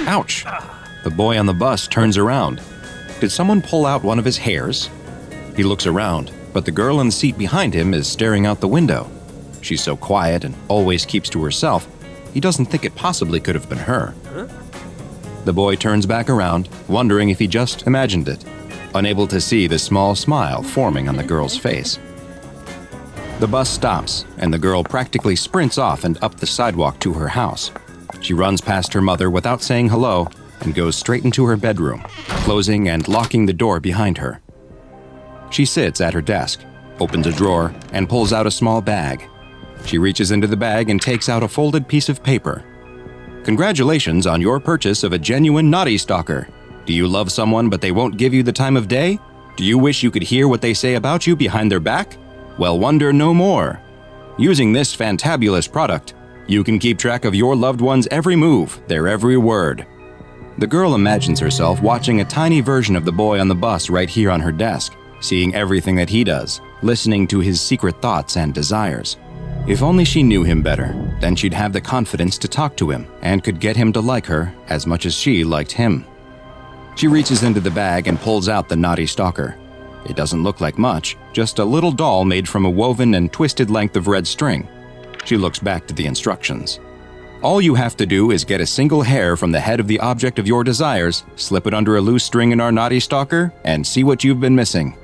Ouch! The boy on the bus turns around. Did someone pull out one of his hairs? He looks around, but the girl in the seat behind him is staring out the window. She's so quiet and always keeps to herself, he doesn't think it possibly could have been her. The boy turns back around, wondering if he just imagined it, unable to see the small smile forming on the girl's face. The bus stops, and the girl practically sprints off and up the sidewalk to her house. She runs past her mother without saying hello and goes straight into her bedroom, closing and locking the door behind her. She sits at her desk, opens a drawer, and pulls out a small bag. She reaches into the bag and takes out a folded piece of paper. Congratulations on your purchase of a genuine Naughty Stalker. Do you love someone but they won't give you the time of day? Do you wish you could hear what they say about you behind their back? Well, wonder no more. Using this fantabulous product, you can keep track of your loved one's every move, their every word. The girl imagines herself watching a tiny version of the boy on the bus right here on her desk, seeing everything that he does, listening to his secret thoughts and desires. If only she knew him better, then she'd have the confidence to talk to him and could get him to like her as much as she liked him. She reaches into the bag and pulls out the Naughty Stalker. It doesn't look like much, just a little doll made from a woven and twisted length of red string. She looks back to the instructions. All you have to do is get a single hair from the head of the object of your desires, slip it under a loose string in our Naughty Stalker, and see what you've been missing.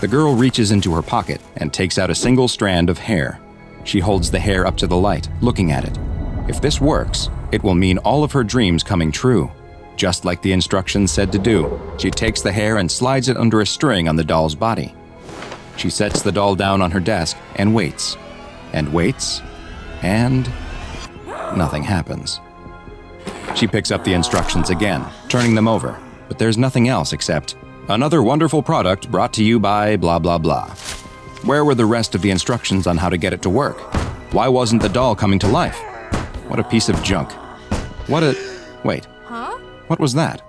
The girl reaches into her pocket and takes out a single strand of hair. She holds the hair up to the light, looking at it. If this works, it will mean all of her dreams coming true. Just like the instructions said to do, she takes the hair and slides it under a string on the doll's body. She sets the doll down on her desk and waits. And waits. And nothing happens. She picks up the instructions again, turning them over, but there's nothing else except another wonderful product brought to you by blah blah blah. Where were the rest of the instructions on how to get it to work? Why wasn't the doll coming to life? What a piece of junk. Wait. Huh? What was that?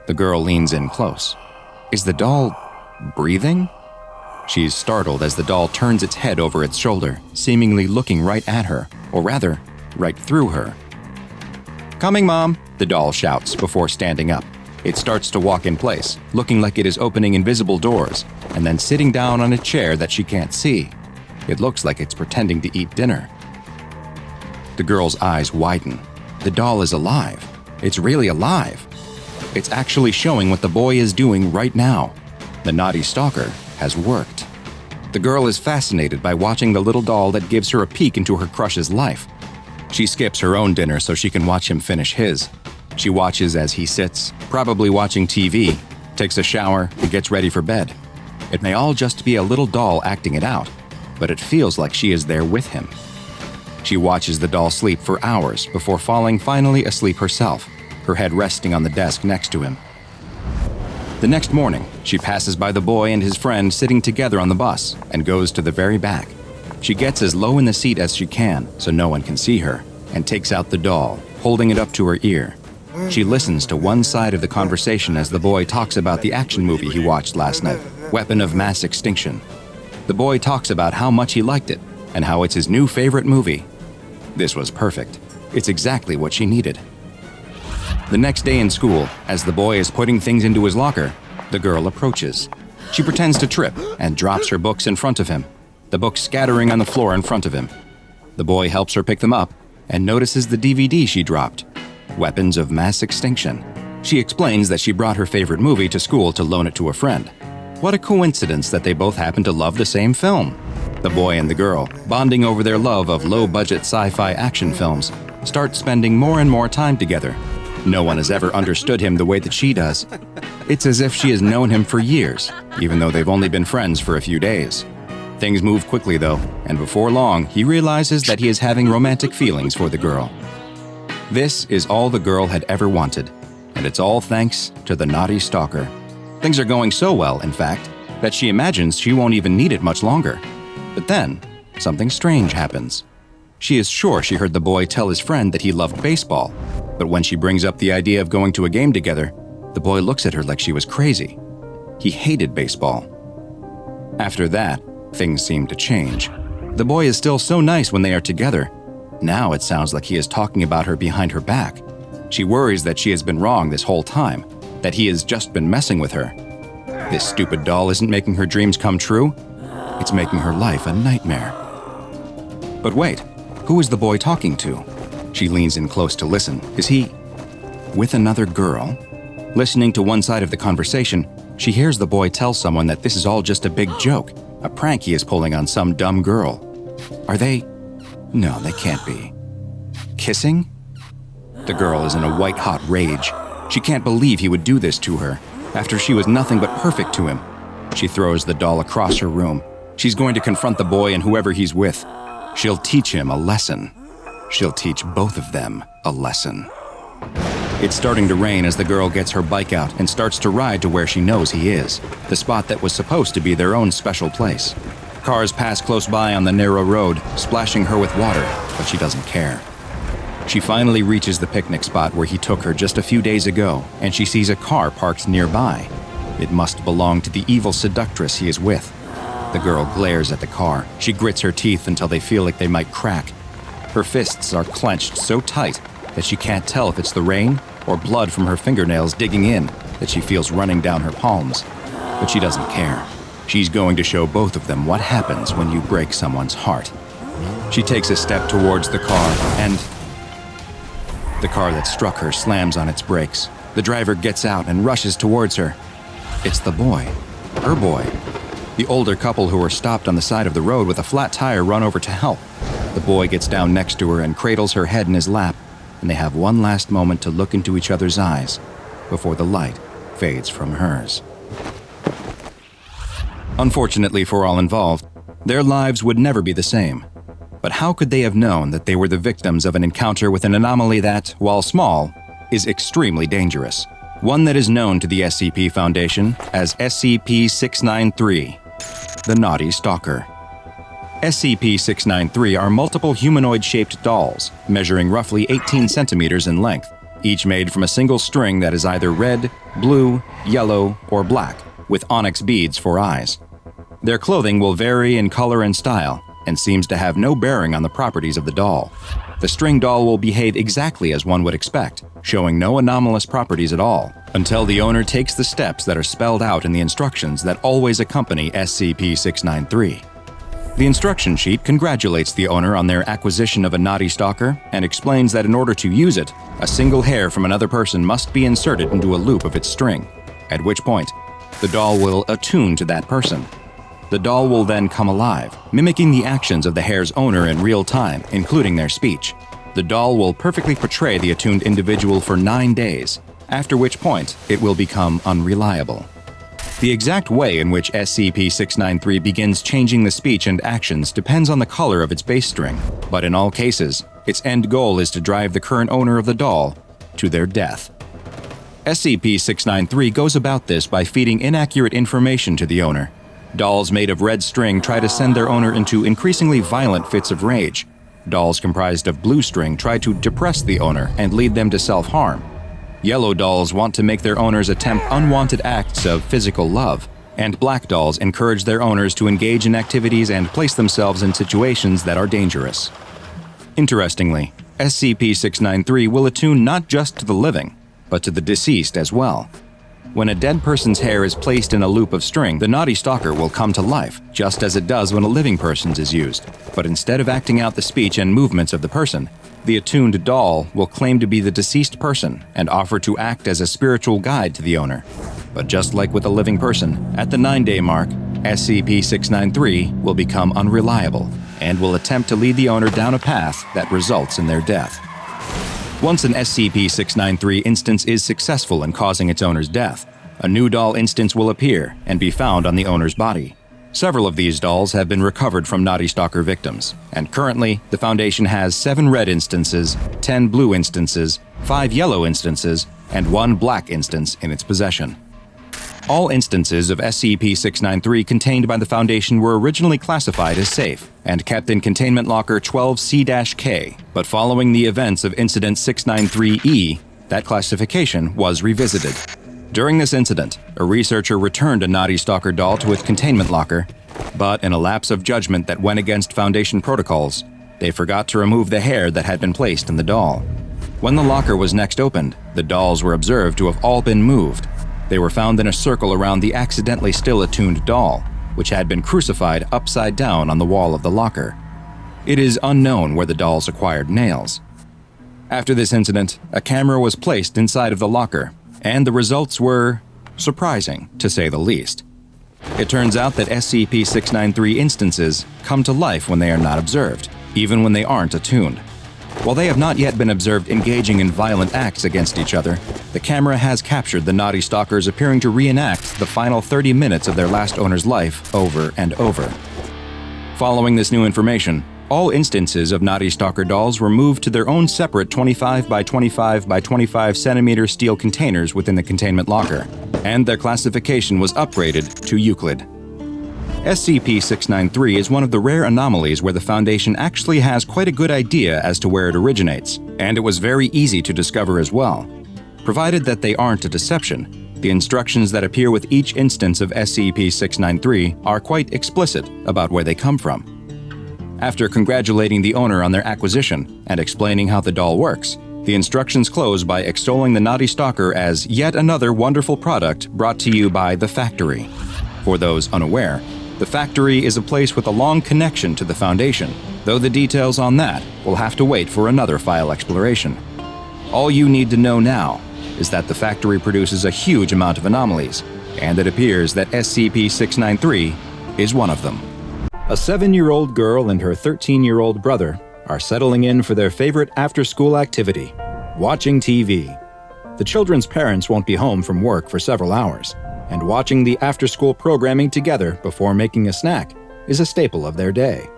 The girl leans in close. Is the doll breathing? She's startled as the doll turns its head over its shoulder, seemingly looking right at her, or rather, right through her. "Coming, Mom," the doll shouts before standing up. It starts to walk in place, looking like it is opening invisible doors, and then sitting down on a chair that she can't see. It looks like it's pretending to eat dinner. The girl's eyes widen. The doll is alive. It's really alive. It's actually showing what the boy is doing right now. The Naughty Stalker has worked. The girl is fascinated by watching the little doll that gives her a peek into her crush's life. She skips her own dinner so she can watch him finish his. She watches as he sits, probably watching TV, takes a shower, and gets ready for bed. It may all just be a little doll acting it out, but it feels like she is there with him. She watches the doll sleep for hours before falling finally asleep herself, her head resting on the desk next to him. The next morning, she passes by the boy and his friend sitting together on the bus and goes to the very back. She gets as low in the seat as she can so no one can see her, and takes out the doll, holding it up to her ear. She listens to one side of the conversation as the boy talks about the action movie he watched last night, Weapon of Mass Extinction. The boy talks about how much he liked it and how it's his new favorite movie. This was perfect. It's exactly what she needed. The next day in school, as the boy is putting things into his locker, the girl approaches. She pretends to trip and drops her books in front of him, the books scattering on the floor in front of him. The boy helps her pick them up and notices the DVD she dropped, Weapons of Mass Extinction. She explains that she brought her favorite movie to school to loan it to a friend. What a coincidence that they both happen to love the same film. The boy and the girl, bonding over their love of low-budget sci-fi action films, start spending more and more time together. No one has ever understood him the way that she does. It's as if she has known him for years, even though they've only been friends for a few days. Things move quickly though, and before long, he realizes that he is having romantic feelings for the girl. This is all the girl had ever wanted, and it's all thanks to the Naughty Stalker. Things are going so well, in fact, that she imagines she won't even need it much longer. But then, something strange happens. She is sure she heard the boy tell his friend that he loved baseball, but when she brings up the idea of going to a game together, the boy looks at her like she was crazy. He hated baseball. After that, things seem to change. The boy is still so nice when they are together. Now it sounds like he is talking about her behind her back. She worries that she has been wrong this whole time, that he has just been messing with her. This stupid doll isn't making her dreams come true. It's making her life a nightmare. But wait, who is the boy talking to? She leans in close to listen. Is he with another girl? Listening to one side of the conversation, she hears the boy tell someone that this is all just a big joke, a prank he is pulling on some dumb girl. Are they? No, they can't be. Kissing? The girl is in a white-hot rage. She can't believe he would do this to her, after she was nothing but perfect to him. She throws the doll across her room. She's going to confront the boy and whoever he's with. She'll teach him a lesson. She'll teach both of them a lesson. It's starting to rain as the girl gets her bike out and starts to ride to where she knows he is, the spot that was supposed to be their own special place. Cars pass close by on the narrow road, splashing her with water, but she doesn't care. She finally reaches the picnic spot where he took her just a few days ago, and she sees a car parked nearby. It must belong to the evil seductress he is with. The girl glares at the car. She grits her teeth until they feel like they might crack. Her fists are clenched so tight that she can't tell if it's the rain or blood from her fingernails digging in that she feels running down her palms. But she doesn't care. She's going to show both of them what happens when you break someone's heart. She takes a step towards the car, and the car that struck her slams on its brakes. The driver gets out and rushes towards her. It's the boy. Her boy. The older couple who were stopped on the side of the road with a flat tire run over to help. The boy gets down next to her and cradles her head in his lap, and they have one last moment to look into each other's eyes before the light fades from hers. Unfortunately for all involved, their lives would never be the same. But how could they have known that they were the victims of an encounter with an anomaly that, while small, is extremely dangerous? One that is known to the SCP Foundation as SCP-693, the Naughty Stalker. SCP-693 are multiple humanoid-shaped dolls, measuring roughly 18 centimeters in length, each made from a single string that is either red, blue, yellow, or black, with onyx beads for eyes. Their clothing will vary in color and style, and seems to have no bearing on the properties of the doll. The string doll will behave exactly as one would expect, showing no anomalous properties at all, until the owner takes the steps that are spelled out in the instructions that always accompany SCP-693. The instruction sheet congratulates the owner on their acquisition of a naughty stalker and explains that in order to use it, a single hair from another person must be inserted into a loop of its string, at which point, the doll will attune to that person. The doll will then come alive, mimicking the actions of the hair's owner in real time, including their speech. The doll will perfectly portray the attuned individual for 9 days, after which point it will become unreliable. The exact way in which SCP-693 begins changing the speech and actions depends on the color of its base string, but in all cases, its end goal is to drive the current owner of the doll to their death. SCP-693 goes about this by feeding inaccurate information to the owner. Dolls made of red string try to send their owner into increasingly violent fits of rage. Dolls comprised of blue string try to depress the owner and lead them to self-harm. Yellow dolls want to make their owners attempt unwanted acts of physical love, and black dolls encourage their owners to engage in activities and place themselves in situations that are dangerous. Interestingly, SCP-693 will attune not just to the living, but to the deceased as well. When a dead person's hair is placed in a loop of string, the naughty stalker will come to life, just as it does when a living person's is used. But instead of acting out the speech and movements of the person, the attuned doll will claim to be the deceased person and offer to act as a spiritual guide to the owner. But just like with a living person, at the 9-day mark, SCP-693 will become unreliable and will attempt to lead the owner down a path that results in their death. Once an SCP-693 instance is successful in causing its owner's death, a new doll instance will appear and be found on the owner's body. Several of these dolls have been recovered from Naughty Stalker victims, and currently, the Foundation has 7 red instances, 10 blue instances, 5 yellow instances, and 1 black instance in its possession. All instances of SCP-693 contained by the Foundation were originally classified as safe and kept in Containment Locker 12C-K, but following the events of Incident 693-E, that classification was revisited. During this incident, a researcher returned a Naughty Stalker doll to its containment locker, but in a lapse of judgment that went against Foundation protocols, they forgot to remove the hair that had been placed in the doll. When the locker was next opened, the dolls were observed to have all been moved. They were found in a circle around the accidentally still attuned doll, which had been crucified upside down on the wall of the locker. It is unknown where the dolls acquired nails. After this incident, a camera was placed inside of the locker, and the results were surprising, to say the least. It turns out that SCP-693 instances come to life when they are not observed, even when they aren't attuned. While they have not yet been observed engaging in violent acts against each other, the camera has captured the naughty stalkers appearing to reenact the final 30 minutes of their last owner's life over and over. Following this new information, all instances of naughty stalker dolls were moved to their own separate 25 by 25 by 25 centimeter steel containers within the containment locker, and their classification was upgraded to Euclid. SCP-693 is one of the rare anomalies where the Foundation actually has quite a good idea as to where it originates, and it was very easy to discover as well. Provided that they aren't a deception, the instructions that appear with each instance of SCP-693 are quite explicit about where they come from. After congratulating the owner on their acquisition and explaining how the doll works, the instructions close by extolling the naughty stalker as yet another wonderful product brought to you by the Factory. For those unaware, the Factory is a place with a long connection to the Foundation, though the details on that will have to wait for another file exploration. All you need to know now is that the Factory produces a huge amount of anomalies, and it appears that SCP-693 is one of them. A 7-year-old girl and her 13-year-old brother are settling in for their favorite after-school activity, watching TV. The children's parents won't be home from work for several hours, and watching the after-school programming together before making a snack is a staple of their day.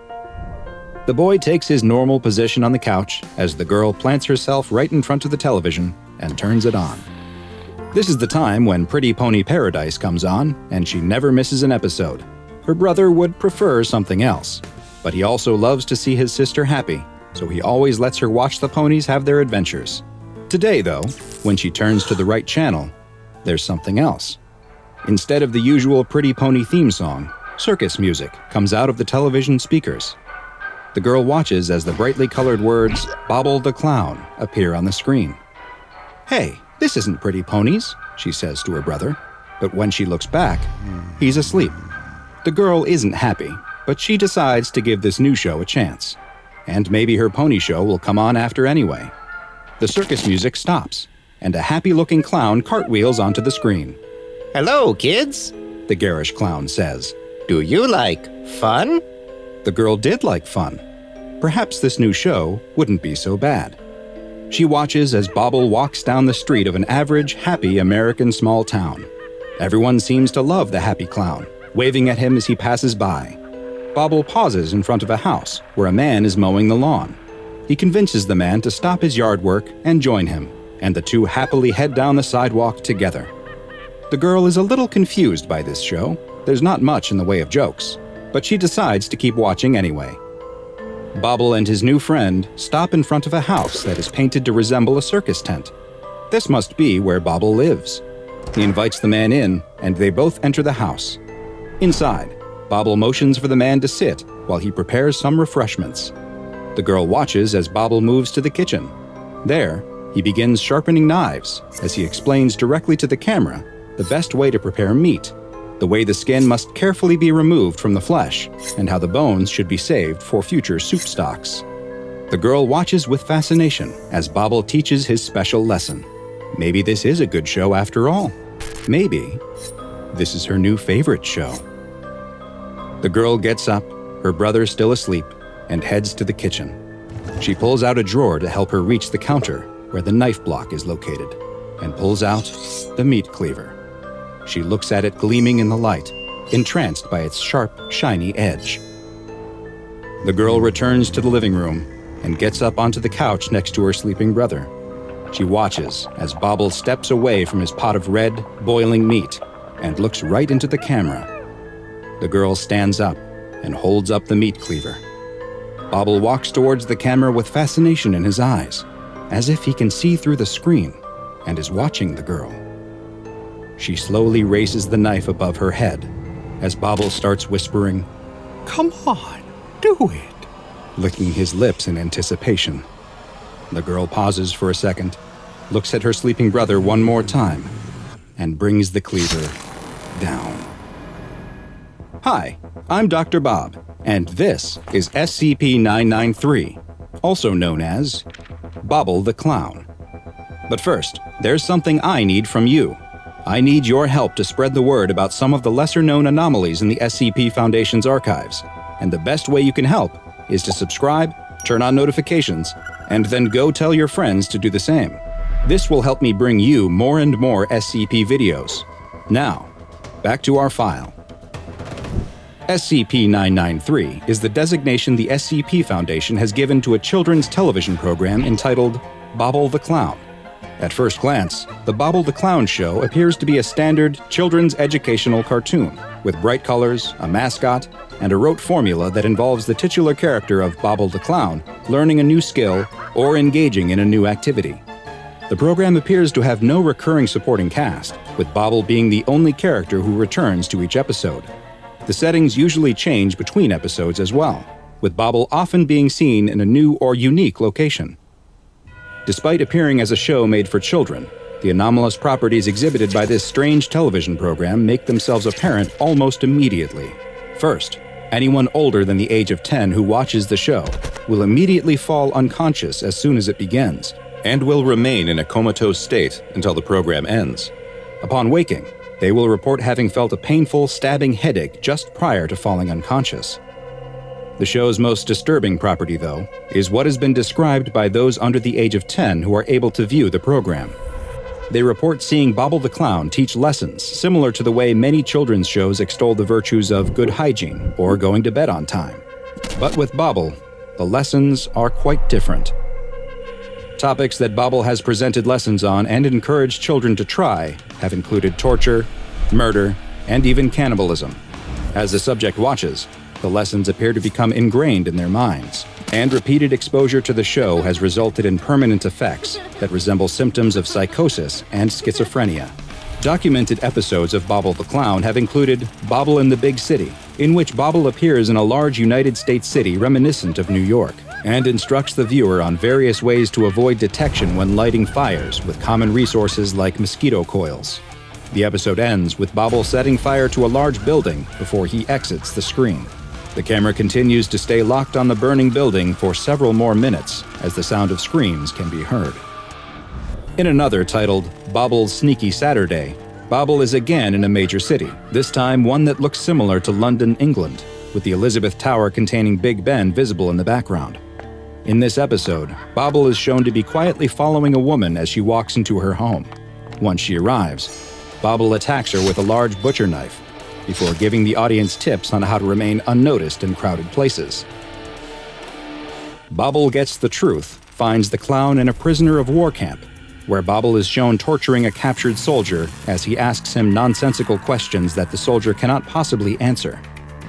The boy takes his normal position on the couch as the girl plants herself right in front of the television and turns it on. This is the time when Pretty Pony Paradise comes on, and she never misses an episode. Her brother would prefer something else, but he also loves to see his sister happy, so he always lets her watch the ponies have their adventures. Today, though, when she turns to the right channel, there's something else. Instead of the usual Pretty Pony theme song, circus music comes out of the television speakers. The girl watches as the brightly colored words, "Bobble the Clown," appear on the screen. "Hey, this isn't Pretty Ponies," she says to her brother, but when she looks back, he's asleep. The girl isn't happy, but she decides to give this new show a chance. And maybe her pony show will come on after anyway. The circus music stops, and a happy-looking clown cartwheels onto the screen. "Hello, kids," the garish clown says. "Do you like fun?" The girl did like fun. Perhaps this new show wouldn't be so bad. She watches as Bobble walks down the street of an average, happy American small town. Everyone seems to love the happy clown, waving at him as he passes by. Bobble pauses in front of a house where a man is mowing the lawn. He convinces the man to stop his yard work and join him, and the two happily head down the sidewalk together. The girl is a little confused by this show. There's not much in the way of jokes, but she decides to keep watching anyway. Bobble and his new friend stop in front of a house that is painted to resemble a circus tent. This must be where Bobble lives. He invites the man in, and they both enter the house. Inside, Bobble motions for the man to sit while he prepares some refreshments. The girl watches as Bobble moves to the kitchen. There, he begins sharpening knives as he explains directly to the camera the best way to prepare meat, the way the skin must carefully be removed from the flesh, and how the bones should be saved for future soup stocks. The girl watches with fascination as Bobble teaches his special lesson. Maybe this is a good show after all. Maybe this is her new favorite show. The girl gets up, her brother still asleep, and heads to the kitchen. She pulls out a drawer to help her reach the counter where the knife block is located, and pulls out the meat cleaver. She looks at it gleaming in the light, entranced by its sharp, shiny edge. The girl returns to the living room and gets up onto the couch next to her sleeping brother. She watches as Bobble steps away from his pot of red, boiling meat and looks right into the camera. The girl stands up and holds up the meat cleaver. Bobble walks towards the camera with fascination in his eyes, as if he can see through the screen and is watching the girl. She slowly raises the knife above her head as Bobble starts whispering, "Come on, do it," licking his lips in anticipation. The girl pauses for a second, looks at her sleeping brother one more time, and brings the cleaver down. Hi, I'm Dr. Bob, and this is SCP-993, also known as Bobble the Clown. But first, there's something I need from you. I need your help to spread the word about some of the lesser-known anomalies in the SCP Foundation's archives, and the best way you can help is to subscribe, turn on notifications, and then go tell your friends to do the same. This will help me bring you more and more SCP videos. Now, back to our file. SCP-993 is the designation the SCP Foundation has given to a children's television program entitled Bobble the Clown. At first glance, the Bobble the Clown show appears to be a standard children's educational cartoon, with bright colors, a mascot, and a rote formula that involves the titular character of Bobble the Clown learning a new skill or engaging in a new activity. The program appears to have no recurring supporting cast, with Bobble being the only character who returns to each episode. The settings usually change between episodes as well, with Bobble often being seen in a new or unique location. Despite appearing as a show made for children, the anomalous properties exhibited by this strange television program make themselves apparent almost immediately. First, anyone older than the age of 10 who watches the show will immediately fall unconscious as soon as it begins, and will remain in a comatose state until the program ends. Upon waking, they will report having felt a painful, stabbing headache just prior to falling unconscious. The show's most disturbing property, though, is what has been described by those under the age of 10 who are able to view the program. They report seeing Bobble the Clown teach lessons similar to the way many children's shows extol the virtues of good hygiene or going to bed on time. But with Bobble, the lessons are quite different. Topics that Bobble has presented lessons on and encouraged children to try have included torture, murder, and even cannibalism. As the subject watches, the lessons appear to become ingrained in their minds, and repeated exposure to the show has resulted in permanent effects that resemble symptoms of psychosis and schizophrenia. Documented episodes of Bobble the Clown have included Bobble in the Big City, in which Bobble appears in a large United States city reminiscent of New York, and instructs the viewer on various ways to avoid detection when lighting fires with common resources like mosquito coils. The episode ends with Bobble setting fire to a large building before he exits the screen. The camera continues to stay locked on the burning building for several more minutes as the sound of screams can be heard. In another titled Bobble's Sneaky Saturday, Bobble is again in a major city, this time one that looks similar to London, England, with the Elizabeth Tower containing Big Ben visible in the background. In this episode, Bobble is shown to be quietly following a woman as she walks into her home. Once she arrives, Bobble attacks her with a large butcher knife, before giving the audience tips on how to remain unnoticed in crowded places. Bobble Gets the Truth finds the clown in a prisoner of war camp, where Bobble is shown torturing a captured soldier as he asks him nonsensical questions that the soldier cannot possibly answer.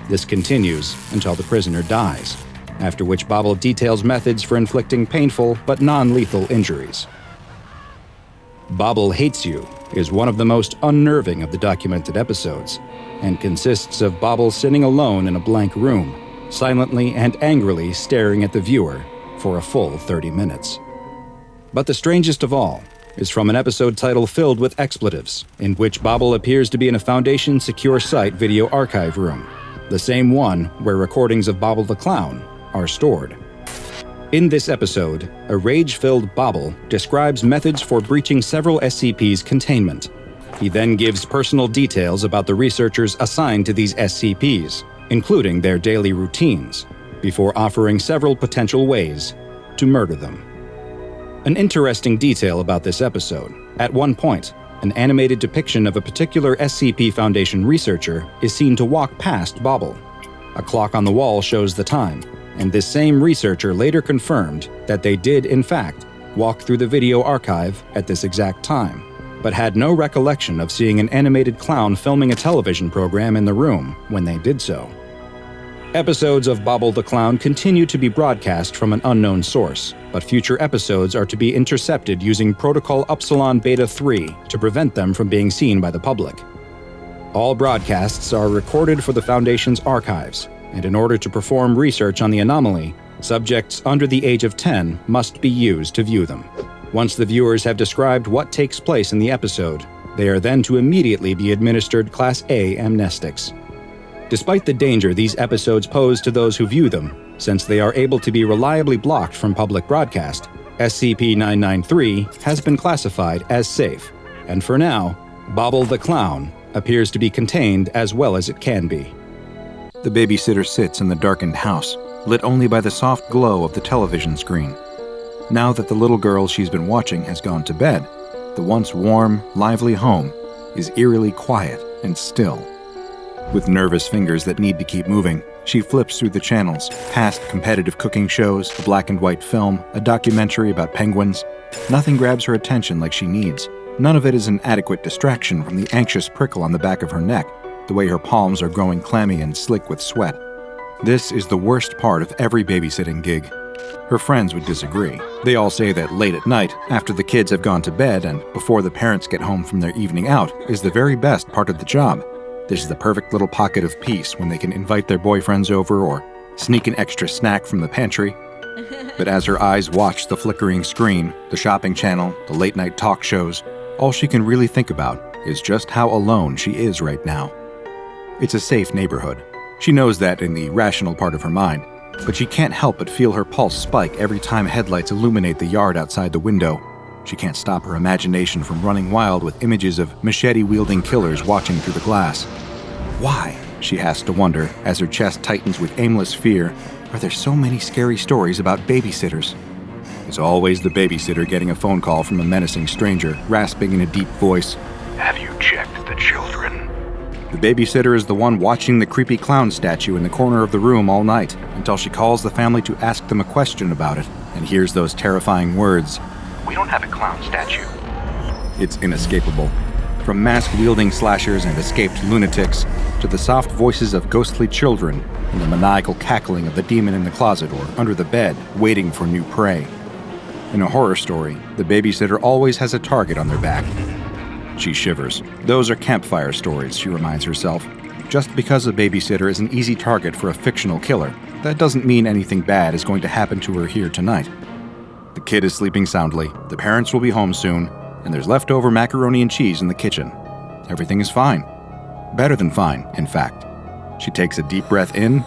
This continues until the prisoner dies, after which Bobble details methods for inflicting painful but non-lethal injuries. Bobble Hates You is one of the most unnerving of the documented episodes, and consists of Bobble sitting alone in a blank room, silently and angrily staring at the viewer for a full 30 minutes. But the strangest of all is from an episode title filled with expletives, in which Bobble appears to be in a Foundation secure site video archive room, the same one where recordings of Bobble the Clown are stored. In this episode, a rage-filled Bobble describes methods for breaching several SCP's containment. He then gives personal details about the researchers assigned to these SCPs, including their daily routines, before offering several potential ways to murder them. An interesting detail about this episode: at one point, an animated depiction of a particular SCP Foundation researcher is seen to walk past Bobble. A clock on the wall shows the time, and this same researcher later confirmed that they did, in fact, walk through the video archive at this exact time, but had no recollection of seeing an animated clown filming a television program in the room when they did so. Episodes of Bobble the Clown continue to be broadcast from an unknown source, but future episodes are to be intercepted using Protocol Upsilon Beta 3 to prevent them from being seen by the public. All broadcasts are recorded for the Foundation's archives, and in order to perform research on the anomaly, Subjects under the age of 10 must be used to view them. Once the viewers have described what takes place in the episode, they are then to immediately be administered Class A amnestics. Despite the danger these episodes pose to those who view them, since they are able to be reliably blocked from public broadcast, SCP-993 has been classified as safe, and for now, Bobble the Clown appears to be contained as well as it can be. The babysitter sits in the darkened house, lit only by the soft glow of the television screen. Now that the little girl she's been watching has gone to bed, the once warm, lively home is eerily quiet and still. With nervous fingers that need to keep moving, she flips through the channels, past competitive cooking shows, a black and white film, a documentary about penguins. Nothing grabs her attention like she needs. None of it is an adequate distraction from the anxious prickle on the back of her neck, the way her palms are growing clammy and slick with sweat. This is the worst part of every babysitting gig. Her friends would disagree. They all say that late at night, after the kids have gone to bed and before the parents get home from their evening out, is the very best part of the job. This is the perfect little pocket of peace when they can invite their boyfriends over or sneak an extra snack from the pantry. But as her eyes watch the flickering screen, the shopping channel, the late-night talk shows, all she can really think about is just how alone she is right now. It's a safe neighborhood. She knows that in the rational part of her mind, but she can't help but feel her pulse spike every time headlights illuminate the yard outside the window. She can't stop her imagination from running wild with images of machete-wielding killers watching through the glass. Why, she has to wonder as her chest tightens with aimless fear, are there so many scary stories about babysitters? It's always the babysitter getting a phone call from a menacing stranger, rasping in a deep voice, "Have you checked the children?" The babysitter is the one watching the creepy clown statue in the corner of the room all night, until she calls the family to ask them a question about it, and hears those terrifying words, "We don't have a clown statue." It's inescapable. From mask-wielding slashers and escaped lunatics, to the soft voices of ghostly children, and the maniacal cackling of the demon in the closet or under the bed, waiting for new prey. In a horror story, the babysitter always has a target on their back. She shivers. Those are campfire stories, she reminds herself. Just because a babysitter is an easy target for a fictional killer, that doesn't mean anything bad is going to happen to her here tonight. The kid is sleeping soundly, the parents will be home soon, and there's leftover macaroni and cheese in the kitchen. Everything is fine. Better than fine, in fact. She takes a deep breath in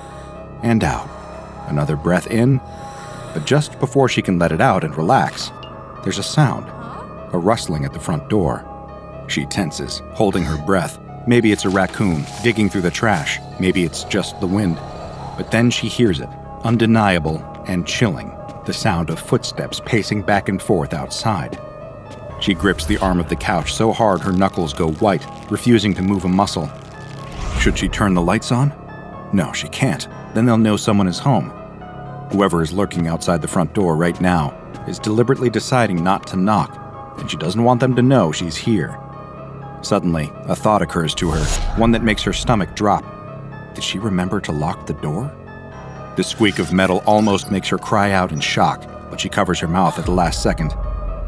and out. Another breath in, but just before she can let it out and relax, there's a sound, a rustling at the front door. She tenses, holding her breath. Maybe it's a raccoon digging through the trash. Maybe it's just the wind. But then she hears it, undeniable and chilling, the sound of footsteps pacing back and forth outside. She grips the arm of the couch so hard her knuckles go white, refusing to move a muscle. Should she turn the lights on? No, she can't. Then they'll know someone is home. Whoever is lurking outside the front door right now is deliberately deciding not to knock, and she doesn't want them to know she's here. Suddenly, a thought occurs to her, one that makes her stomach drop. Did she remember to lock the door? The squeak of metal almost makes her cry out in shock, but she covers her mouth at the last second.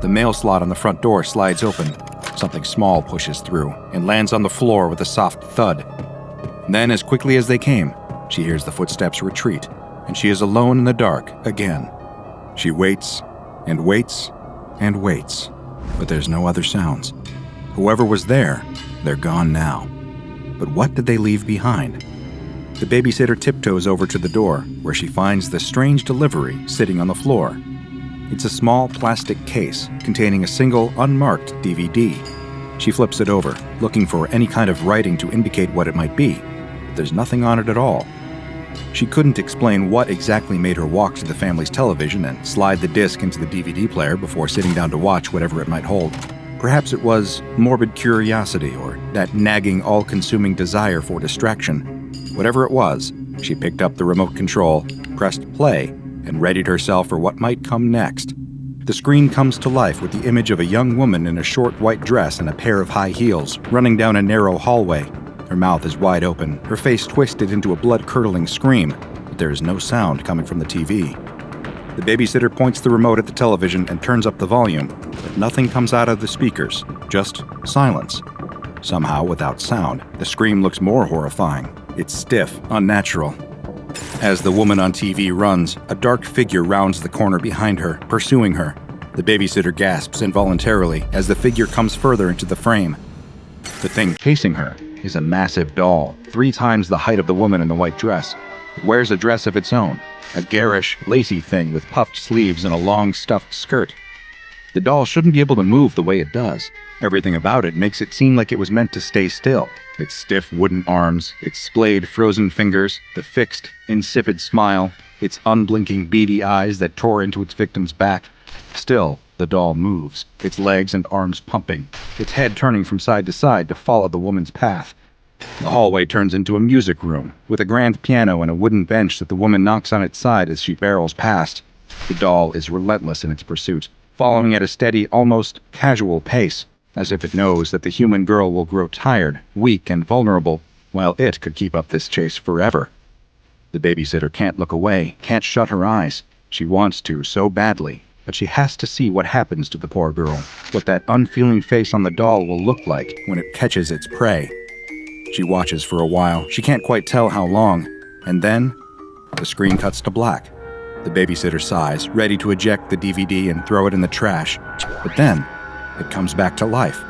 The mail slot on the front door slides open. Something small pushes through and lands on the floor with a soft thud. Then, as quickly as they came, she hears the footsteps retreat, and she is alone in the dark again. She waits and waits and waits, but there's no other sounds. Whoever was there, they're gone now. But what did they leave behind? The babysitter tiptoes over to the door, where she finds the strange delivery sitting on the floor. It's a small plastic case containing a single, unmarked DVD. She flips it over, looking for any kind of writing to indicate what it might be. But there's nothing on it at all. She couldn't explain what exactly made her walk to the family's television and slide the disc into the DVD player before sitting down to watch whatever it might hold. Perhaps it was morbid curiosity or that nagging, all-consuming desire for distraction. Whatever it was, she picked up the remote control, pressed play, and readied herself for what might come next. The screen comes to life with the image of a young woman in a short white dress and a pair of high heels, running down a narrow hallway. Her mouth is wide open, her face twisted into a blood-curdling scream, but there is no sound coming from the TV. The babysitter points the remote at the television and turns up the volume, but nothing comes out of the speakers, just silence. Somehow, without sound, the scream looks more horrifying. It's stiff, unnatural. As the woman on TV runs, a dark figure rounds the corner behind her, pursuing her. The babysitter gasps involuntarily as the figure comes further into the frame. The thing chasing her is a massive doll, 3 times the height of the woman in the white dress. It wears a dress of its own, a garish, lacy thing with puffed sleeves and a long, stuffed skirt. The doll shouldn't be able to move the way it does. Everything about it makes it seem like it was meant to stay still. Its stiff wooden arms, its splayed frozen fingers, the fixed, insipid smile, its unblinking beady eyes that tore into its victim's back. Still, the doll moves, its legs and arms pumping, its head turning from side to side to follow the woman's path. The hallway turns into a music room, with a grand piano and a wooden bench that the woman knocks on its side as she barrels past. The doll is relentless in its pursuit, following at a steady, almost casual pace, as if it knows that the human girl will grow tired, weak, and vulnerable, while it could keep up this chase forever. The babysitter can't look away, can't shut her eyes. She wants to so badly, but she has to see what happens to the poor girl, what that unfeeling face on the doll will look like when it catches its prey. She watches for a while, she can't quite tell how long, and then the screen cuts to black. The babysitter sighs, ready to eject the DVD and throw it in the trash, but then it comes back to life.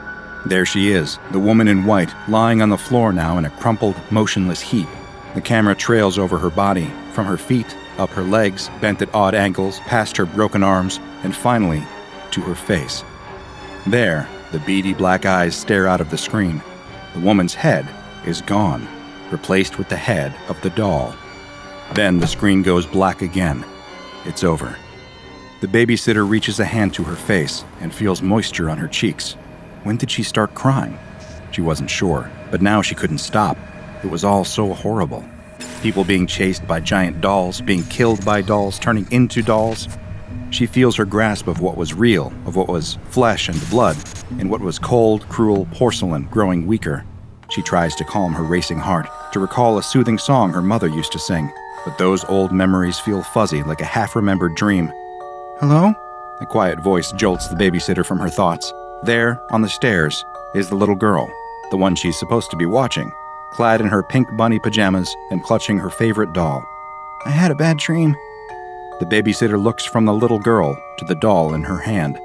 There she is, the woman in white, lying on the floor now in a crumpled, motionless heap. The camera trails over her body, from her feet, up her legs, bent at odd angles, past her broken arms, and finally, to her face. There, the beady black eyes stare out of the screen. The woman's head is gone, replaced with the head of the doll. Then the screen goes black again. It's over. The babysitter reaches a hand to her face and feels moisture on her cheeks. When did she start crying? She wasn't sure, but now she couldn't stop. It was all so horrible. People being chased by giant dolls, being killed by dolls, turning into dolls. She feels her grasp of what was real, of what was flesh and blood, and what was cold, cruel porcelain growing weaker. She tries to calm her racing heart, to recall a soothing song her mother used to sing, but those old memories feel fuzzy like a half-remembered dream. "Hello?" A quiet voice jolts the babysitter from her thoughts. There, on the stairs, is the little girl, the one she's supposed to be watching, clad in her pink bunny pajamas and clutching her favorite doll. "I had a bad dream." The babysitter looks from the little girl to the doll in her hand.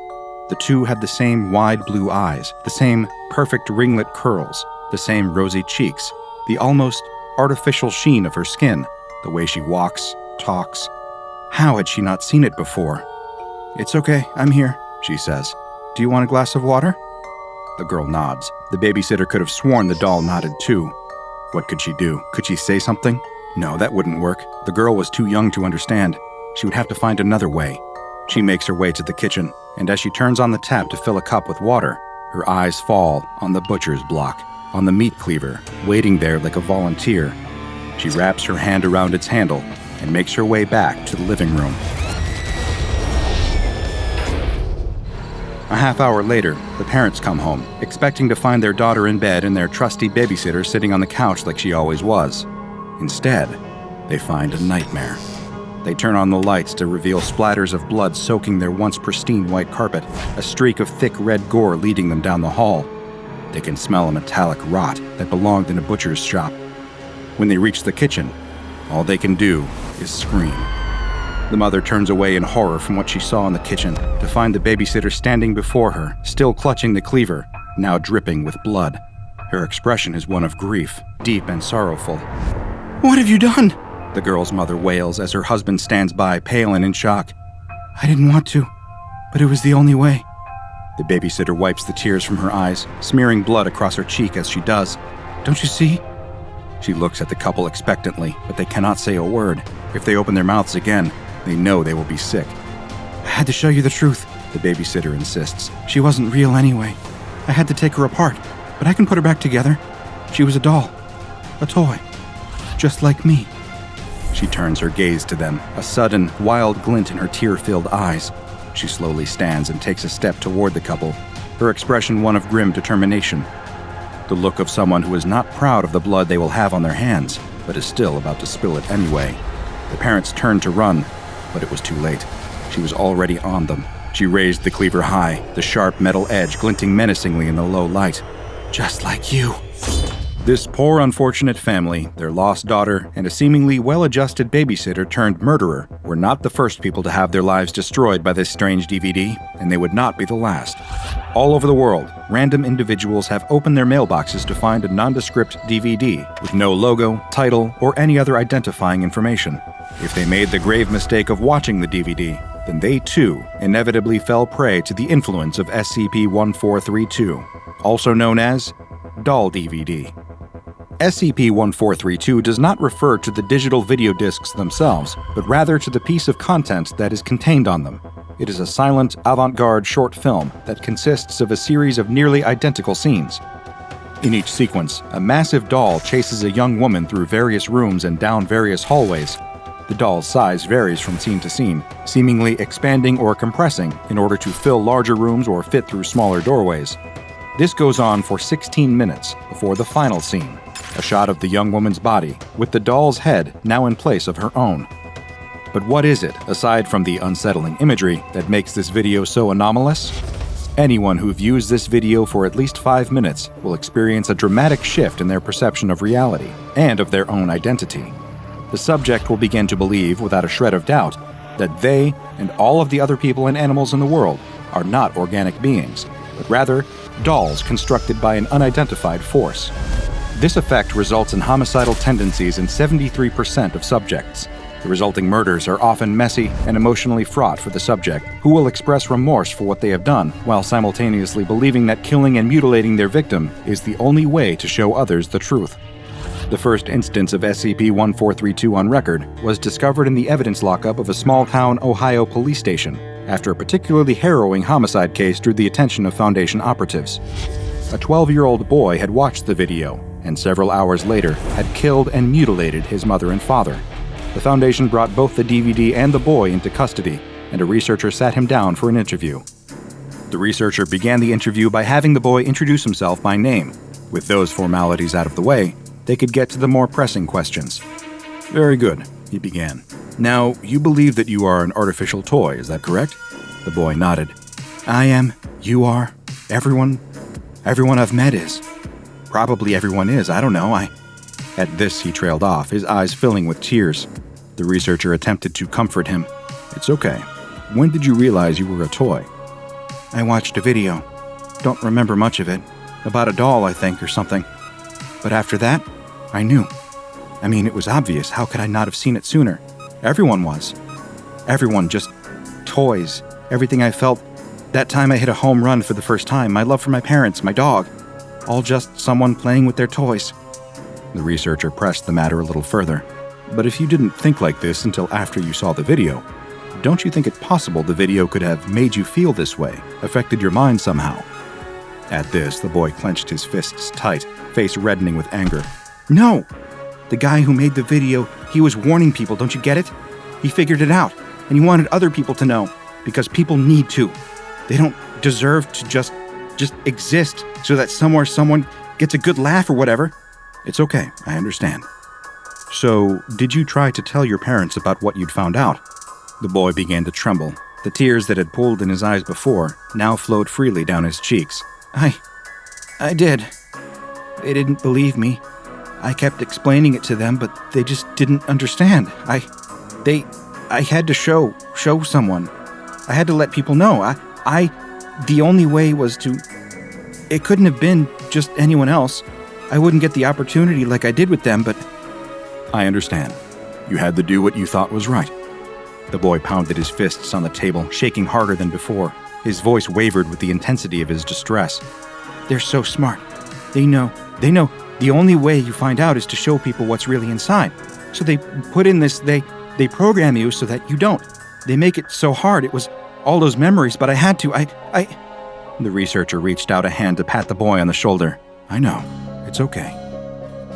The two had the same wide blue eyes, the same perfect ringlet curls, the same rosy cheeks, the almost artificial sheen of her skin, the way she walks, talks. How had she not seen it before? "It's okay, I'm here," she says. "Do you want a glass of water?" The girl nods. The babysitter could have sworn the doll nodded too. What could she do? Could she say something? No, that wouldn't work. The girl was too young to understand. She would have to find another way. She makes her way to the kitchen, and as she turns on the tap to fill a cup with water, her eyes fall on the butcher's block, on the meat cleaver, waiting there like a volunteer. She wraps her hand around its handle and makes her way back to the living room. A half hour later, the parents come home, expecting to find their daughter in bed and their trusty babysitter sitting on the couch like she always was. Instead, they find a nightmare. They turn on the lights to reveal splatters of blood soaking their once pristine white carpet, a streak of thick red gore leading them down the hall. They can smell a metallic rot that belonged in a butcher's shop. When they reach the kitchen, all they can do is scream. The mother turns away in horror from what she saw in the kitchen to find the babysitter standing before her, still clutching the cleaver, now dripping with blood. Her expression is one of grief, deep and sorrowful. "What have you done?" the girl's mother wails as her husband stands by, pale and in shock. "I didn't want to, but it was the only way." The babysitter wipes the tears from her eyes, smearing blood across her cheek as she does. "Don't you see?" She looks at the couple expectantly, but they cannot say a word. If they open their mouths again, they know they will be sick. "I had to show you the truth," the babysitter insists. "She wasn't real anyway. I had to take her apart, but I can put her back together. She was a doll, a toy, just like me." She turns her gaze to them, a sudden, wild glint in her tear-filled eyes. She slowly stands and takes a step toward the couple, her expression one of grim determination. The look of someone who is not proud of the blood they will have on their hands, but is still about to spill it anyway. The parents turned to run, but it was too late. She was already on them. She raised the cleaver high, the sharp metal edge glinting menacingly in the low light. "Just like you." This poor, unfortunate family, their lost daughter, and a seemingly well-adjusted babysitter turned murderer were not the first people to have their lives destroyed by this strange DVD, and they would not be the last. All over the world, random individuals have opened their mailboxes to find a nondescript DVD with no logo, title, or any other identifying information. If they made the grave mistake of watching the DVD, then they too inevitably fell prey to the influence of SCP-1432, also known as doll DVD. SCP-1432 does not refer to the digital video discs themselves, but rather to the piece of content that is contained on them. It is a silent, avant-garde short film that consists of a series of nearly identical scenes. In each sequence, a massive doll chases a young woman through various rooms and down various hallways. The doll's size varies from scene to scene, seemingly expanding or compressing in order to fill larger rooms or fit through smaller doorways. This goes on for 16 minutes before the final scene, a shot of the young woman's body, with the doll's head now in place of her own. But what is it, aside from the unsettling imagery, that makes this video so anomalous? Anyone who views this video for at least 5 minutes will experience a dramatic shift in their perception of reality and of their own identity. The subject will begin to believe, without a shred of doubt, that they and all of the other people and animals in the world are not organic beings, but rather dolls constructed by an unidentified force. This effect results in homicidal tendencies in 73% of subjects. The resulting murders are often messy and emotionally fraught for the subject, who will express remorse for what they have done, while simultaneously believing that killing and mutilating their victim is the only way to show others the truth. The first instance of SCP-1432 on record was discovered in the evidence lockup of a small-town Ohio police station, after a particularly harrowing homicide case drew the attention of Foundation operatives. A 12-year-old boy had watched the video, and several hours later had killed and mutilated his mother and father. The Foundation brought both the DVD and the boy into custody, and a researcher sat him down for an interview. The researcher began the interview by having the boy introduce himself by name. With those formalities out of the way, they could get to the more pressing questions. "Very good," he began. "Now, you believe that you are an artificial toy, is that correct?" The boy nodded. "I am. You are. Everyone I've met is. Probably everyone is, I don't know, At this, he trailed off, his eyes filling with tears. The researcher attempted to comfort him. "It's okay. When did you realize you were a toy?" "I watched a video. Don't remember much of it. About a doll, I think, or something. But after that, I knew. I mean, it was obvious. How could I not have seen it sooner? Everyone was. Everyone, just toys. Everything I felt. That time I hit a home run for the first time. My love for my parents, my dog. All just someone playing with their toys." The researcher pressed the matter a little further. "But if you didn't think like this until after you saw the video, don't you think it possible the video could have made you feel this way, affected your mind somehow?" At this, the boy clenched his fists tight, face reddening with anger. "No! The guy who made the video, he was warning people, don't you get it? He figured it out, and he wanted other people to know, because people need to. They don't deserve to just exist so that somewhere someone gets a good laugh or whatever. It's okay, I understand." "So, did you try to tell your parents about what you'd found out?" The boy began to tremble. The tears that had pooled in his eyes before now flowed freely down his cheeks. I did. They didn't believe me. I kept explaining it to them, but they just didn't understand. I had to show someone. I had to let people know. The only way was to... It couldn't have been just anyone else. I wouldn't get the opportunity like I did with them, but..." "I understand. You had to do what you thought was right." The boy pounded his fists on the table, shaking harder than before. His voice wavered with the intensity of his distress. "They're so smart. They know. The only way you find out is to show people what's really inside. So they put in this, they program you so that you don't. They make it so hard. It was all those memories, but I had to. The researcher reached out a hand to pat the boy on the shoulder. "I know. It's okay."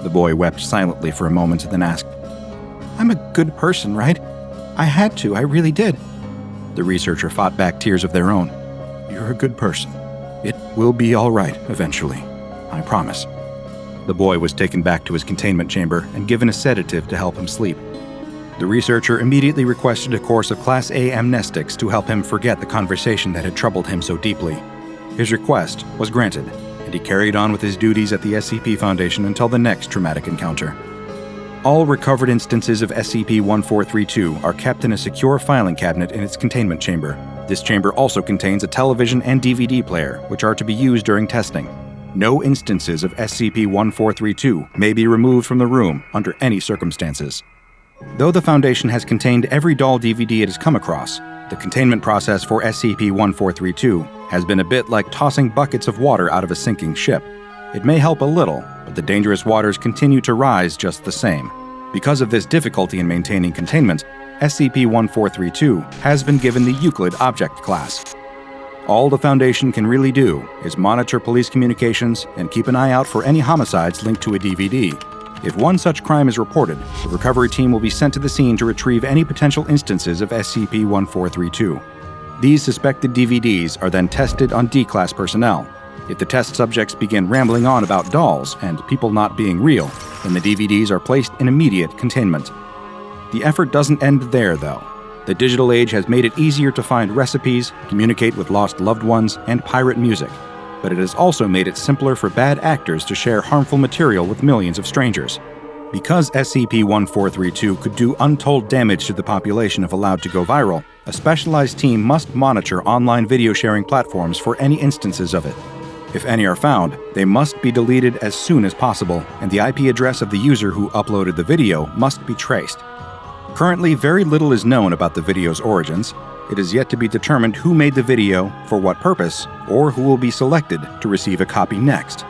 The boy wept silently for a moment and then asked, "I'm a good person, right? I had to. I really did." The researcher fought back tears of their own. "You're a good person. It will be all right eventually. I promise." The boy was taken back to his containment chamber and given a sedative to help him sleep. The researcher immediately requested a course of Class A amnestics to help him forget the conversation that had troubled him so deeply. His request was granted, and he carried on with his duties at the SCP Foundation until the next traumatic encounter. All recovered instances of SCP-1432 are kept in a secure filing cabinet in its containment chamber. This chamber also contains a television and DVD player, which are to be used during testing. No instances of SCP-1432 may be removed from the room under any circumstances. Though the Foundation has contained every doll DVD it has come across, the containment process for SCP-1432 has been a bit like tossing buckets of water out of a sinking ship. It may help a little, but the dangerous waters continue to rise just the same. Because of this difficulty in maintaining containment, SCP-1432 has been given the Euclid Object Class. All the Foundation can really do is monitor police communications and keep an eye out for any homicides linked to a DVD. If one such crime is reported, the recovery team will be sent to the scene to retrieve any potential instances of SCP-1432. These suspected DVDs are then tested on D-Class personnel. If the test subjects begin rambling on about dolls and people not being real, then the DVDs are placed in immediate containment. The effort doesn't end there, though. The digital age has made it easier to find recipes, communicate with lost loved ones, and pirate music. But it has also made it simpler for bad actors to share harmful material with millions of strangers. Because SCP-1432 could do untold damage to the population if allowed to go viral, a specialized team must monitor online video sharing platforms for any instances of it. If any are found, they must be deleted as soon as possible, and the IP address of the user who uploaded the video must be traced. Currently, very little is known about the video's origins. It is yet to be determined who made the video, for what purpose, or who will be selected to receive a copy next.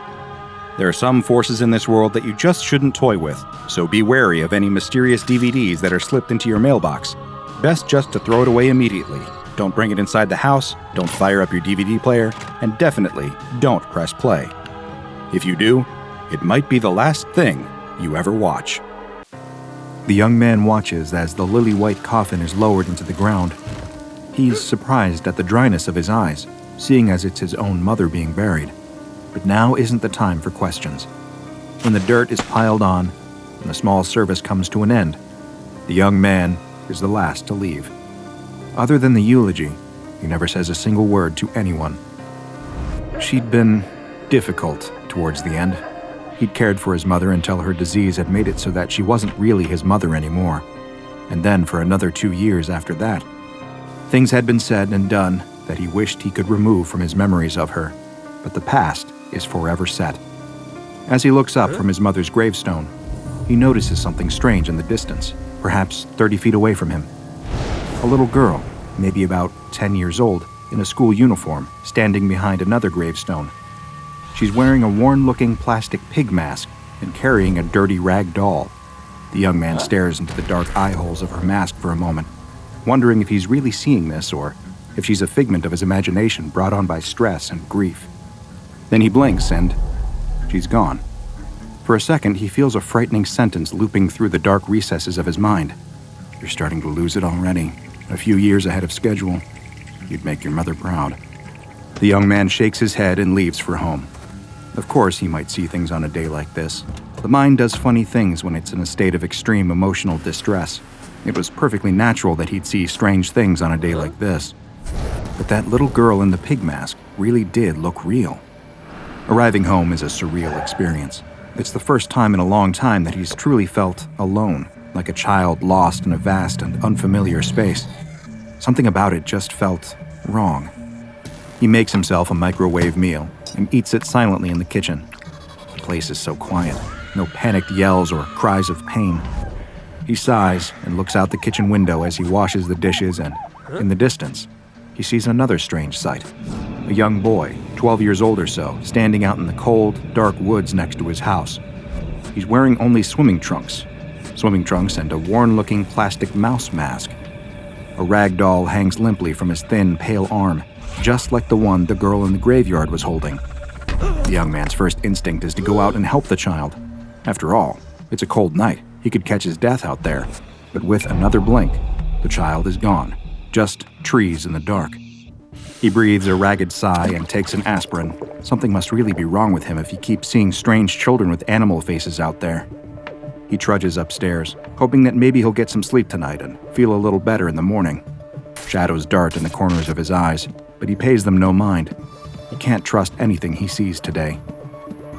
There are some forces in this world that you just shouldn't toy with, so be wary of any mysterious DVDs that are slipped into your mailbox. Best just to throw it away immediately. Don't bring it inside the house, don't fire up your DVD player, and definitely don't press play. If you do, it might be the last thing you ever watch. The young man watches as the lily-white coffin is lowered into the ground. He's surprised at the dryness of his eyes, seeing as it's his own mother being buried. But now isn't the time for questions. When the dirt is piled on and the small service comes to an end, the young man is the last to leave. Other than the eulogy, he never says a single word to anyone. She'd been difficult towards the end. He'd cared for his mother until her disease had made it so that she wasn't really his mother anymore. And then for another 2 years after that. Things had been said and done that he wished he could remove from his memories of her, but the past is forever set. As he looks up from his mother's gravestone, he notices something strange in the distance, perhaps 30 feet away from him. A little girl, maybe about 10 years old, in a school uniform, standing behind another gravestone. She's wearing a worn-looking plastic pig mask and carrying a dirty rag doll. The young man stares into the dark eye holes of her mask for a moment, wondering if he's really seeing this or if she's a figment of his imagination brought on by stress and grief. Then he blinks and she's gone. For a second, he feels a frightening sentence looping through the dark recesses of his mind. "You're starting to lose it already. A few years ahead of schedule. You'd make your mother proud." The young man shakes his head and leaves for home. Of course, he might see things on a day like this. The mind does funny things when it's in a state of extreme emotional distress. It was perfectly natural that he'd see strange things on a day like this. But that little girl in the pig mask really did look real. Arriving home is a surreal experience. It's the first time in a long time that he's truly felt alone, like a child lost in a vast and unfamiliar space. Something about it just felt wrong. He makes himself a microwave meal and eats it silently in the kitchen. The place is so quiet, no panicked yells or cries of pain. He sighs and looks out the kitchen window as he washes the dishes, and in the distance, he sees another strange sight. A young boy, 12 years old or so, standing out in the cold, dark woods next to his house. He's wearing only swimming trunks and a worn-looking plastic mouse mask. A rag doll hangs limply from his thin, pale arm, just like the one the girl in the graveyard was holding. The young man's first instinct is to go out and help the child. After all, it's a cold night. He could catch his death out there. But with another blink, the child is gone. Just trees in the dark. He breathes a ragged sigh and takes an aspirin. Something must really be wrong with him if he keeps seeing strange children with animal faces out there. He trudges upstairs, hoping that maybe he'll get some sleep tonight and feel a little better in the morning. Shadows dart in the corners of his eyes, but he pays them no mind. He can't trust anything he sees today.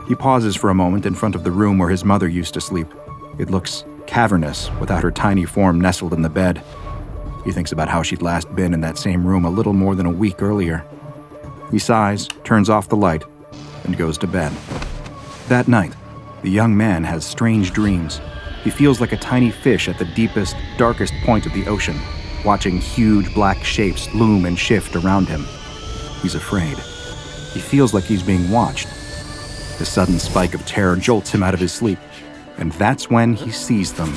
He pauses for a moment in front of the room where his mother used to sleep. It looks cavernous without her tiny form nestled in the bed. He thinks about how she'd last been in that same room a little more than a week earlier. He sighs, turns off the light, and goes to bed. That night, the young man has strange dreams. He feels like a tiny fish at the deepest, darkest point of the ocean, watching huge black shapes loom and shift around him. He's afraid. He feels like he's being watched. The sudden spike of terror jolts him out of his sleep, and that's when he sees them.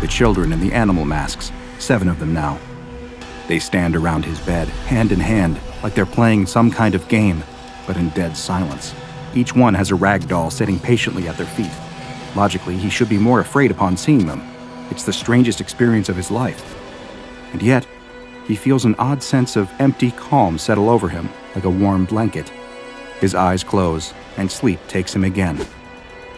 The children in the animal masks, 7 of them now. They stand around his bed, hand in hand, like they're playing some kind of game, but in dead silence. Each one has a rag doll sitting patiently at their feet. Logically, he should be more afraid upon seeing them. It's the strangest experience of his life. And yet, he feels an odd sense of empty calm settle over him, like a warm blanket. His eyes close, and sleep takes him again.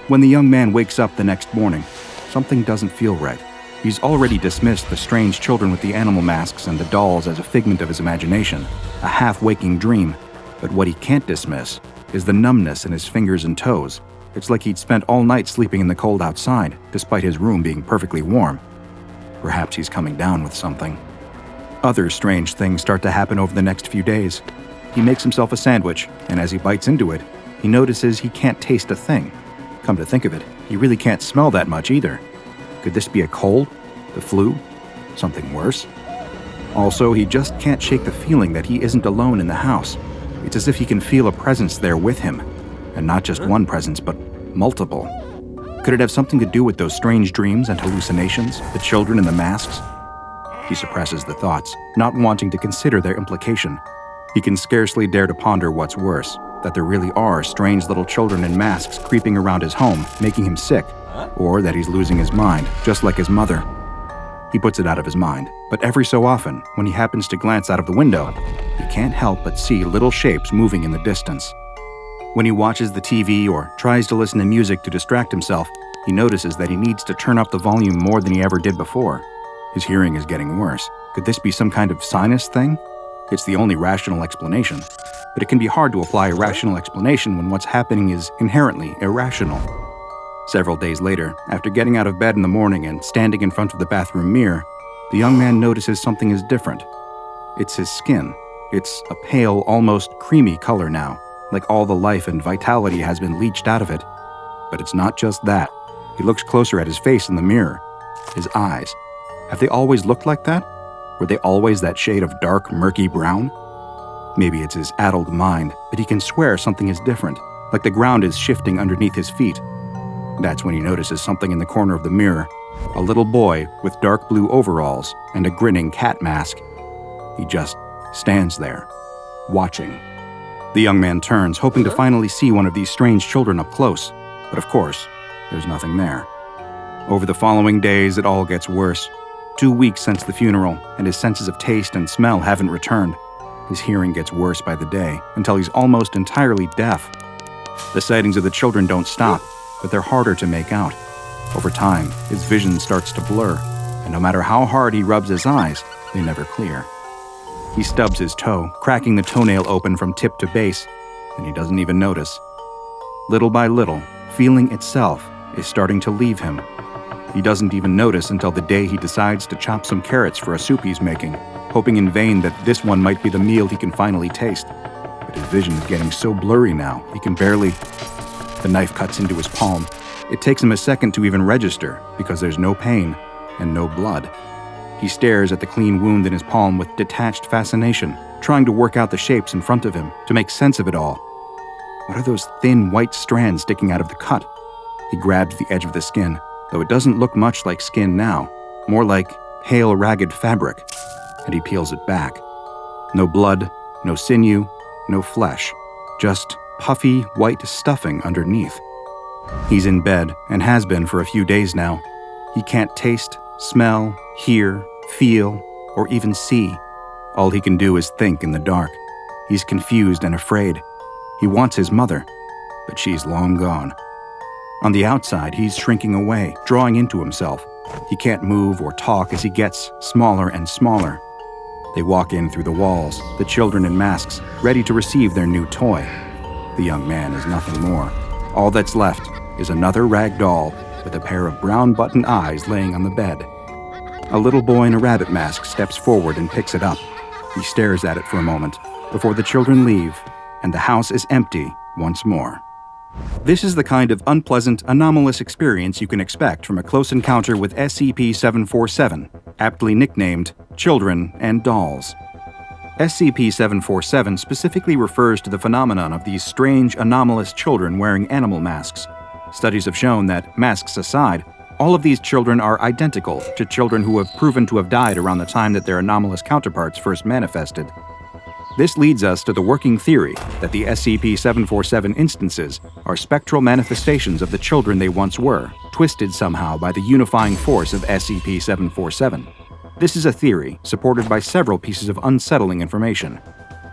When the young man wakes up the next morning, something doesn't feel right. He's already dismissed the strange children with the animal masks and the dolls as a figment of his imagination, a half-waking dream. But what he can't dismiss is the numbness in his fingers and toes. It's like he'd spent all night sleeping in the cold outside, despite his room being perfectly warm. Perhaps he's coming down with something. Other strange things start to happen over the next few days. He makes himself a sandwich, and as he bites into it, he notices he can't taste a thing. Come to think of it, he really can't smell that much either. Could this be a cold? The flu? Something worse? Also, he just can't shake the feeling that he isn't alone in the house. It's as if he can feel a presence there with him. And not just one presence, but multiple. Could it have something to do with those strange dreams and hallucinations, the children in the masks? He suppresses the thoughts, not wanting to consider their implication. He can scarcely dare to ponder what's worse, that there really are strange little children in masks creeping around his home, making him sick, or that he's losing his mind, just like his mother. He puts it out of his mind, but every so often, when he happens to glance out of the window, he can't help but see little shapes moving in the distance. When he watches the TV or tries to listen to music to distract himself, he notices that he needs to turn up the volume more than he ever did before. His hearing is getting worse. Could this be some kind of sinus thing? It's the only rational explanation, but it can be hard to apply a rational explanation when what's happening is inherently irrational. Several days later, after getting out of bed in the morning and standing in front of the bathroom mirror, the young man notices something is different. It's his skin. It's a pale, almost creamy color now, like all the life and vitality has been leached out of it. But it's not just that. He looks closer at his face in the mirror. His eyes. Have they always looked like that? Were they always that shade of dark, murky brown? Maybe it's his addled mind, but he can swear something is different, like the ground is shifting underneath his feet. That's when he notices something in the corner of the mirror, a little boy with dark blue overalls and a grinning cat mask. He just stands there, watching. The young man turns, hoping to finally see one of these strange children up close, but of course, there's nothing there. Over the following days, it all gets worse. 2 weeks since the funeral, and his senses of taste and smell haven't returned. His hearing gets worse by the day, until he's almost entirely deaf. The sightings of the children don't stop, but they're harder to make out. Over time, his vision starts to blur, and no matter how hard he rubs his eyes, they never clear. He stubs his toe, cracking the toenail open from tip to base, and he doesn't even notice. Little by little, feeling itself is starting to leave him. He doesn't even notice until the day he decides to chop some carrots for a soup he's making, hoping in vain that this one might be the meal he can finally taste. But his vision is getting so blurry now, he can barely... The knife cuts into his palm. It takes him a second to even register, because there's no pain and no blood. He stares at the clean wound in his palm with detached fascination, trying to work out the shapes in front of him, to make sense of it all. What are those thin white strands sticking out of the cut? He grabs the edge of the skin, though it doesn't look much like skin now, more like pale, ragged fabric, and he peels it back. No blood, no sinew, no flesh, just puffy white stuffing underneath. He's in bed, and has been for a few days now. He can't taste, smell, hear, feel, or even see. All he can do is think in the dark. He's confused and afraid. He wants his mother, but she's long gone. On the outside, he's shrinking away, drawing into himself. He can't move or talk as he gets smaller and smaller. They walk in through the walls, the children in masks, ready to receive their new toy. The young man is nothing more. All that's left is another rag doll with a pair of brown button eyes laying on the bed. A little boy in a rabbit mask steps forward and picks it up. He stares at it for a moment before the children leave, and the house is empty once more. This is the kind of unpleasant, anomalous experience you can expect from a close encounter with SCP-747, aptly nicknamed Children and Dolls. SCP-747 specifically refers to the phenomenon of these strange, anomalous children wearing animal masks. Studies have shown that, masks aside, all of these children are identical to children who have proven to have died around the time that their anomalous counterparts first manifested. This leads us to the working theory that the SCP-747 instances are spectral manifestations of the children they once were, twisted somehow by the unifying force of SCP-747. This is a theory supported by several pieces of unsettling information.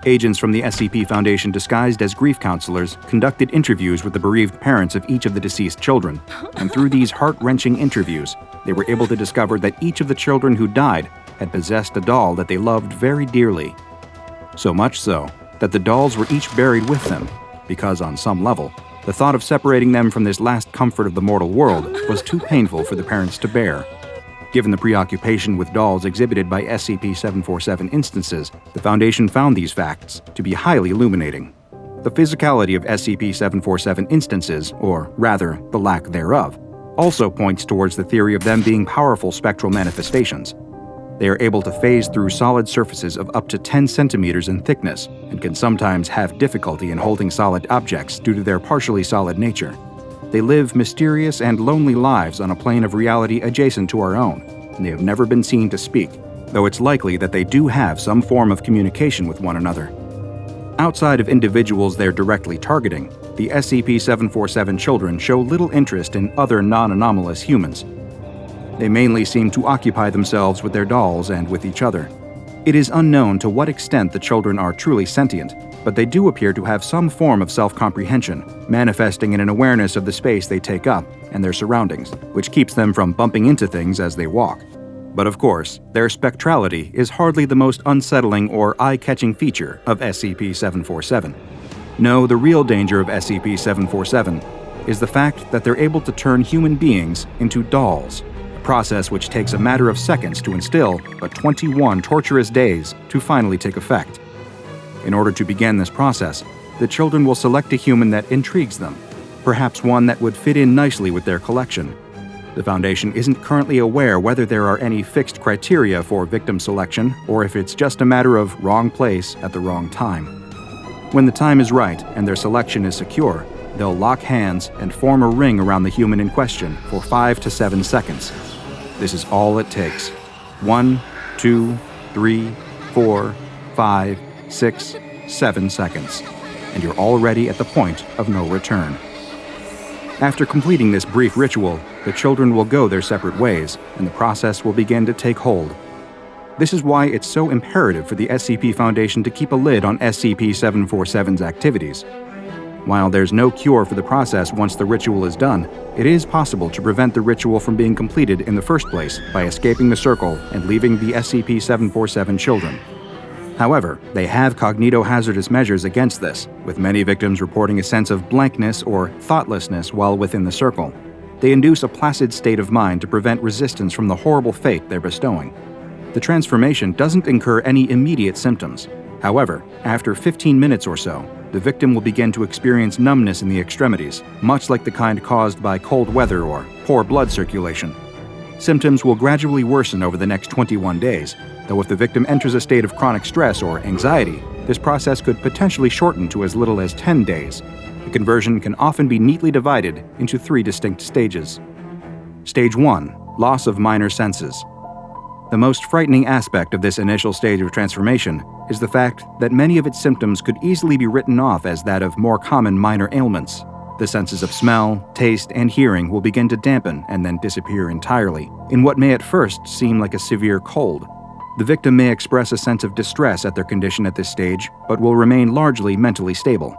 Agents from the SCP Foundation disguised as grief counselors conducted interviews with the bereaved parents of each of the deceased children, and through these heart-wrenching interviews, they were able to discover that each of the children who died had possessed a doll that they loved very dearly. So much so that the dolls were each buried with them, because on some level, the thought of separating them from this last comfort of the mortal world was too painful for the parents to bear. Given the preoccupation with dolls exhibited by SCP-747 instances, the Foundation found these facts to be highly illuminating. The physicality of SCP-747 instances, or rather, the lack thereof, also points towards the theory of them being powerful spectral manifestations. They are able to phase through solid surfaces of up to 10 centimeters in thickness and can sometimes have difficulty in holding solid objects due to their partially solid nature. They live mysterious and lonely lives on a plane of reality adjacent to our own, and they have never been seen to speak, though it's likely that they do have some form of communication with one another. Outside of individuals they're directly targeting, the SCP-747 children show little interest in other non-anomalous humans. They mainly seem to occupy themselves with their dolls and with each other. It is unknown to what extent the children are truly sentient, but they do appear to have some form of self-comprehension, manifesting in an awareness of the space they take up and their surroundings, which keeps them from bumping into things as they walk. But of course, their spectrality is hardly the most unsettling or eye-catching feature of SCP-747. No, the real danger of SCP-747 is the fact that they're able to turn human beings into dolls, a process which takes a matter of seconds to instill, but 21 torturous days to finally take effect. In order to begin this process, the children will select a human that intrigues them, perhaps one that would fit in nicely with their collection. The Foundation isn't currently aware whether there are any fixed criteria for victim selection or if it's just a matter of wrong place at the wrong time. When the time is right and their selection is secure, they'll lock hands and form a ring around the human in question for 5 to 7 seconds. This is all it takes. 1, 2, 3, 4, 5, 6, 7 seconds, and you're already at the point of no return. After completing this brief ritual, the children will go their separate ways, and the process will begin to take hold. This is why it's so imperative for the SCP Foundation to keep a lid on SCP-747's activities. While there's no cure for the process once the ritual is done, it is possible to prevent the ritual from being completed in the first place by escaping the circle and leaving the SCP-747 children. However, they have cognitohazardous measures against this, with many victims reporting a sense of blankness or thoughtlessness while within the circle. They induce a placid state of mind to prevent resistance from the horrible fate they're bestowing. The transformation doesn't incur any immediate symptoms. However, after 15 minutes or so, the victim will begin to experience numbness in the extremities, much like the kind caused by cold weather or poor blood circulation. Symptoms will gradually worsen over the next 21 days, though if the victim enters a state of chronic stress or anxiety, this process could potentially shorten to as little as 10 days. The conversion can often be neatly divided into 3 distinct stages. Stage 1. Loss of minor senses. The most frightening aspect of this initial stage of transformation is the fact that many of its symptoms could easily be written off as that of more common minor ailments. The senses of smell, taste, and hearing will begin to dampen and then disappear entirely, in what may at first seem like a severe cold. The victim may express a sense of distress at their condition at this stage, but will remain largely mentally stable.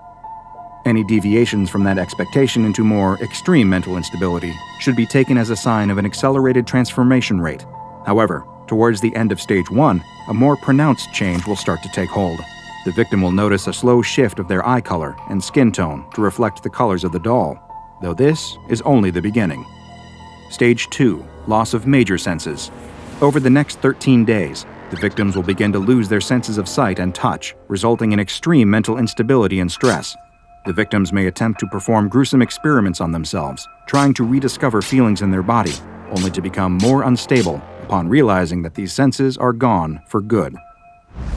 Any deviations from that expectation into more extreme mental instability should be taken as a sign of an accelerated transformation rate. However, Towards the end of Stage 1, a more pronounced change will start to take hold. The victim will notice a slow shift of their eye color and skin tone to reflect the colors of the doll, though this is only the beginning. Stage 2, loss of major senses. Over the next 13 days, the victims will begin to lose their senses of sight and touch, resulting in extreme mental instability and stress. The victims may attempt to perform gruesome experiments on themselves, trying to rediscover feelings in their body, only to become more unstable upon realizing that these senses are gone for good.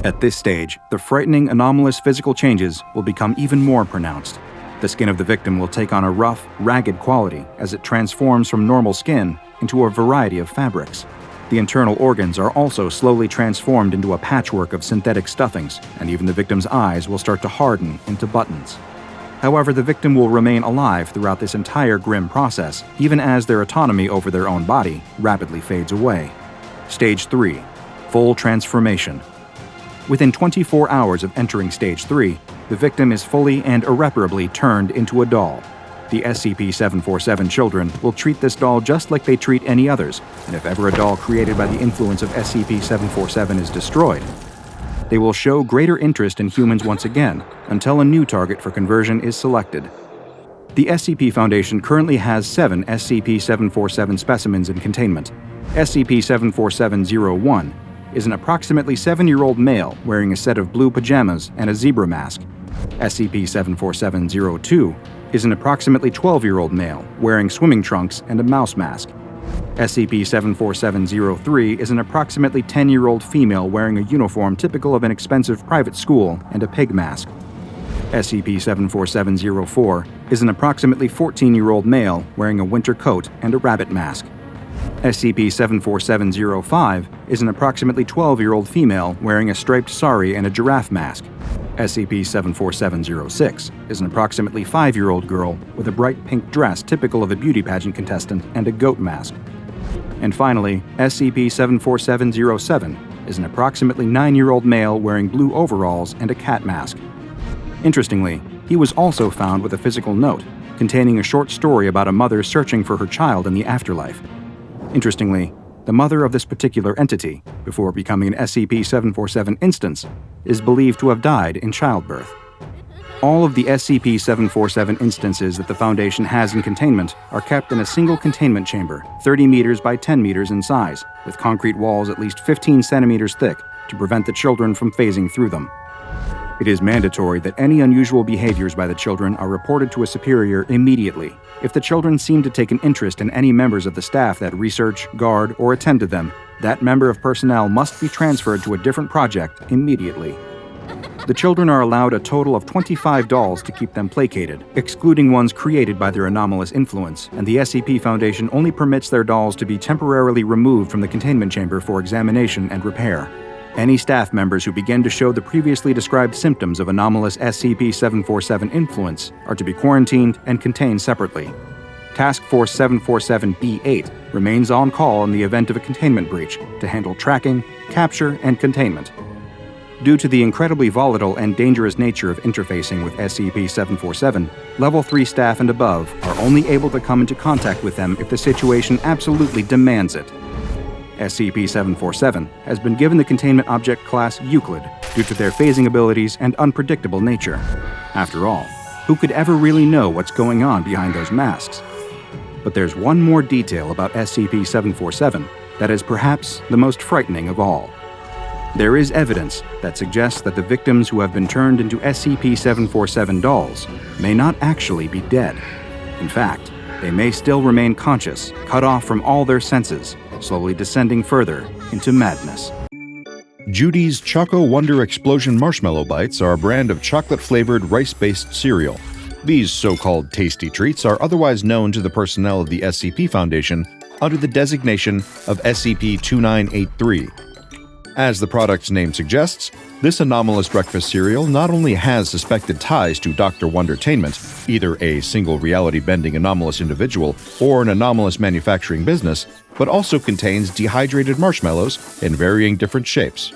At this stage, the frightening, anomalous physical changes will become even more pronounced. The skin of the victim will take on a rough, ragged quality as it transforms from normal skin into a variety of fabrics. The internal organs are also slowly transformed into a patchwork of synthetic stuffings, and even the victim's eyes will start to harden into buttons. However, the victim will remain alive throughout this entire grim process, even as their autonomy over their own body rapidly fades away. Stage 3, full transformation. Within 24 hours of entering Stage 3, the victim is fully and irreparably turned into a doll. The SCP-747 children will treat this doll just like they treat any others, and if ever a doll created by the influence of SCP-747 is destroyed, they will show greater interest in humans once again, until a new target for conversion is selected. The SCP Foundation currently has 7 SCP-747 specimens in containment. SCP-747-01 is an approximately 7-year-old male wearing a set of blue pajamas and a zebra mask. SCP-747-02 is an approximately 12-year-old male wearing swimming trunks and a mouse mask. SCP-747-03 is an approximately 10-year-old female wearing a uniform typical of an expensive private school and a pig mask. SCP-747-04 is an approximately 14-year-old male wearing a winter coat and a rabbit mask. SCP-747-05 is an approximately 12-year-old female wearing a striped sari and a giraffe mask. SCP-747-06 is an approximately 5-year-old girl with a bright pink dress typical of a beauty pageant contestant and a goat mask. And finally, SCP-747-07 is an approximately 9-year-old male wearing blue overalls and a cat mask. Interestingly, he was also found with a physical note containing a short story about a mother searching for her child in the afterlife. Interestingly, the mother of this particular entity, before becoming an SCP-747 instance, is believed to have died in childbirth. All of the SCP-747 instances that the Foundation has in containment are kept in a single containment chamber, 30 meters by 10 meters in size, with concrete walls at least 15 centimeters thick to prevent the children from phasing through them. It is mandatory that any unusual behaviors by the children are reported to a superior immediately. If the children seem to take an interest in any members of the staff that research, guard, or attend to them, that member of personnel must be transferred to a different project immediately. The children are allowed a total of 25 dolls to keep them placated, excluding ones created by their anomalous influence, and the SCP Foundation only permits their dolls to be temporarily removed from the containment chamber for examination and repair. Any staff members who begin to show the previously described symptoms of anomalous SCP-747 influence are to be quarantined and contained separately. Task Force 747-B8 remains on call in the event of a containment breach to handle tracking, capture, and containment. Due to the incredibly volatile and dangerous nature of interfacing with SCP-747, Level 3 staff and above are only able to come into contact with them if the situation absolutely demands it. SCP-747 has been given the containment object class Euclid due to their phasing abilities and unpredictable nature. After all, who could ever really know what's going on behind those masks? But there's one more detail about SCP-747 that is perhaps the most frightening of all. There is evidence that suggests that the victims who have been turned into SCP-747 dolls may not actually be dead. In fact, they may still remain conscious, cut off from all their senses, slowly descending further into madness. Judy's Choco Wonder Explosion Marshmallow Bites are a brand of chocolate-flavored rice-based cereal. These so-called tasty treats are otherwise known to the personnel of the SCP Foundation under the designation of SCP-2983. As the product's name suggests, this anomalous breakfast cereal not only has suspected ties to Dr. Wondertainment, either a single reality-bending anomalous individual or an anomalous manufacturing business, but also contains dehydrated marshmallows in varying different shapes.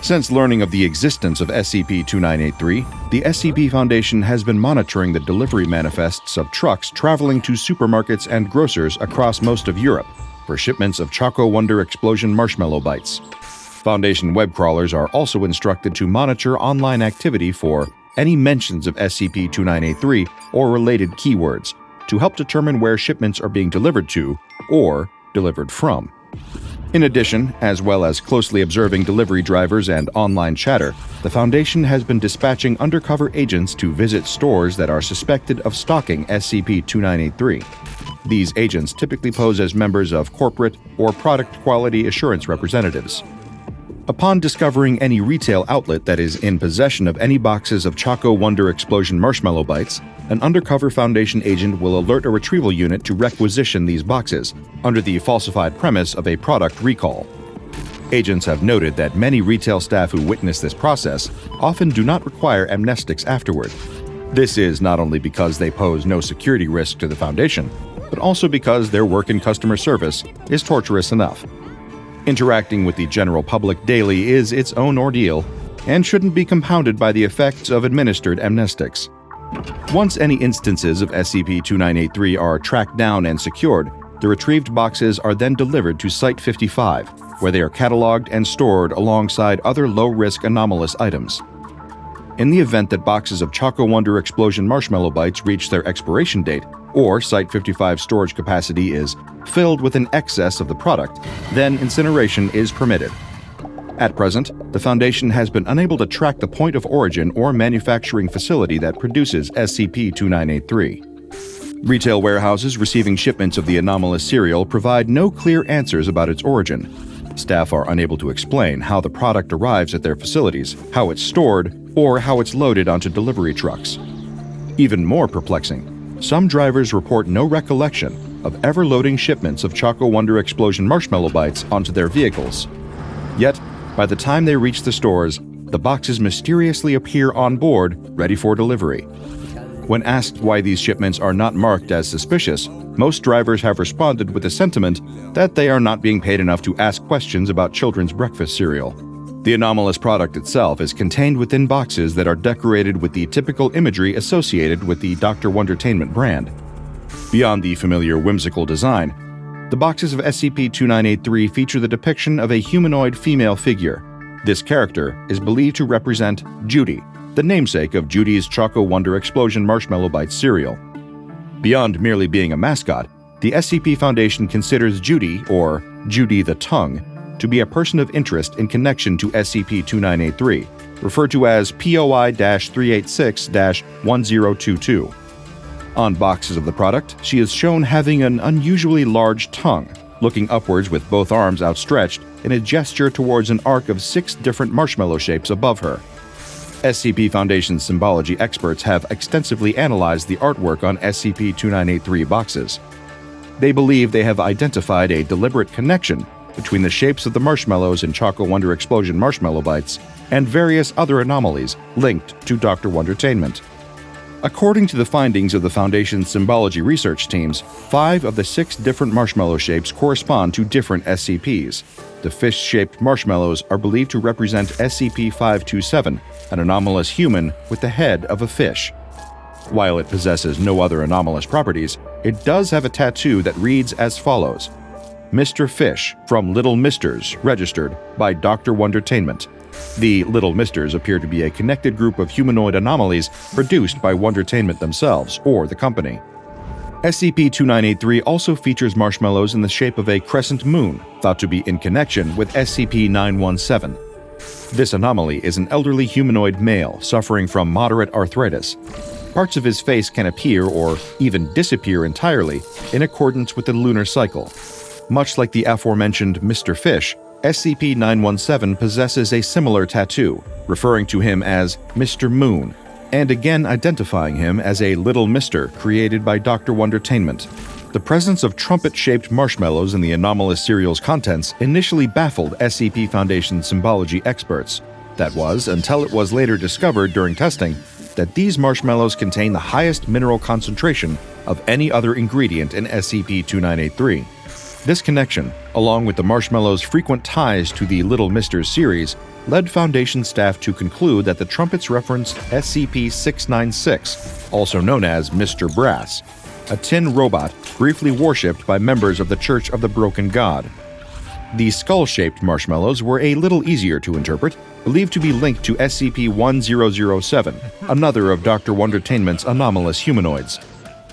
Since learning of the existence of SCP-2983, the SCP Foundation has been monitoring the delivery manifests of trucks traveling to supermarkets and grocers across most of Europe. for shipments of Choco Wonder Explosion Marshmallow Bites. Foundation web crawlers are also instructed to monitor online activity for any mentions of SCP-2983 or related keywords to help determine where shipments are being delivered to or delivered from. In addition, as well as closely observing delivery drivers and online chatter, the Foundation has been dispatching undercover agents to visit stores that are suspected of stocking SCP-2983. These agents typically pose as members of corporate or product quality assurance representatives. Upon discovering any retail outlet that is in possession of any boxes of Choco Wonder Explosion Marshmallow Bites, an undercover Foundation agent will alert a retrieval unit to requisition these boxes, under the falsified premise of a product recall. Agents have noted that many retail staff who witness this process often do not require amnestics afterward. This is not only because they pose no security risk to the Foundation, but also because their work in customer service is torturous enough. Interacting with the general public daily is its own ordeal and shouldn't be compounded by the effects of administered amnestics. Once any instances of SCP-2983 are tracked down and secured, the retrieved boxes are then delivered to Site-55, where they are cataloged and stored alongside other low-risk anomalous items. In the event that boxes of Choco Wonder Explosion Marshmallow Bites reach their expiration date, or Site-55 storage capacity is filled with an excess of the product, then incineration is permitted. At present, the Foundation has been unable to track the point of origin or manufacturing facility that produces SCP-2983. Retail warehouses receiving shipments of the anomalous cereal provide no clear answers about its origin. Staff are unable to explain how the product arrives at their facilities, how it's stored, or how it's loaded onto delivery trucks. Even more perplexing, some drivers report no recollection of ever loading shipments of Choco Wonder Explosion Marshmallow Bites onto their vehicles. Yet, by the time they reach the stores, the boxes mysteriously appear on board, ready for delivery. When asked why these shipments are not marked as suspicious, most drivers have responded with the sentiment that they are not being paid enough to ask questions about children's breakfast cereal. The anomalous product itself is contained within boxes that are decorated with the typical imagery associated with the Dr. Wondertainment brand. Beyond the familiar whimsical design, the boxes of SCP-2983 feature the depiction of a humanoid female figure. This character is believed to represent Judy, the namesake of Judy's Choco Wonder Explosion Marshmallow Bites cereal. Beyond merely being a mascot, the SCP Foundation considers Judy, or Judy the Tongue, to be a person of interest in connection to SCP-2983, referred to as POI-386-1022. On boxes of the product, she is shown having an unusually large tongue, looking upwards with both arms outstretched in a gesture towards an arc of 6 different marshmallow shapes above her. SCP Foundation symbology experts have extensively analyzed the artwork on SCP-2983 boxes. They believe they have identified a deliberate connection between the shapes of the marshmallows in Choco Wonder Explosion Marshmallow Bites and various other anomalies linked to Dr. Wondertainment. According to the findings of the Foundation's symbology research teams, 5 of the 6 different marshmallow shapes correspond to different SCPs. The fish-shaped marshmallows are believed to represent SCP-527, an anomalous human with the head of a fish. While it possesses no other anomalous properties, it does have a tattoo that reads as follows: Mr. Fish from Little Misters, registered by Dr. Wondertainment. The Little Misters appear to be a connected group of humanoid anomalies produced by Wondertainment themselves or the company. SCP-2983 also features marshmallows in the shape of a crescent moon, thought to be in connection with SCP-917. This anomaly is an elderly humanoid male suffering from moderate arthritis. Parts of his face can appear or even disappear entirely in accordance with the lunar cycle. Much like the aforementioned Mr. Fish, SCP-917 possesses a similar tattoo, referring to him as Mr. Moon, and again identifying him as a Little Mister created by Dr. Wondertainment. The presence of trumpet-shaped marshmallows in the anomalous cereal's contents initially baffled SCP Foundation symbology experts. That was, until it was later discovered during testing, that these marshmallows contain the highest mineral concentration of any other ingredient in SCP-2983. This connection, along with the marshmallow's frequent ties to the Little Misters series, led Foundation staff to conclude that the trumpets referenced SCP-696, also known as Mr. Brass. a tin robot briefly worshipped by members of the Church of the Broken God. The skull-shaped marshmallows were a little easier to interpret, believed to be linked to SCP-1007, another of Dr. Wondertainment's anomalous humanoids.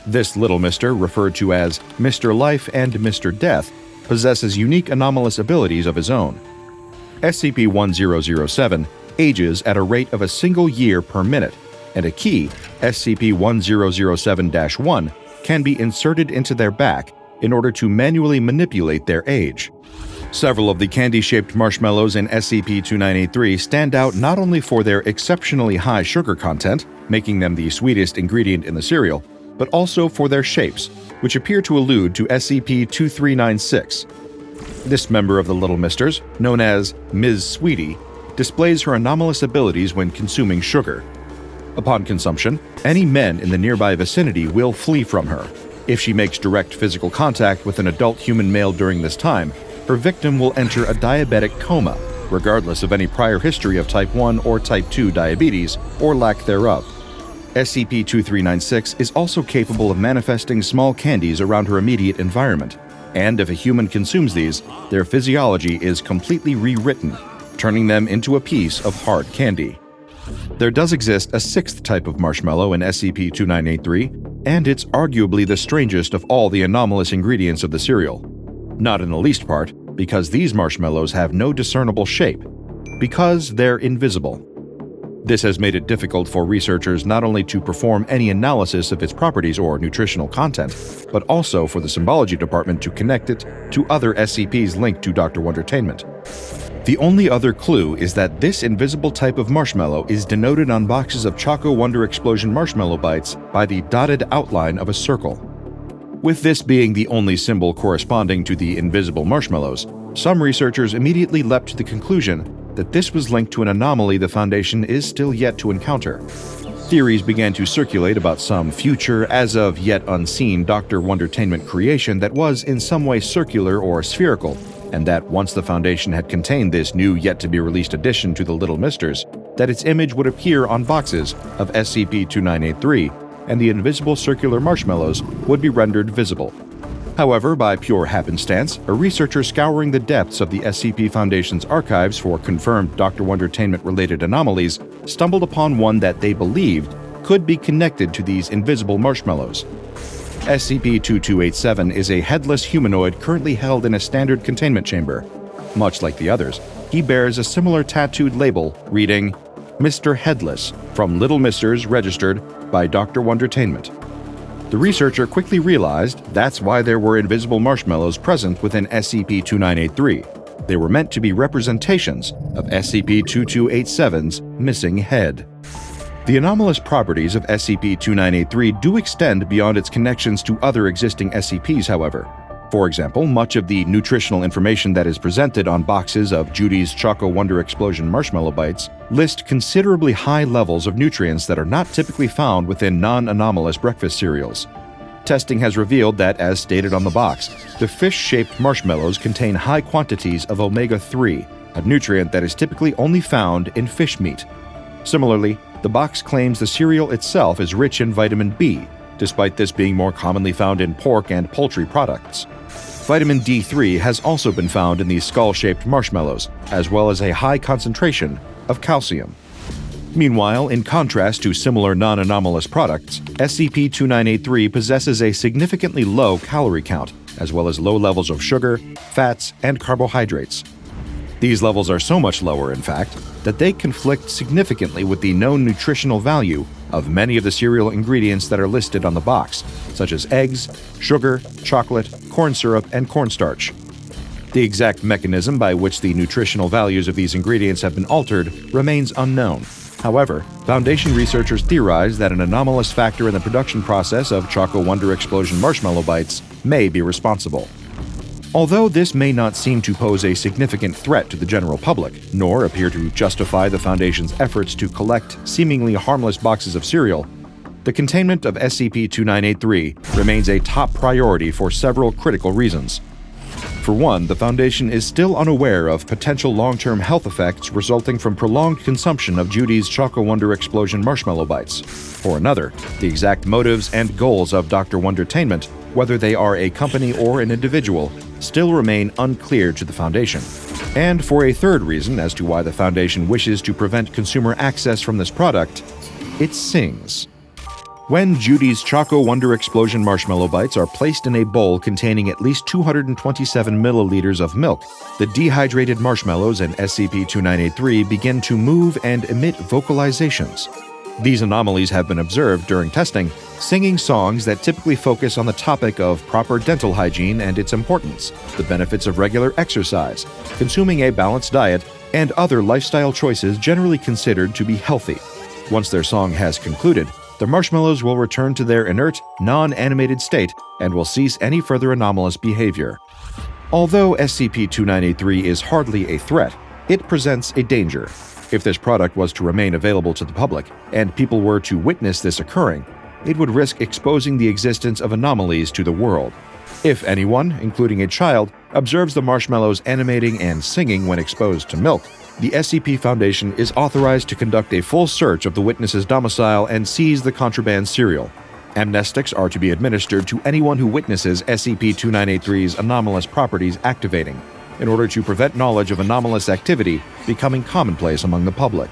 This little mister, referred to as Mr. Life and Mr. Death, possesses unique anomalous abilities of his own. SCP-1007 ages at a rate of a single year per minute, and a key, SCP-1007-1, can be inserted into their back in order to manually manipulate their age. Several of the candy-shaped marshmallows in SCP-2983 stand out not only for their exceptionally high sugar content, making them the sweetest ingredient in the cereal, but also for their shapes, which appear to allude to SCP-2396. This member of the Little Misters, known as Ms. Sweetie, displays her anomalous abilities when consuming sugar. Upon consumption, any men in the nearby vicinity will flee from her. If she makes direct physical contact with an adult human male during this time, her victim will enter a diabetic coma, regardless of any prior history of type 1 or type 2 diabetes or lack thereof. SCP-2396 is also capable of manifesting small candies around her immediate environment, and if a human consumes these, their physiology is completely rewritten, turning them into a piece of hard candy. There does exist a sixth type of marshmallow in SCP-2983, and it's arguably the strangest of all the anomalous ingredients of the cereal. Not in the least part because these marshmallows have no discernible shape, because they're invisible. This has made it difficult for researchers not only to perform any analysis of its properties or nutritional content, but also for the symbology department to connect it to other SCPs linked to Dr. Wondertainment. The only other clue is that this invisible type of marshmallow is denoted on boxes of Choco Wonder Explosion marshmallow bites by the dotted outline of a circle. With this being the only symbol corresponding to the invisible marshmallows, some researchers immediately leapt to the conclusion that this was linked to an anomaly the Foundation is still yet to encounter. Theories began to circulate about some future, as of yet unseen Dr. Wondertainment creation that was in some way circular or spherical, and that once the Foundation had contained this new yet-to-be-released addition to the Little Misters, that its image would appear on boxes of SCP-2983, and the invisible circular marshmallows would be rendered visible. However, by pure happenstance, a researcher scouring the depths of the SCP Foundation's archives for confirmed Dr. Wondertainment-related anomalies stumbled upon one that they believed could be connected to these invisible marshmallows. SCP-2287 is a headless humanoid currently held in a standard containment chamber. Much like the others, he bears a similar tattooed label reading, Mr. Headless, from Little Misters registered by Dr. Wondertainment. The researcher quickly realized that's why there were invisible marshmallows present within SCP-2983. They were meant to be representations of SCP-2287's missing head. The anomalous properties of SCP-2983 do extend beyond its connections to other existing SCPs, however. For example, much of the nutritional information that is presented on boxes of Judy's Choco Wonder Explosion marshmallow bites list considerably high levels of nutrients that are not typically found within non-anomalous breakfast cereals. Testing has revealed that, as stated on the box, the fish-shaped marshmallows contain high quantities of omega-3, a nutrient that is typically only found in fish meat. Similarly, the box claims the cereal itself is rich in vitamin B, despite this being more commonly found in pork and poultry products. Vitamin D3 has also been found in these skull-shaped marshmallows, as well as a high concentration of calcium. Meanwhile, in contrast to similar non-anomalous products, SCP-2983 possesses a significantly low calorie count, as well as low levels of sugar, fats, and carbohydrates. These levels are so much lower, in fact, that they conflict significantly with the known nutritional value of many of the cereal ingredients that are listed on the box, such as eggs, sugar, chocolate, corn syrup, and cornstarch. The exact mechanism by which the nutritional values of these ingredients have been altered remains unknown. However, Foundation researchers theorize that an anomalous factor in the production process of Choco Wonder Explosion marshmallow bites may be responsible. Although this may not seem to pose a significant threat to the general public, nor appear to justify the Foundation's efforts to collect seemingly harmless boxes of cereal, the containment of SCP-2983 remains a top priority for several critical reasons. For one, the Foundation is still unaware of potential long-term health effects resulting from prolonged consumption of Judy's Choco Wonder Explosion marshmallow bites. For another, the exact motives and goals of Dr. Wondertainment, whether they are a company or an individual, still remain unclear to the Foundation. And for a third reason as to why the Foundation wishes to prevent consumer access from this product, it sings. When Judy's Choco Wonder Explosion marshmallow bites are placed in a bowl containing at least 227 milliliters of milk, the dehydrated marshmallows in SCP-2983 begin to move and emit vocalizations. These anomalies have been observed during testing, singing songs that typically focus on the topic of proper dental hygiene and its importance, the benefits of regular exercise, consuming a balanced diet, and other lifestyle choices generally considered to be healthy. Once their song has concluded, the marshmallows will return to their inert, non-animated state and will cease any further anomalous behavior. Although SCP-2983 is hardly a threat, it presents a danger. If this product was to remain available to the public, and people were to witness this occurring, it would risk exposing the existence of anomalies to the world. If anyone, including a child, observes the marshmallows animating and singing when exposed to milk, the SCP Foundation is authorized to conduct a full search of the witness's domicile and seize the contraband cereal. Amnestics are to be administered to anyone who witnesses SCP-2983's anomalous properties activating, in order to prevent knowledge of anomalous activity becoming commonplace among the public.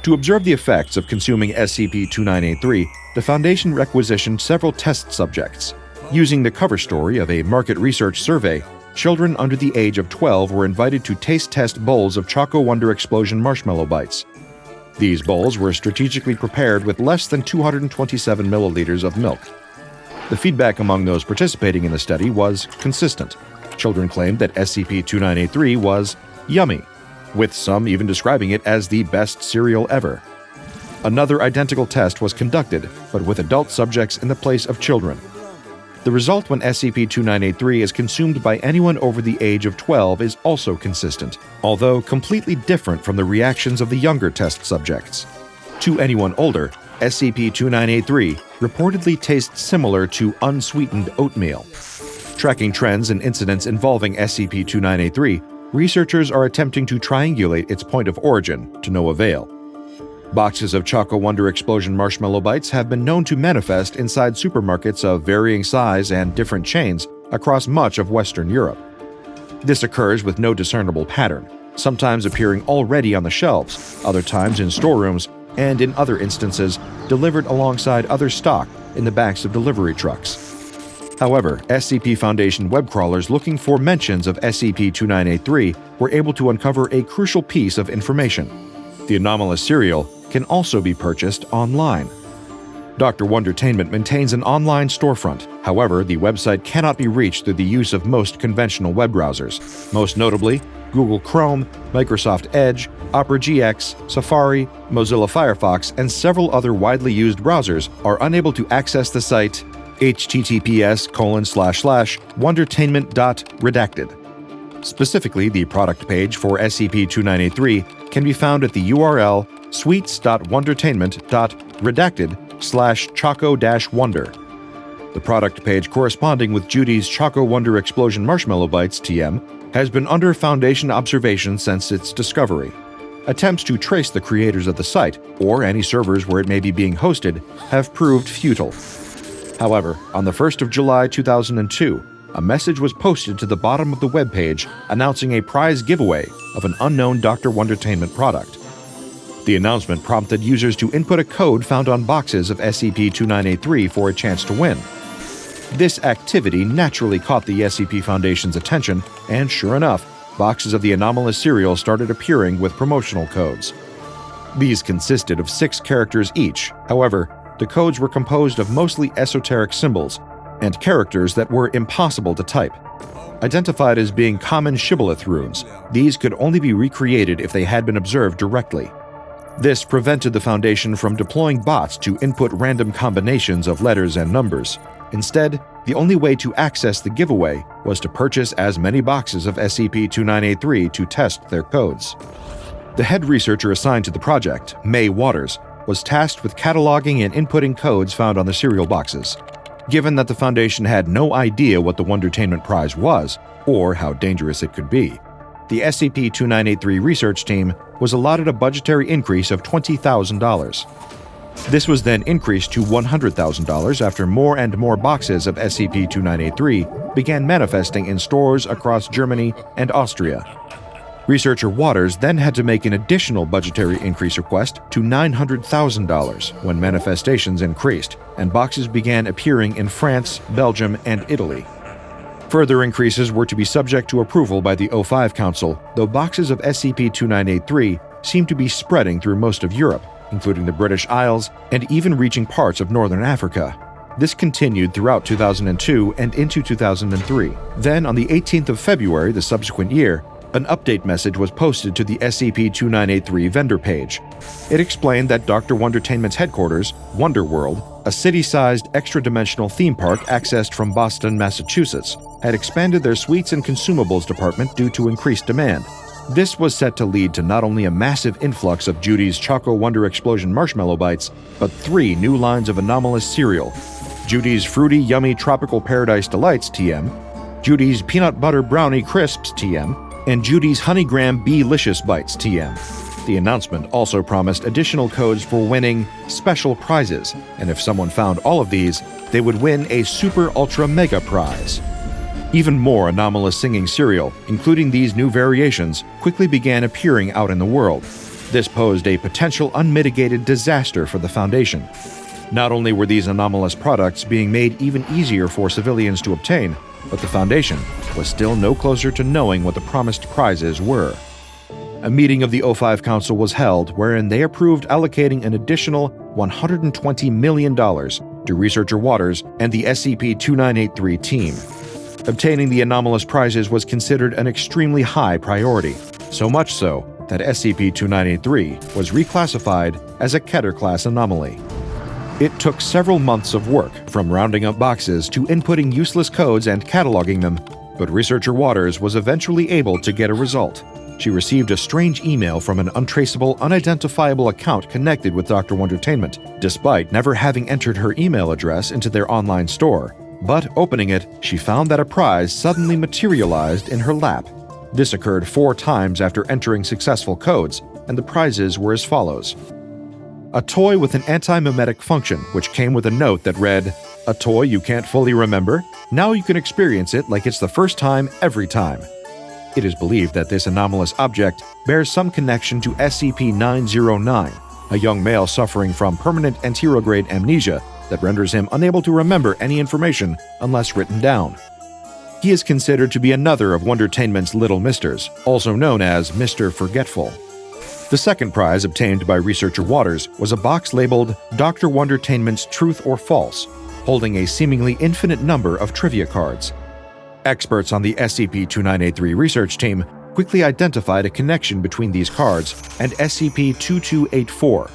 To observe the effects of consuming SCP-2983, the Foundation requisitioned several test subjects. Using the cover story of a market research survey, children under the age of 12 were invited to taste test bowls of Choco Wonder Explosion marshmallow bites. These bowls were strategically prepared with less than 227 milliliters of milk. The feedback among those participating in the study was consistent. Children claimed that SCP-2983 was yummy, with some even describing it as the best cereal ever. Another identical test was conducted, but with adult subjects in the place of children. The result when SCP-2983 is consumed by anyone over the age of 12 is also consistent, although completely different from the reactions of the younger test subjects. To anyone older, SCP-2983 reportedly tastes similar to unsweetened oatmeal. Tracking trends and incidents involving SCP-2983, researchers are attempting to triangulate its point of origin, to no avail. Boxes of Choco Wonder Explosion marshmallow bites have been known to manifest inside supermarkets of varying size and different chains across much of Western Europe. This occurs with no discernible pattern, sometimes appearing already on the shelves, other times in storerooms, and in other instances, delivered alongside other stock in the backs of delivery trucks. However, SCP Foundation web crawlers looking for mentions of SCP-2983 were able to uncover a crucial piece of information. The anomalous cereal can also be purchased online. Dr. Wondertainment maintains an online storefront. However, the website cannot be reached through the use of most conventional web browsers. Most notably, Google Chrome, Microsoft Edge, Opera GX, Safari, Mozilla Firefox, and several other widely used browsers are unable to access the site https://wondertainment.redacted. Specifically, the product page for SCP-2983 can be found at the URL sweets.wondertainment.redacted/choco-wonder. The product page corresponding with Judy's Choco Wonder Explosion marshmallow bites TM has been under Foundation observation since its discovery. Attempts to trace the creators of the site, or any servers where it may be being hosted, have proved futile. However, on the 1st of July 2002, a message was posted to the bottom of the webpage announcing a prize giveaway of an unknown Dr. Wondertainment product. The announcement prompted users to input a code found on boxes of SCP-2983 for a chance to win. This activity naturally caught the SCP Foundation's attention, and sure enough, boxes of the anomalous cereal started appearing with promotional codes. These consisted of 6 characters each. However, the codes were composed of mostly esoteric symbols and characters that were impossible to type. Identified as being common shibboleth runes, these could only be recreated if they had been observed directly. This prevented the Foundation from deploying bots to input random combinations of letters and numbers. Instead, the only way to access the giveaway was to purchase as many boxes of SCP-2983 to test their codes. The head researcher assigned to the project, May Waters, was tasked with cataloging and inputting codes found on the cereal boxes. Given that the Foundation had no idea what the Wondertainment Prize was, or how dangerous it could be, the SCP-2983 research team was allotted a budgetary increase of $20,000. This was then increased to $100,000 after more and more boxes of SCP-2983 began manifesting in stores across Germany and Austria. Researcher Waters then had to make an additional budgetary increase request to $900,000 when manifestations increased and boxes began appearing in France, Belgium, and Italy. Further increases were to be subject to approval by the O5 Council, though boxes of SCP-2983 seemed to be spreading through most of Europe, including the British Isles and even reaching parts of northern Africa. This continued throughout 2002 and into 2003. Then, on the 18th of February the subsequent year, an update message was posted to the SCP-2983 vendor page. It explained that Dr. Wondertainment's headquarters, Wonderworld, a city-sized extra-dimensional theme park accessed from Boston, Massachusetts, had expanded their sweets and consumables department due to increased demand. This was set to lead to not only a massive influx of Judy's Choco Wonder Explosion marshmallow bites, but 3 new lines of anomalous cereal: Judy's Fruity Yummy Tropical Paradise Delights TM, Judy's Peanut Butter Brownie Crisps TM, and Judy's Honeygram Bee-licious Bites TM. The announcement also promised additional codes for winning special prizes, and if someone found all of these, they would win a Super Ultra Mega Prize. Even more anomalous singing cereal, including these new variations, quickly began appearing out in the world. This posed a potential unmitigated disaster for the Foundation. Not only were these anomalous products being made even easier for civilians to obtain, but the Foundation was still no closer to knowing what the promised prizes were. A meeting of the O5 Council was held wherein they approved allocating an additional $120 million to Researcher Waters and the SCP-2983 team. Obtaining the anomalous prizes was considered an extremely high priority, so much so that SCP-2983 was reclassified as a Keter-class anomaly. It took several months of work, from rounding up boxes to inputting useless codes and cataloging them, but Researcher Waters was eventually able to get a result. She received a strange email from an untraceable, unidentifiable account connected with Dr. Wondertainment, despite never having entered her email address into their online store. But opening it, she found that a prize suddenly materialized in her lap. This occurred 4 times after entering successful codes, and the prizes were as follows: a toy with an anti-mimetic function, which came with a note that read, "A toy you can't fully remember? Now you can experience it like it's the first time every time." It is believed that this anomalous object bears some connection to SCP-909, a young male suffering from permanent anterograde amnesia that renders him unable to remember any information unless written down. He is considered to be another of Wondertainment's Little Misters, also known as Mr. Forgetful. The second prize obtained by Researcher Waters was a box labeled Dr. Wondertainment's Truth or False, holding a seemingly infinite number of trivia cards. Experts on the SCP-2983 research team quickly identified a connection between these cards and SCP-2284,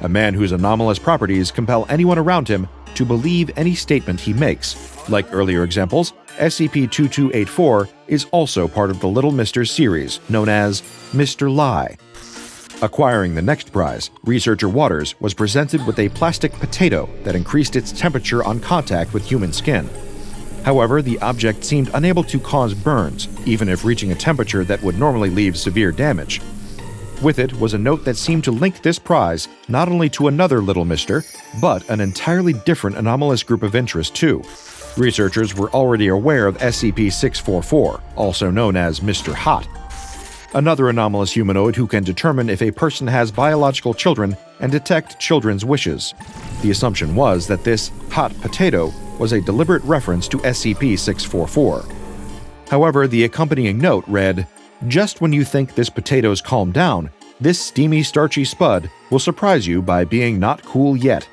a man whose anomalous properties compel anyone around him to believe any statement he makes. Like earlier examples, SCP-2284 is also part of the Little Misters series, known as Mr. Lie. Acquiring the next prize, Researcher Waters was presented with a plastic potato that increased its temperature on contact with human skin. However, the object seemed unable to cause burns, even if reaching a temperature that would normally leave severe damage. With it was a note that seemed to link this prize not only to another Little Mister, but an entirely different anomalous group of interest too. Researchers were already aware of SCP-644, also known as Mr. Hot, another anomalous humanoid who can determine if a person has biological children and detect children's wishes. The assumption was that this hot potato was a deliberate reference to SCP-644. However, the accompanying note read, "Just when you think this potato's calmed down, this steamy, starchy spud will surprise you by being not cool yet."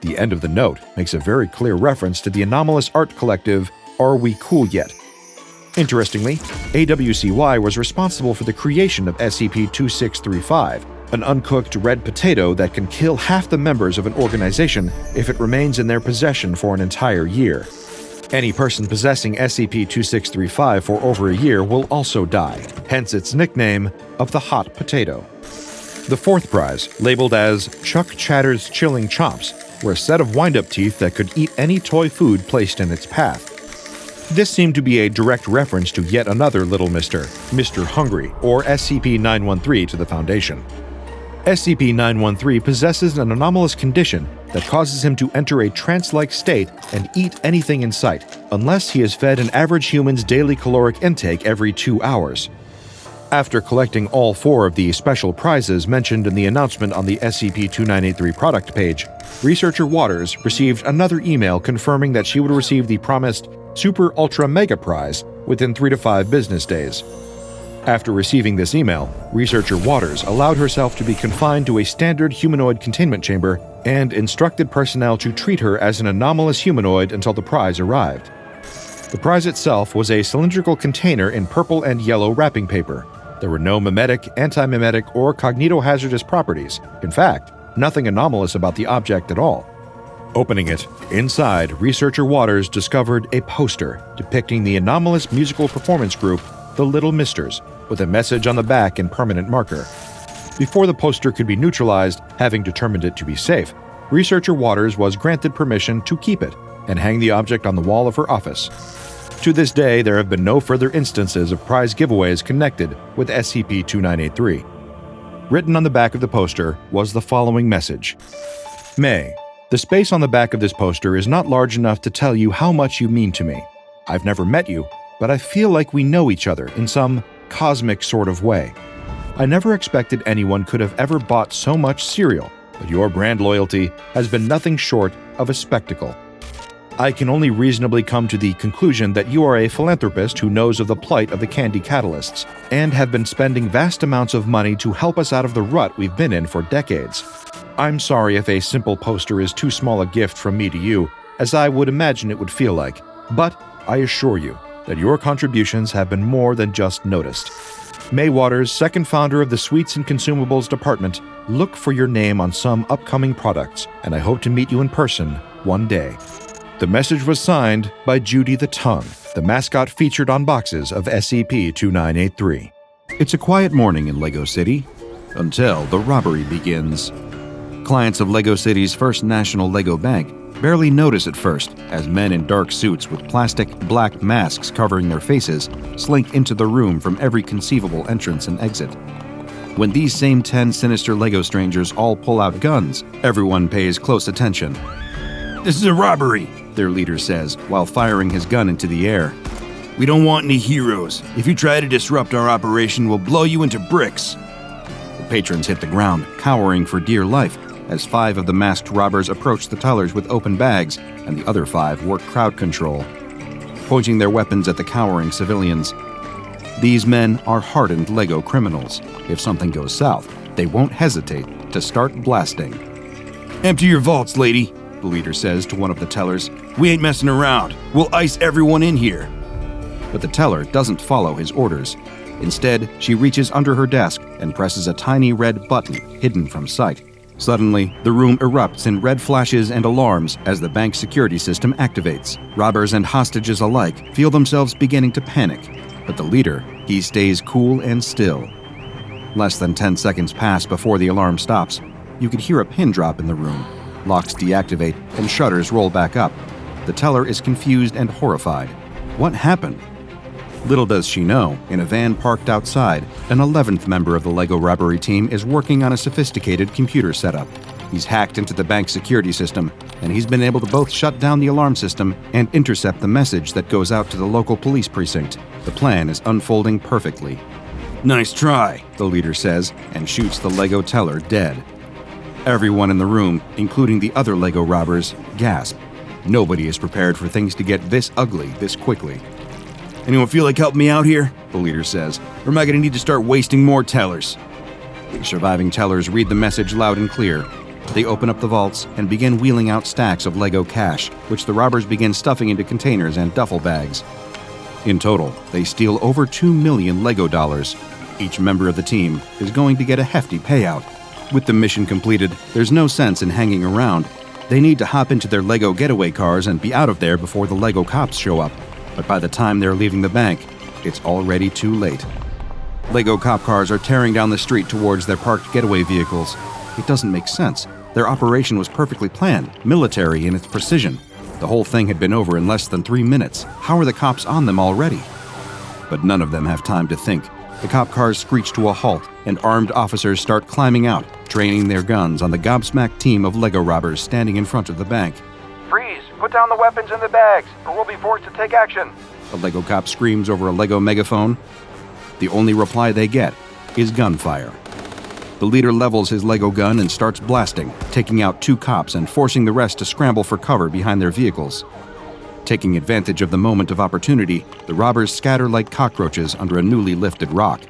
The end of the note makes a very clear reference to the anomalous art collective Are We Cool Yet? Interestingly, AWCY was responsible for the creation of SCP-2635, an uncooked red potato that can kill half the members of an organization if it remains in their possession for an entire year. Any person possessing SCP-2635 for over a year will also die, hence its nickname of the Hot Potato. The fourth prize, labeled as Chuck Chatter's Chilling Chops, were a set of wind-up teeth that could eat any toy food placed in its path. This seemed to be a direct reference to yet another little Mr. Hungry, or SCP-913 to the Foundation. SCP-913 possesses an anomalous condition that causes him to enter a trance-like state and eat anything in sight, unless he is fed an average human's daily caloric intake every 2 hours. After collecting all 4 of the special prizes mentioned in the announcement on the SCP-2983 product page, researcher Waters received another email confirming that she would receive the promised Super Ultra Mega Prize within 3 to 5 business days. After receiving this email, researcher Waters allowed herself to be confined to a standard humanoid containment chamber and instructed personnel to treat her as an anomalous humanoid until the prize arrived. The prize itself was a cylindrical container in purple and yellow wrapping paper. There were no mimetic, anti-mimetic, or cognitohazardous properties. In fact, nothing anomalous about the object at all. Opening it, inside, researcher Waters discovered a poster depicting the anomalous musical performance group, the Little Misters, with a message on the back in permanent marker. Before the poster could be neutralized, having determined it to be safe, researcher Waters was granted permission to keep it and hang the object on the wall of her office. To this day, there have been no further instances of prize giveaways connected with SCP-2983. Written on the back of the poster was the following message: May, the space on the back of this poster is not large enough to tell you how much you mean to me. I've never met you, but I feel like we know each other in some cosmic sort of way. I never expected anyone could have ever bought so much cereal, but your brand loyalty has been nothing short of a spectacle. I can only reasonably come to the conclusion that you are a philanthropist who knows of the plight of the candy catalysts, and have been spending vast amounts of money to help us out of the rut we've been in for decades. I'm sorry if a simple poster is too small a gift from me to you, as I would imagine it would feel like, but I assure you that your contributions have been more than just noticed. May Waters, second founder of the Sweets and Consumables Department, look for your name on some upcoming products, and I hope to meet you in person one day. The message was signed by Judy the Tongue, the mascot featured on boxes of SCP-2983. It's a quiet morning in Lego City, until the robbery begins. Clients of Lego City's First National Lego Bank barely notice at first as men in dark suits with plastic black masks covering their faces slink into the room from every conceivable entrance and exit. When these same 10 sinister Lego strangers all pull out guns, everyone pays close attention. "This is a robbery," their leader says while firing his gun into the air. "We don't want any heroes. If you try to disrupt our operation, we'll blow you into bricks." The patrons hit the ground, cowering for dear life, as 5 of the masked robbers approached the tellers with open bags, and the other 5 worked crowd control, pointing their weapons at the cowering civilians. These men are hardened Lego criminals. If something goes south, they won't hesitate to start blasting. "Empty your vaults, lady," the leader says to one of the tellers. "We ain't messing around. We'll ice everyone in here." But the teller doesn't follow his orders. Instead, she reaches under her desk and presses a tiny red button hidden from sight. Suddenly, the room erupts in red flashes and alarms as the bank's security system activates. Robbers and hostages alike feel themselves beginning to panic, but the leader, he stays cool and still. Less than 10 seconds pass before the alarm stops. You could hear a pin drop in the room. Locks deactivate and shutters roll back up. The teller is confused and horrified. What happened? Little does she know, in a van parked outside, an 11th member of the Lego robbery team is working on a sophisticated computer setup. He's hacked into the bank's security system, and he's been able to both shut down the alarm system and intercept the message that goes out to the local police precinct. The plan is unfolding perfectly. "Nice try," the leader says, and shoots the Lego teller dead. Everyone in the room, including the other Lego robbers, gasp. Nobody is prepared for things to get this ugly this quickly. "Anyone feel like helping me out here?" the leader says. "Or am I going to need to start wasting more tellers?" The surviving tellers read the message loud and clear. They open up the vaults and begin wheeling out stacks of Lego cash, which the robbers begin stuffing into containers and duffel bags. In total, they steal over 2 million Lego dollars. Each member of the team is going to get a hefty payout. With the mission completed, there's no sense in hanging around. They need to hop into their Lego getaway cars and be out of there before the Lego cops show up. But by the time they're leaving the bank, it's already too late. Lego cop cars are tearing down the street towards their parked getaway vehicles. It doesn't make sense. Their operation was perfectly planned, military in its precision. The whole thing had been over in less than 3 minutes. How are the cops on them already? But none of them have time to think. The cop cars screech to a halt, and armed officers start climbing out, training their guns on the gobsmacked team of Lego robbers standing in front of the bank. Freeze! Put down the weapons in the bags, or we'll be forced to take action. A Lego cop screams over a Lego megaphone. The only reply they get is gunfire. The leader levels his Lego gun and starts blasting, taking out 2 cops and forcing the rest to scramble for cover behind their vehicles. Taking advantage of the moment of opportunity, the robbers scatter like cockroaches under a newly lifted rock.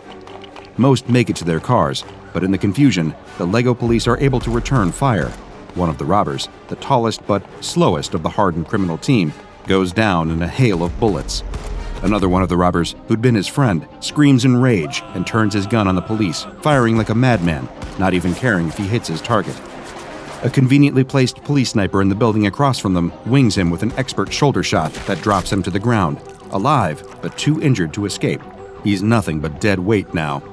Most make it to their cars, but in the confusion, the Lego police are able to return fire. One of the robbers, the tallest but slowest of the hardened criminal team, goes down in a hail of bullets. Another one of the robbers, who'd been his friend, screams in rage and turns his gun on the police, firing like a madman, not even caring if he hits his target. A conveniently placed police sniper in the building across from them wings him with an expert shoulder shot that drops him to the ground, alive but too injured to escape. He's nothing but dead weight now.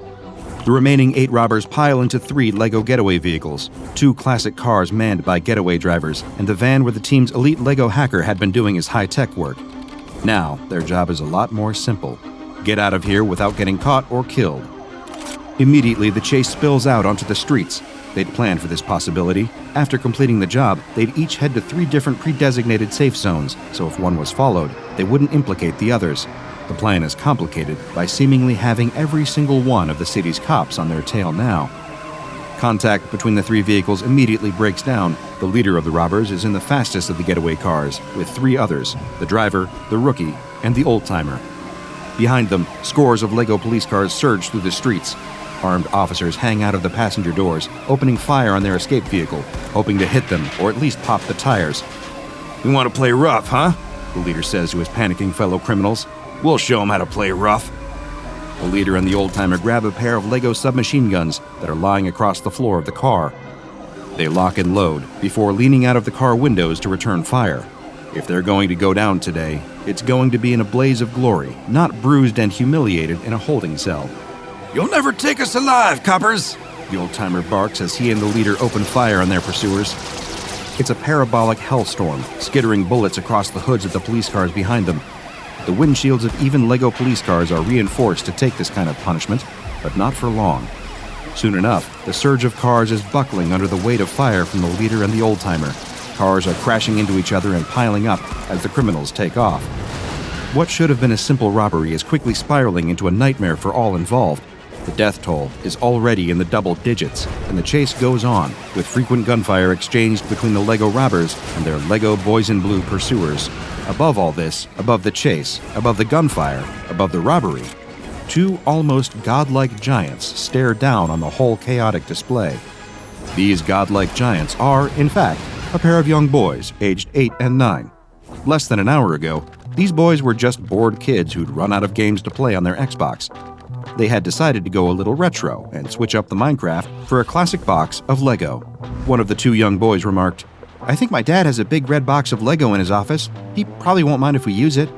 The remaining 8 robbers pile into 3 Lego getaway vehicles, 2 classic cars manned by getaway drivers, and the van where the team's elite Lego hacker had been doing his high-tech work. Now, their job is a lot more simple. Get out of here without getting caught or killed. Immediately, the chase spills out onto the streets. They'd planned for this possibility. After completing the job, they'd each head to 3 different pre-designated safe zones, so if one was followed, they wouldn't implicate the others. The plan is complicated by seemingly having every single one of the city's cops on their tail now. Contact between the 3 vehicles immediately breaks down. The leader of the robbers is in the fastest of the getaway cars, with 3 others, the driver, the rookie, and the old-timer. Behind them, scores of Lego police cars surge through the streets. Armed officers hang out of the passenger doors, opening fire on their escape vehicle, hoping to hit them or at least pop the tires. "We want to play rough, huh?" the leader says to his panicking fellow criminals. "We'll show them how to play rough." The leader and the old-timer grab a pair of Lego submachine guns that are lying across the floor of the car. They lock and load before leaning out of the car windows to return fire. If they're going to go down today, it's going to be in a blaze of glory, not bruised and humiliated in a holding cell. "You'll never take us alive, coppers!" the old-timer barks as he and the leader open fire on their pursuers. It's a parabolic hellstorm, skittering bullets across the hoods of the police cars behind them. The windshields of even Lego police cars are reinforced to take this kind of punishment, but not for long. Soon enough, the surge of cars is buckling under the weight of fire from the leader and the old-timer. Cars are crashing into each other and piling up as the criminals take off. What should have been a simple robbery is quickly spiraling into a nightmare for all involved. The death toll is already in the double digits, and the chase goes on, with frequent gunfire exchanged between the Lego robbers and their Lego boys in blue pursuers. Above all this, above the chase, above the gunfire, above the robbery, 2 almost godlike giants stare down on the whole chaotic display. These godlike giants are, in fact, a pair of young boys, aged 8 and 9. Less than an hour ago, these boys were just bored kids who'd run out of games to play on their Xbox. They had decided to go a little retro and switch up the Minecraft for a classic box of Lego. One of the 2 young boys remarked, "I think my dad has a big red box of Lego in his office. He probably won't mind if we use it."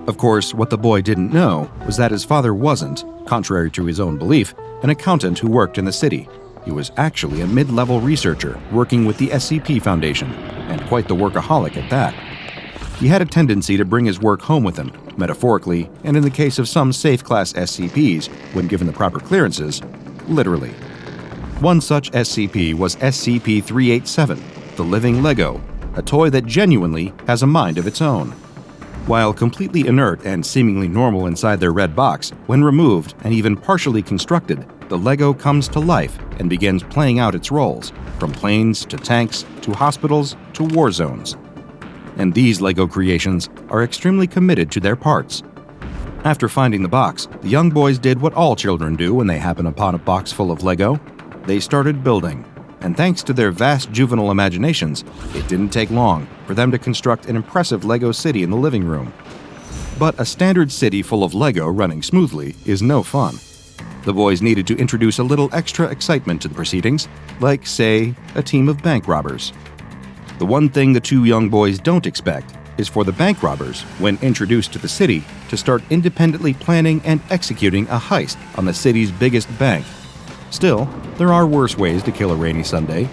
Of course, what the boy didn't know was that his father wasn't, contrary to his own belief, an accountant who worked in the city. He was actually a mid-level researcher working with the SCP Foundation, and quite the workaholic at that. He had a tendency to bring his work home with him, metaphorically, and in the case of some safe-class SCPs, when given the proper clearances, literally. One such SCP was SCP-387, the living Lego, a toy that genuinely has a mind of its own. While completely inert and seemingly normal inside their red box, when removed and even partially constructed, the Lego comes to life and begins playing out its roles, from planes to tanks to hospitals to war zones. And these Lego creations are extremely committed to their parts. After finding the box, the young boys did what all children do when they happen upon a box full of Lego. They started building. And thanks to their vast juvenile imaginations, it didn't take long for them to construct an impressive Lego city in the living room. But a standard city full of Lego running smoothly is no fun. The boys needed to introduce a little extra excitement to the proceedings, like, say, a team of bank robbers. The one thing the 2 young boys don't expect is for the bank robbers, when introduced to the city, to start independently planning and executing a heist on the city's biggest bank. Still, there are worse ways to kill a rainy Sunday.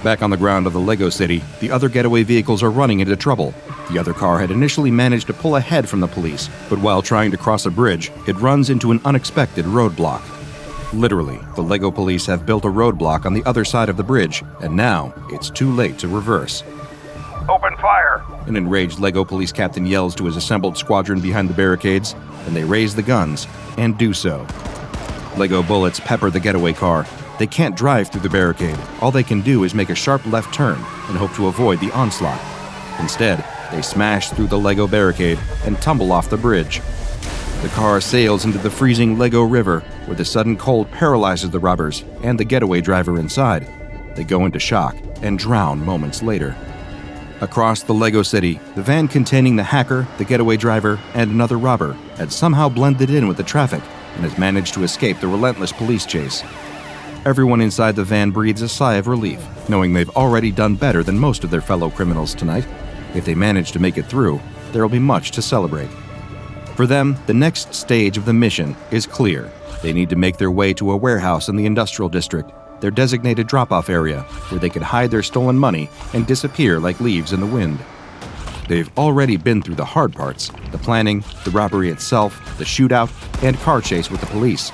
Back on the ground of the Lego City, the other getaway vehicles are running into trouble. The other car had initially managed to pull ahead from the police, but while trying to cross a bridge, it runs into an unexpected roadblock. Literally, the Lego police have built a roadblock on the other side of the bridge, and now it's too late to reverse. Open fire! An enraged Lego police captain yells to his assembled squadron behind the barricades, and they raise the guns, and do so. Lego bullets pepper the getaway car. They can't drive through the barricade. All they can do is make a sharp left turn and hope to avoid the onslaught. Instead, they smash through the Lego barricade and tumble off the bridge. The car sails into the freezing Lego River, where the sudden cold paralyzes the robbers and the getaway driver inside. They go into shock and drown moments later. Across the Lego City, the van containing the hacker, the getaway driver, and another robber had somehow blended in with the traffic and has managed to escape the relentless police chase. Everyone inside the van breathes a sigh of relief, knowing they've already done better than most of their fellow criminals tonight. If they manage to make it through, there will be much to celebrate. For them, the next stage of the mission is clear. They need to make their way to a warehouse in the industrial district, their designated drop-off area, where they could hide their stolen money and disappear like leaves in the wind. They've already been through the hard parts, the planning, the robbery itself, the shootout, and car chase with the police.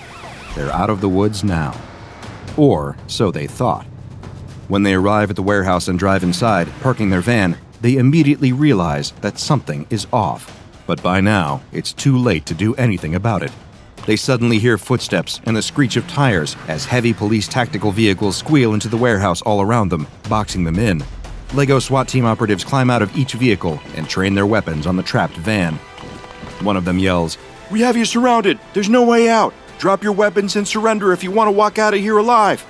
They're out of the woods now. Or so they thought. When they arrive at the warehouse and drive inside, parking their van, they immediately realize that something is off. But by now, it's too late to do anything about it. They suddenly hear footsteps and the screech of tires as heavy police tactical vehicles squeal into the warehouse all around them, boxing them in. Lego SWAT team operatives climb out of each vehicle and train their weapons on the trapped van. One of them yells, We have you surrounded. There's no way out. Drop your weapons and surrender if you want to walk out of here alive.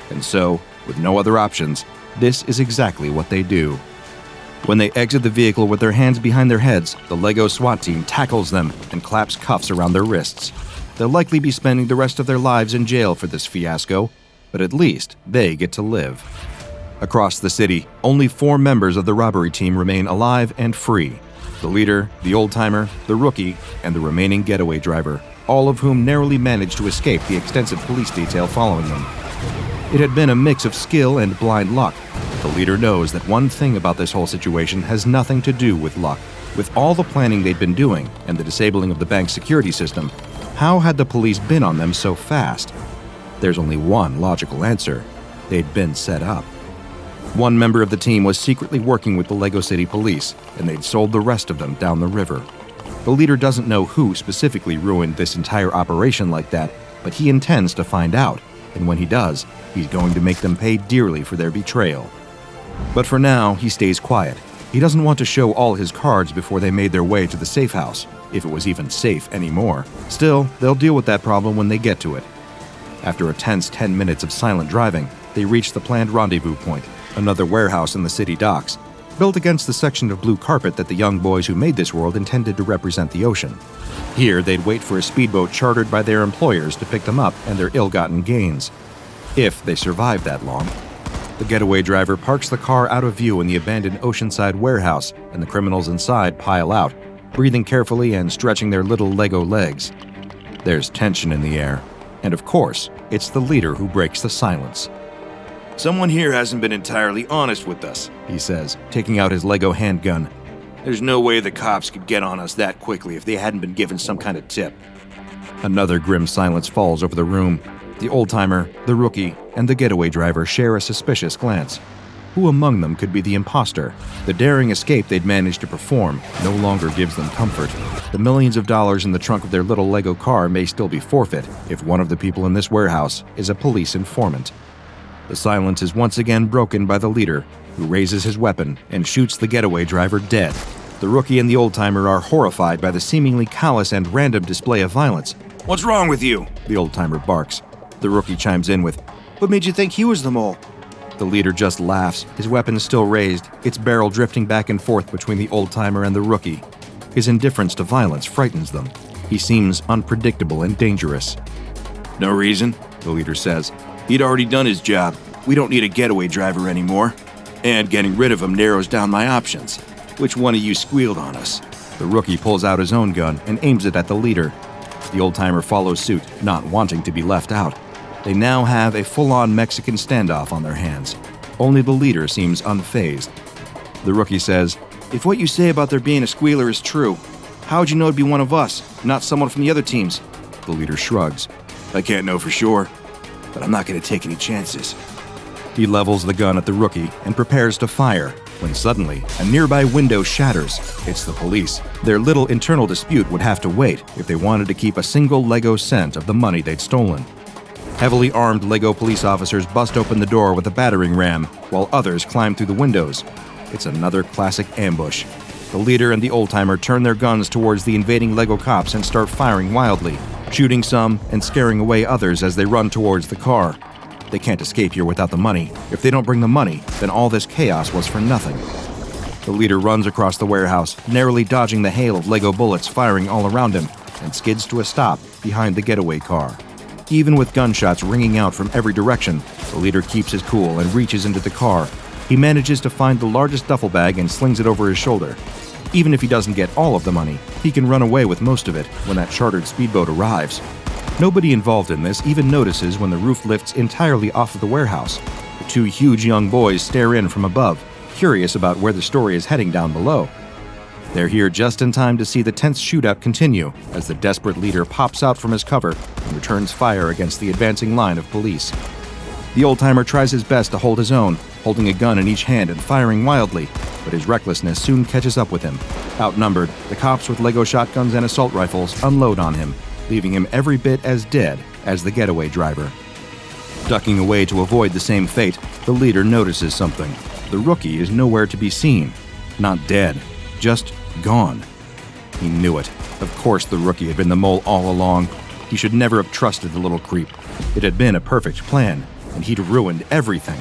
And so, with no other options, this is exactly what they do. When they exit the vehicle with their hands behind their heads, the Lego SWAT team tackles them and claps cuffs around their wrists. They'll likely be spending the rest of their lives in jail for this fiasco, but at least they get to live. Across the city, only 4 members of the robbery team remain alive and free. The leader, the old-timer, the rookie, and the remaining getaway driver, all of whom narrowly managed to escape the extensive police detail following them. It had been a mix of skill and blind luck. The leader knows that one thing about this whole situation has nothing to do with luck. With all the planning they'd been doing and the disabling of the bank's security system, how had the police been on them so fast? There's only one logical answer. They'd been set up. One member of the team was secretly working with the Lego City police, and they'd sold the rest of them down the river. The leader doesn't know who specifically ruined this entire operation like that, but he intends to find out, and when he does, he's going to make them pay dearly for their betrayal. But for now, he stays quiet. He doesn't want to show all his cards before they made their way to the safe house, if it was even safe anymore. Still, they'll deal with that problem when they get to it. After a tense 10 minutes of silent driving, they reach the planned rendezvous point, another warehouse in the city docks, built against the section of blue carpet that the young boys who made this world intended to represent the ocean. Here, they'd wait for a speedboat chartered by their employers to pick them up and their ill-gotten gains. If they survive that long. The getaway driver parks the car out of view in the abandoned oceanside warehouse, and the criminals inside pile out, breathing carefully and stretching their little Lego legs. There's tension in the air, and of course, it's the leader who breaks the silence. Someone here hasn't been entirely honest with us, He says, taking out his Lego handgun. There's no way the cops could get on us that quickly if they hadn't been given some kind of tip. Another grim silence falls over the room. The old-timer, the rookie, and the getaway driver share a suspicious glance. Who among them could be the imposter? The daring escape they'd managed to perform no longer gives them comfort. The millions of dollars in the trunk of their little Lego car may still be forfeit if one of the people in this warehouse is a police informant. The silence is once again broken by the leader, who raises his weapon and shoots the getaway driver dead. The rookie and the old-timer are horrified by the seemingly callous and random display of violence. What's wrong with you? The old-timer barks. The rookie chimes in with, What made you think he was the mole? The leader just laughs, his weapon still raised, its barrel drifting back and forth between the old-timer and the rookie. His indifference to violence frightens them. He seems unpredictable and dangerous. No reason, the leader says. He'd already done his job. We don't need a getaway driver anymore. And getting rid of him narrows down my options. Which one of you squealed on us? The rookie pulls out his own gun and aims it at the leader. The old-timer follows suit, not wanting to be left out. They now have a full-on Mexican standoff on their hands. Only the leader seems unfazed. The rookie says, "If what you say about there being a squealer is true, how would you know it'd be one of us, not someone from the other teams?" The leader shrugs. "I can't know for sure, but I'm not going to take any chances." He levels the gun at the rookie and prepares to fire, when suddenly a nearby window shatters. It's the police. Their little internal dispute would have to wait if they wanted to keep a single Lego cent of the money they'd stolen. Heavily armed Lego police officers bust open the door with a battering ram, while others climb through the windows. It's another classic ambush. The leader and the old-timer turn their guns towards the invading Lego cops and start firing wildly, shooting some and scaring away others as they run towards the car. They can't escape here without the money. If they don't bring the money, then all this chaos was for nothing. The leader runs across the warehouse, narrowly dodging the hail of Lego bullets firing all around him, and skids to a stop behind the getaway car. Even with gunshots ringing out from every direction, the leader keeps his cool and reaches into the car. He manages to find the largest duffel bag and slings it over his shoulder. Even if he doesn't get all of the money, he can run away with most of it when that chartered speedboat arrives. Nobody involved in this even notices when the roof lifts entirely off of the warehouse. The two huge young boys stare in from above, curious about where the story is heading down below. They're here just in time to see the tense shootout continue as the desperate leader pops out from his cover and returns fire against the advancing line of police. The old-timer tries his best to hold his own, holding a gun in each hand and firing wildly, but his recklessness soon catches up with him. Outnumbered, the cops with Lego shotguns and assault rifles unload on him, leaving him every bit as dead as the getaway driver. Ducking away to avoid the same fate, the leader notices something. The rookie is nowhere to be seen. Not dead, just gone. He knew it. Of course the rookie had been the mole all along. He should never have trusted the little creep. It had been a perfect plan, and he'd ruined everything.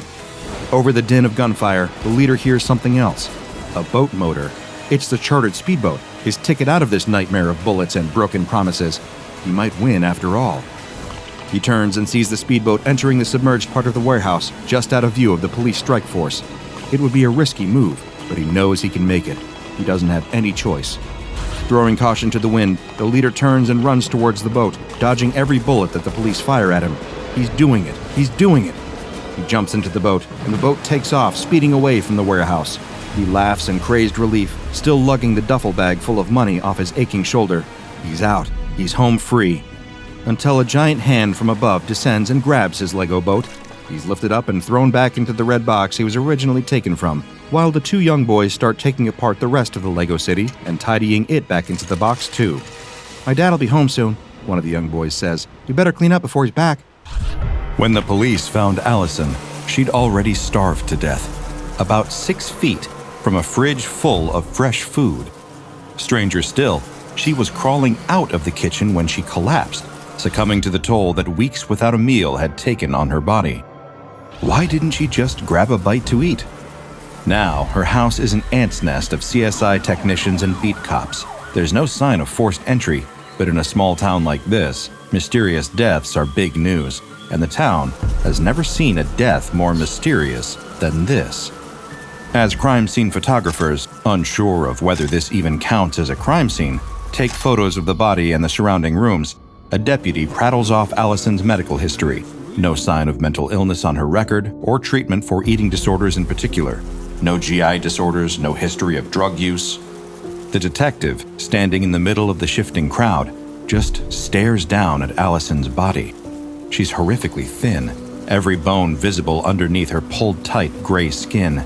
Over the din of gunfire, the leader hears something else. A boat motor. It's the chartered speedboat, his ticket out of this nightmare of bullets and broken promises. He might win after all. He turns and sees the speedboat entering the submerged part of the warehouse, just out of view of the police strike force. It would be a risky move, but he knows he can make it. He doesn't have any choice. Throwing caution to the wind, the leader turns and runs towards the boat, dodging every bullet that the police fire at him. He's doing it. He's doing it. He jumps into the boat, and the boat takes off, speeding away from the warehouse. He laughs in crazed relief, still lugging the duffel bag full of money off his aching shoulder. He's out. He's home free. Until a giant hand from above descends and grabs his Lego boat. He's lifted up and thrown back into the red box he was originally taken from, while the two young boys start taking apart the rest of the Lego city and tidying it back into the box too. "My dad'll be home soon," one of the young boys says. "We better clean up before he's back." When the police found Allison, she'd already starved to death, about 6 feet from a fridge full of fresh food. Stranger still, she was crawling out of the kitchen when she collapsed, succumbing to the toll that weeks without a meal had taken on her body. Why didn't she just grab a bite to eat? Now, her house is an ant's nest of CSI technicians and beat cops. There's no sign of forced entry, but in a small town like this, mysterious deaths are big news, and the town has never seen a death more mysterious than this. As crime scene photographers, unsure of whether this even counts as a crime scene, take photos of the body and the surrounding rooms, a deputy prattles off Allison's medical history. No sign of mental illness on her record or treatment for eating disorders in particular. No GI disorders, no history of drug use. The detective, standing in the middle of the shifting crowd, just stares down at Allison's body. She's horrifically thin, every bone visible underneath her pulled tight gray skin.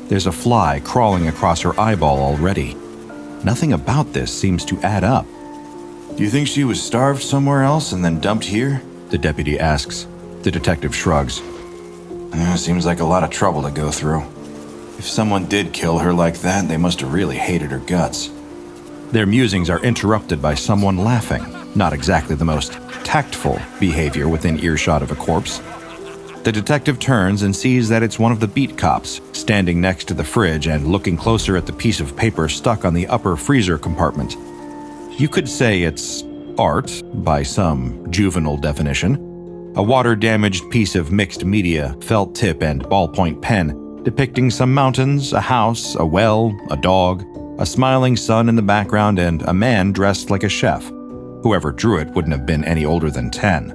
There's a fly crawling across her eyeball already. Nothing about this seems to add up. "Do you think she was starved somewhere else and then dumped here?" the deputy asks. The detective shrugs. "Seems like a lot of trouble to go through. If someone did kill her like that, they must have really hated her guts." Their musings are interrupted by someone laughing, not exactly the most tactful behavior within earshot of a corpse. The detective turns and sees that it's one of the beat cops, standing next to the fridge and looking closer at the piece of paper stuck on the upper freezer compartment. You could say it's art, by some juvenile definition. A water-damaged piece of mixed media, felt tip and ballpoint pen, depicting some mountains, a house, a well, a dog, a smiling sun in the background, and a man dressed like a chef. Whoever drew it wouldn't have been any older than 10.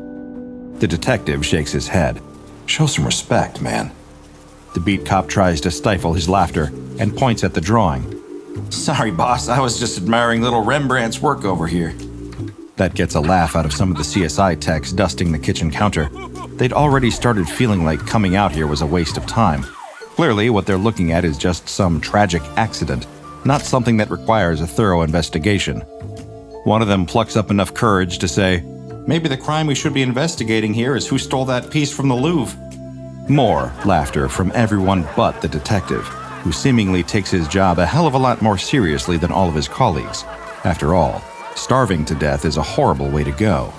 The detective shakes his head. "Show some respect, man." The beat cop tries to stifle his laughter and points at the drawing. Sorry, boss, I was just admiring little Rembrandt's work over here. That gets a laugh out of some of the CSI techs dusting the kitchen counter. They'd already started feeling like coming out here was a waste of time. Clearly, what they're looking at is just some tragic accident, not something that requires a thorough investigation. One of them plucks up enough courage to say, Maybe the crime we should be investigating here is who stole that piece from the Louvre. More laughter from everyone but the detective, who seemingly takes his job a hell of a lot more seriously than all of his colleagues. After all, starving to death is a horrible way to go.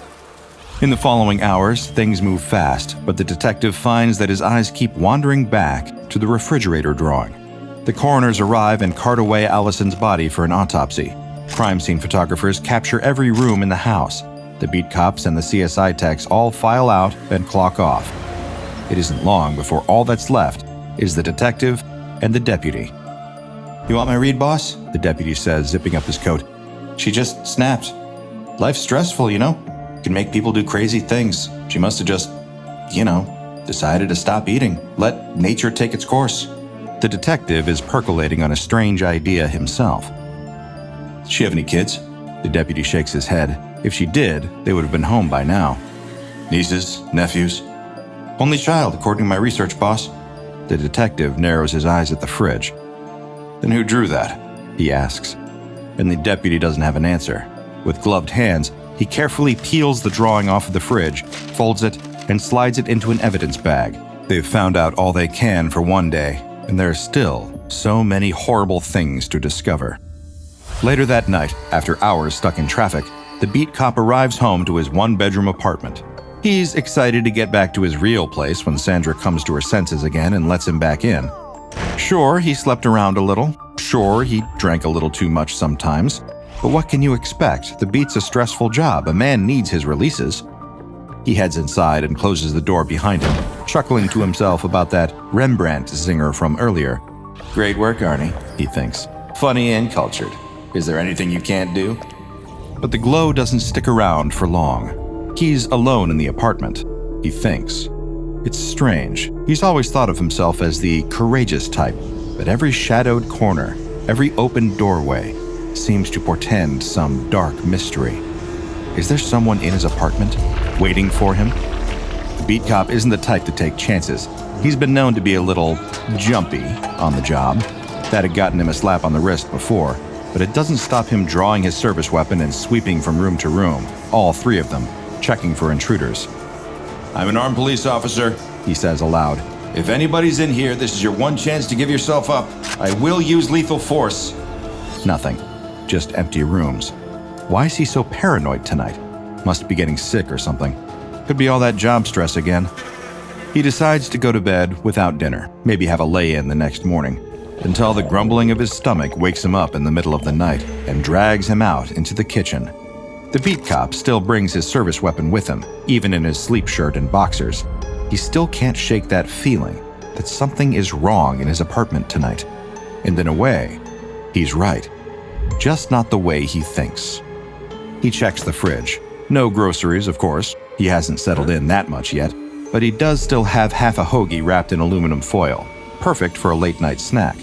In the following hours, things move fast, but the detective finds that his eyes keep wandering back to the refrigerator drawing. The coroners arrive and cart away Allison's body for an autopsy. Crime scene photographers capture every room in the house. The beat cops and the CSI techs all file out and clock off. It isn't long before all that's left is the detective and the deputy. You want my read, boss? The deputy says, zipping up his coat. She just snapped. Life's stressful, you know? Can make people do crazy things. She must have just, decided to stop eating. Let nature take its course. The detective is percolating on a strange idea himself. Does she have any kids? The deputy shakes his head. If she did, they would have been home by now. Nieces, nephews? Only child, according to my research, boss. The detective narrows his eyes at the fridge. Then who drew that? He asks. And the deputy doesn't have an answer. With gloved hands, he carefully peels the drawing off of the fridge, folds it, and slides it into an evidence bag. They've found out all they can for one day, and there are still so many horrible things to discover. Later that night, after hours stuck in traffic, the beat cop arrives home to his one-bedroom apartment. He's excited to get back to his real place when Sandra comes to her senses again and lets him back in. Sure, he slept around a little. Sure, he drank a little too much sometimes. But what can you expect? The beat's a stressful job. A man needs his releases. He heads inside and closes the door behind him, chuckling to himself about that Rembrandt zinger from earlier. Great work, Arnie, he thinks. Funny and cultured. Is there anything you can't do? But the glow doesn't stick around for long. He's alone in the apartment, he thinks. It's strange. He's always thought of himself as the courageous type, but every shadowed corner, every open doorway, seems to portend some dark mystery. Is there someone in his apartment, waiting for him? The beat cop isn't the type to take chances. He's been known to be a little jumpy on the job. That had gotten him a slap on the wrist before, but it doesn't stop him drawing his service weapon and sweeping from room to room, all three of them, checking for intruders. I'm an armed police officer, he says aloud. If anybody's in here, this is your one chance to give yourself up. I will use lethal force. Nothing. Just empty rooms. Why is he so paranoid tonight? Must be getting sick or something. Could be all that job stress again. He decides to go to bed without dinner, maybe have a lay-in the next morning, until the grumbling of his stomach wakes him up in the middle of the night and drags him out into the kitchen. The beat cop still brings his service weapon with him, even in his sleep shirt and boxers. He still can't shake that feeling that something is wrong in his apartment tonight. And in a way, he's right. Just not the way he thinks. He checks the fridge. No groceries, of course. He hasn't settled in that much yet. But he does still have half a hoagie wrapped in aluminum foil. Perfect for a late-night snack.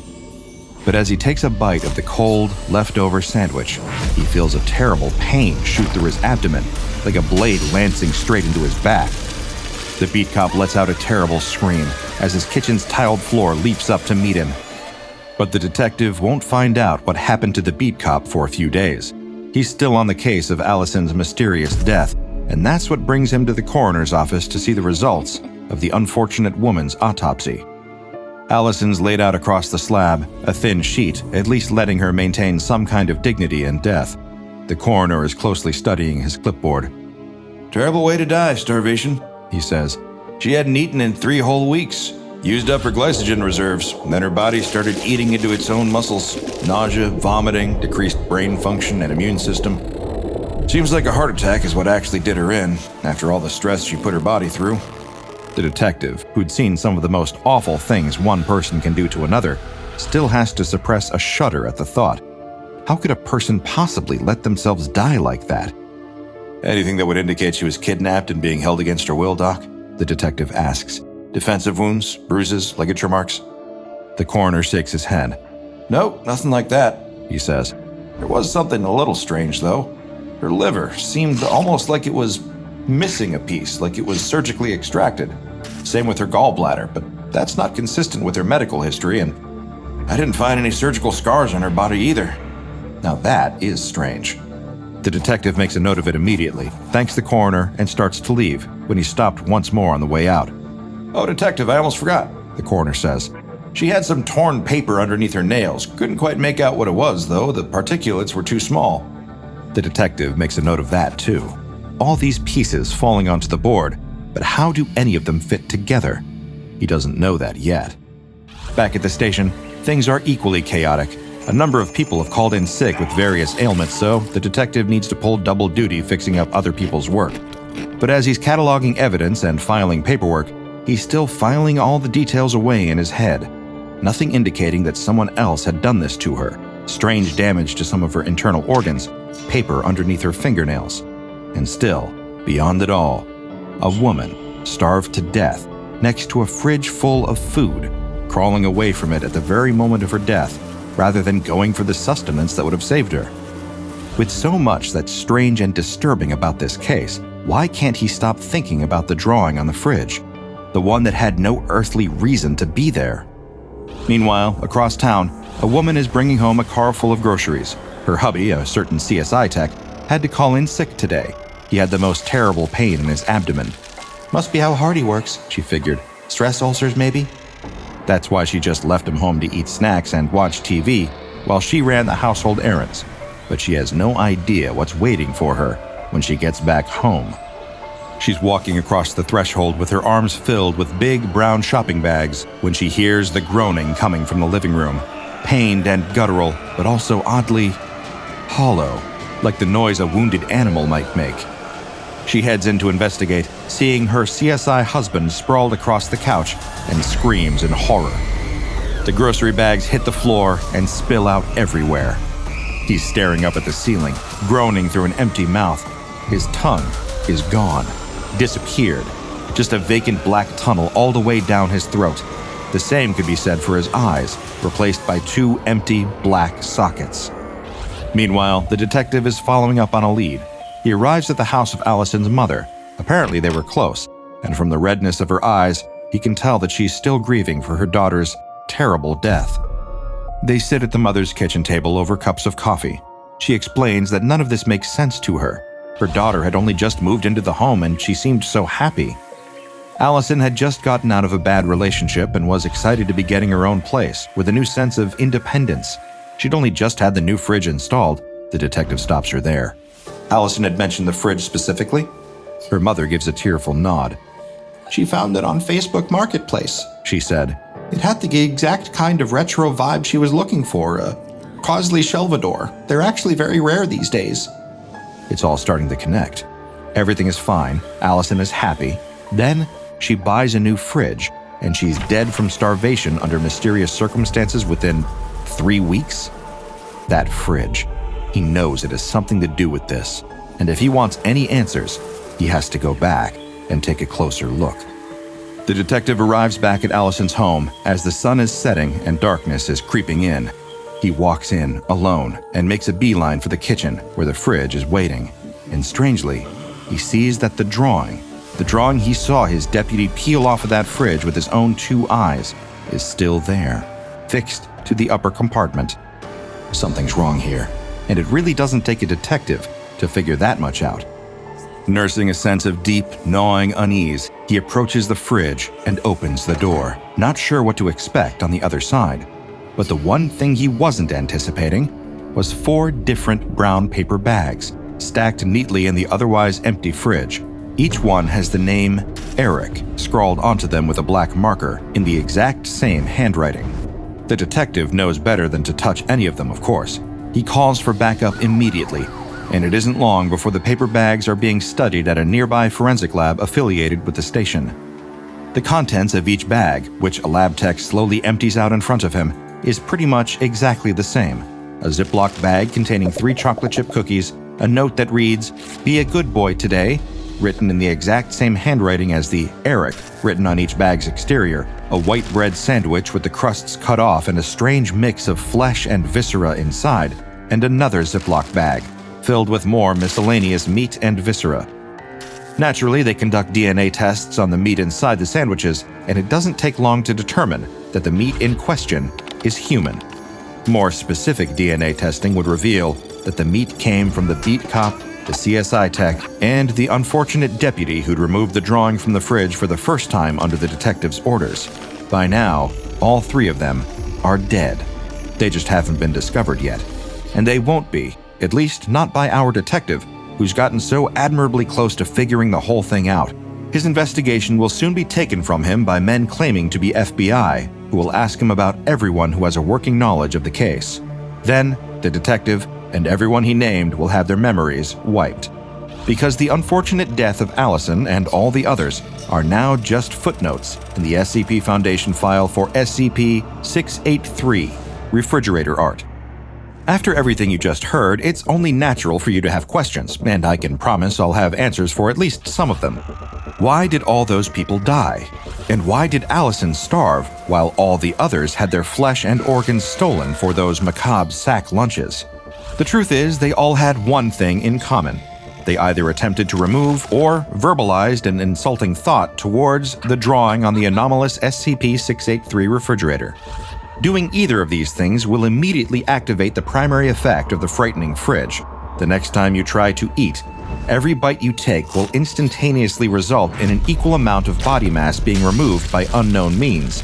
But as he takes a bite of the cold, leftover sandwich, he feels a terrible pain shoot through his abdomen, like a blade lancing straight into his back. The beat cop lets out a terrible scream as his kitchen's tiled floor leaps up to meet him. But the detective won't find out what happened to the beat cop for a few days. He's still on the case of Allison's mysterious death, and that's what brings him to the coroner's office to see the results of the unfortunate woman's autopsy. Allison's laid out across the slab, a thin sheet, at least letting her maintain some kind of dignity in death. The coroner is closely studying his clipboard. Terrible way to die, starvation, he says. She hadn't eaten in 3 whole weeks. Used up her glycogen reserves, and then her body started eating into its own muscles. Nausea, vomiting, decreased brain function and immune system. Seems like a heart attack is what actually did her in, after all the stress she put her body through. The detective, who'd seen some of the most awful things one person can do to another, still has to suppress a shudder at the thought. How could a person possibly let themselves die like that? Anything that would indicate she was kidnapped and being held against her will, Doc? The detective asks. Defensive wounds, bruises, ligature marks? The coroner shakes his head. Nope, nothing like that, he says. There was something a little strange, though. Her liver seemed almost like it was missing a piece, like it was surgically extracted. Same with her gallbladder, but that's not consistent with her medical history, and I didn't find any surgical scars on her body either. Now that is strange. The detective makes a note of it immediately, thanks the coroner, and starts to leave when he's stopped once more on the way out. Oh, detective, I almost forgot, the coroner says. She had some torn paper underneath her nails. Couldn't quite make out what it was, though. The particulates were too small. The detective makes a note of that, too. All these pieces falling onto the board, but how do any of them fit together? He doesn't know that yet. Back at the station, things are equally chaotic. A number of people have called in sick with various ailments, so the detective needs to pull double duty fixing up other people's work. But as he's cataloging evidence and filing paperwork, he's still filing all the details away in his head. Nothing indicating that someone else had done this to her. Strange damage to some of her internal organs, paper underneath her fingernails. And still, beyond it all, a woman starved to death next to a fridge full of food, crawling away from it at the very moment of her death, rather than going for the sustenance that would have saved her. With so much that's strange and disturbing about this case, why can't he stop thinking about the drawing on the fridge? The one that had no earthly reason to be there. Meanwhile, across town, a woman is bringing home a car full of groceries. Her hubby, a certain CSI tech, had to call in sick today. He had the most terrible pain in his abdomen. Must be how hard he works, she figured. Stress ulcers, maybe? That's why she just left him home to eat snacks and watch TV while she ran the household errands. But she has no idea what's waiting for her when she gets back home. She's walking across the threshold with her arms filled with big brown shopping bags when she hears the groaning coming from the living room. Pained and guttural, but also oddly hollow, like the noise a wounded animal might make. She heads in to investigate, seeing her CSI husband sprawled across the couch and screams in horror. The grocery bags hit the floor and spill out everywhere. He's staring up at the ceiling, groaning through an empty mouth. His tongue is gone. Disappeared. Just a vacant black tunnel all the way down his throat. The same could be said for his eyes, replaced by two empty black sockets. Meanwhile, the detective is following up on a lead. He arrives at the house of Allison's mother. Apparently they were close, and from the redness of her eyes, he can tell that she's still grieving for her daughter's terrible death. They sit at the mother's kitchen table over cups of coffee. She explains that none of this makes sense to her. Her daughter had only just moved into the home and she seemed so happy. Allison had just gotten out of a bad relationship and was excited to be getting her own place with a new sense of independence. She'd only just had the new fridge installed. The detective stops her there. Allison had mentioned the fridge specifically. Her mother gives a tearful nod. She found it on Facebook Marketplace, she said. It had the exact kind of retro vibe she was looking for, a Cosley Shelvador. They're actually very rare these days. It's all starting to connect. Everything is fine. Allison is happy. Then she buys a new fridge, and she's dead from starvation under mysterious circumstances within 3 weeks? That fridge. He knows it has something to do with this. And if he wants any answers, he has to go back and take a closer look. The detective arrives back at Allison's home as the sun is setting and darkness is creeping in. He walks in, alone, and makes a beeline for the kitchen where the fridge is waiting. And strangely, he sees that the drawing he saw his deputy peel off of that fridge with his own 2 eyes, is still there, fixed to the upper compartment. Something's wrong here, and it really doesn't take a detective to figure that much out. Nursing a sense of deep, gnawing unease, he approaches the fridge and opens the door, not sure what to expect on the other side. But the one thing he wasn't anticipating was 4 different brown paper bags, stacked neatly in the otherwise empty fridge. Each one has the name Eric scrawled onto them with a black marker in the exact same handwriting. The detective knows better than to touch any of them, of course. He calls for backup immediately, and it isn't long before the paper bags are being studied at a nearby forensic lab affiliated with the station. The contents of each bag, which a lab tech slowly empties out in front of him, is pretty much exactly the same. A Ziploc bag containing 3 chocolate chip cookies, a note that reads, "Be a good boy today," written in the exact same handwriting as the Eric written on each bag's exterior, a white bread sandwich with the crusts cut off and a strange mix of flesh and viscera inside, and another Ziploc bag, filled with more miscellaneous meat and viscera. Naturally, they conduct DNA tests on the meat inside the sandwiches, and it doesn't take long to determine that the meat in question is human. More specific DNA testing would reveal that the meat came from the beat cop, the CSI tech, and the unfortunate deputy who'd removed the drawing from the fridge for the first time under the detective's orders. By now, all three of them are dead. They just haven't been discovered yet. And they won't be, at least not by our detective, who's gotten so admirably close to figuring the whole thing out. His investigation will soon be taken from him by men claiming to be FBI, who will ask him about everyone who has a working knowledge of the case. Then, the detective and everyone he named will have their memories wiped. Because the unfortunate death of Allison and all the others are now just footnotes in the SCP Foundation file for SCP-683, Refrigerator Art. After everything you just heard, it's only natural for you to have questions, and I can promise I'll have answers for at least some of them. Why did all those people die? And why did Allison starve while all the others had their flesh and organs stolen for those macabre sack lunches? The truth is, they all had one thing in common. They either attempted to remove or verbalized an insulting thought towards the drawing on the anomalous SCP-683 refrigerator. Doing either of these things will immediately activate the primary effect of the frightening fridge. The next time you try to eat, every bite you take will instantaneously result in an equal amount of body mass being removed by unknown means.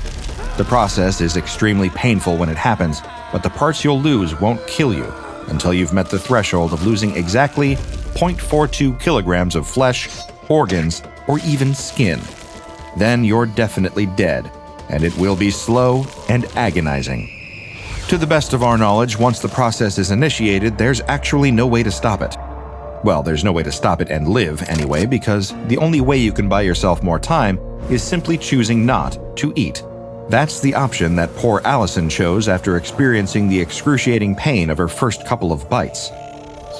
The process is extremely painful when it happens, but the parts you'll lose won't kill you until you've met the threshold of losing exactly 0.42 kilograms of flesh, organs, or even skin. Then you're definitely dead, and it will be slow and agonizing. To the best of our knowledge, once the process is initiated, there's actually no way to stop it. Well, there's no way to stop it and live anyway, because the only way you can buy yourself more time is simply choosing not to eat. That's the option that poor Allison chose after experiencing the excruciating pain of her first couple of bites.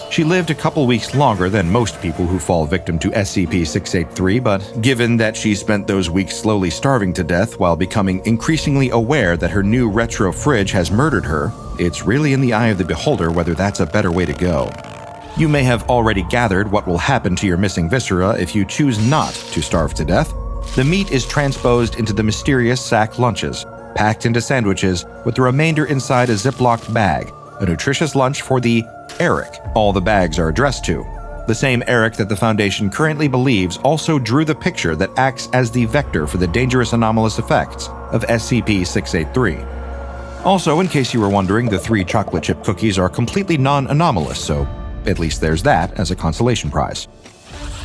She lived a couple weeks longer than most people who fall victim to SCP-683, but given that she spent those weeks slowly starving to death while becoming increasingly aware that her new retro fridge has murdered her, it's really in the eye of the beholder whether that's a better way to go. You may have already gathered what will happen to your missing viscera if you choose not to starve to death. The meat is transposed into the mysterious sack lunches, packed into sandwiches with the remainder inside a Ziploc bag, a nutritious lunch for the Eric all the bags are addressed to. The same Eric that the Foundation currently believes also drew the picture that acts as the vector for the dangerous anomalous effects of SCP-683. Also, in case you were wondering, the 3 chocolate chip cookies are completely non-anomalous, so at least there's that as a consolation prize.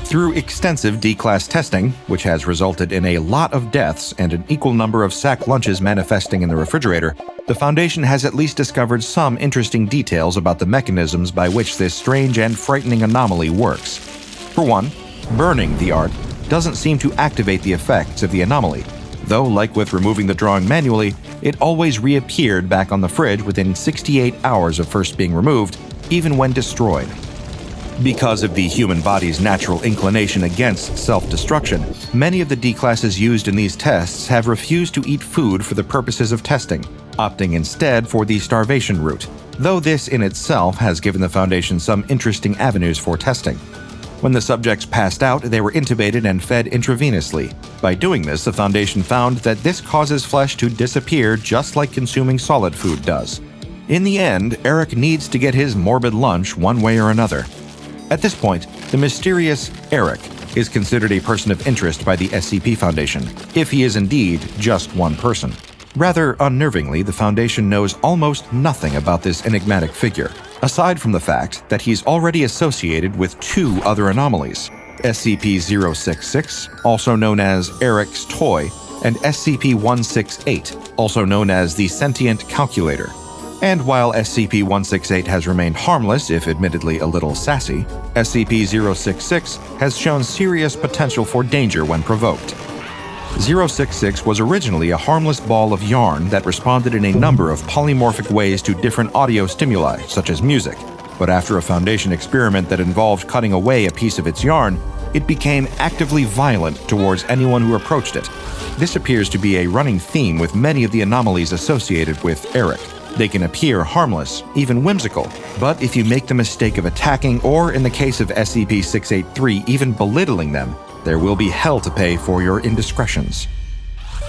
Through extensive D-class testing, which has resulted in a lot of deaths and an equal number of sack lunches manifesting in the refrigerator, the Foundation has at least discovered some interesting details about the mechanisms by which this strange and frightening anomaly works. For one, burning the art doesn't seem to activate the effects of the anomaly, though like with removing the drawing manually, it always reappeared back on the fridge within 68 hours of first being removed, even when destroyed. Because of the human body's natural inclination against self-destruction, many of the D-classes used in these tests have refused to eat food for the purposes of testing, opting instead for the starvation route, though this in itself has given the Foundation some interesting avenues for testing. When the subjects passed out, they were intubated and fed intravenously. By doing this, the Foundation found that this causes flesh to disappear just like consuming solid food does. In the end, Eric needs to get his morbid lunch one way or another. At this point, the mysterious Eric is considered a person of interest by the SCP Foundation, if he is indeed just one person. Rather unnervingly, the Foundation knows almost nothing about this enigmatic figure, aside from the fact that he's already associated with 2 other anomalies, SCP-066, also known as Eric's Toy, and SCP-168, also known as the Sentient Calculator. And while SCP-168 has remained harmless, if admittedly a little sassy, SCP-066 has shown serious potential for danger when provoked. 066 was originally a harmless ball of yarn that responded in a number of polymorphic ways to different audio stimuli, such as music. But after a Foundation experiment that involved cutting away a piece of its yarn, it became actively violent towards anyone who approached it. This appears to be a running theme with many of the anomalies associated with Eric. They can appear harmless, even whimsical, but if you make the mistake of attacking, or in the case of SCP-683, even belittling them, there will be hell to pay for your indiscretions.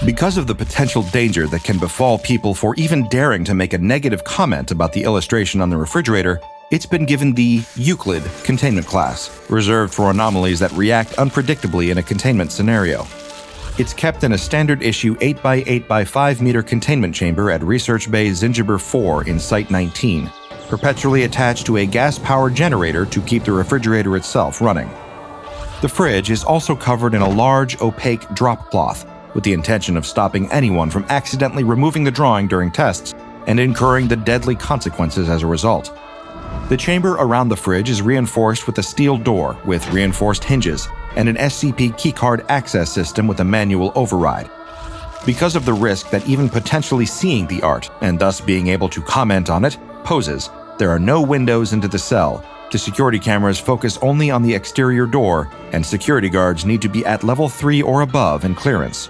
Because of the potential danger that can befall people for even daring to make a negative comment about the illustration on the refrigerator, it's been given the Euclid containment class, reserved for anomalies that react unpredictably in a containment scenario. It's kept in a standard issue 8x8x5 meter containment chamber at Research Bay Zingiber 4 in Site 19, perpetually attached to a gas-powered generator to keep the refrigerator itself running. The fridge is also covered in a large, opaque drop cloth, with the intention of stopping anyone from accidentally removing the drawing during tests and incurring the deadly consequences as a result. The chamber around the fridge is reinforced with a steel door with reinforced hinges and an SCP keycard access system with a manual override. Because of the risk that even potentially seeing the art, and thus being able to comment on it, poses, there are no windows into the cell. The security cameras focus only on the exterior door, and security guards need to be at level 3 or above in clearance.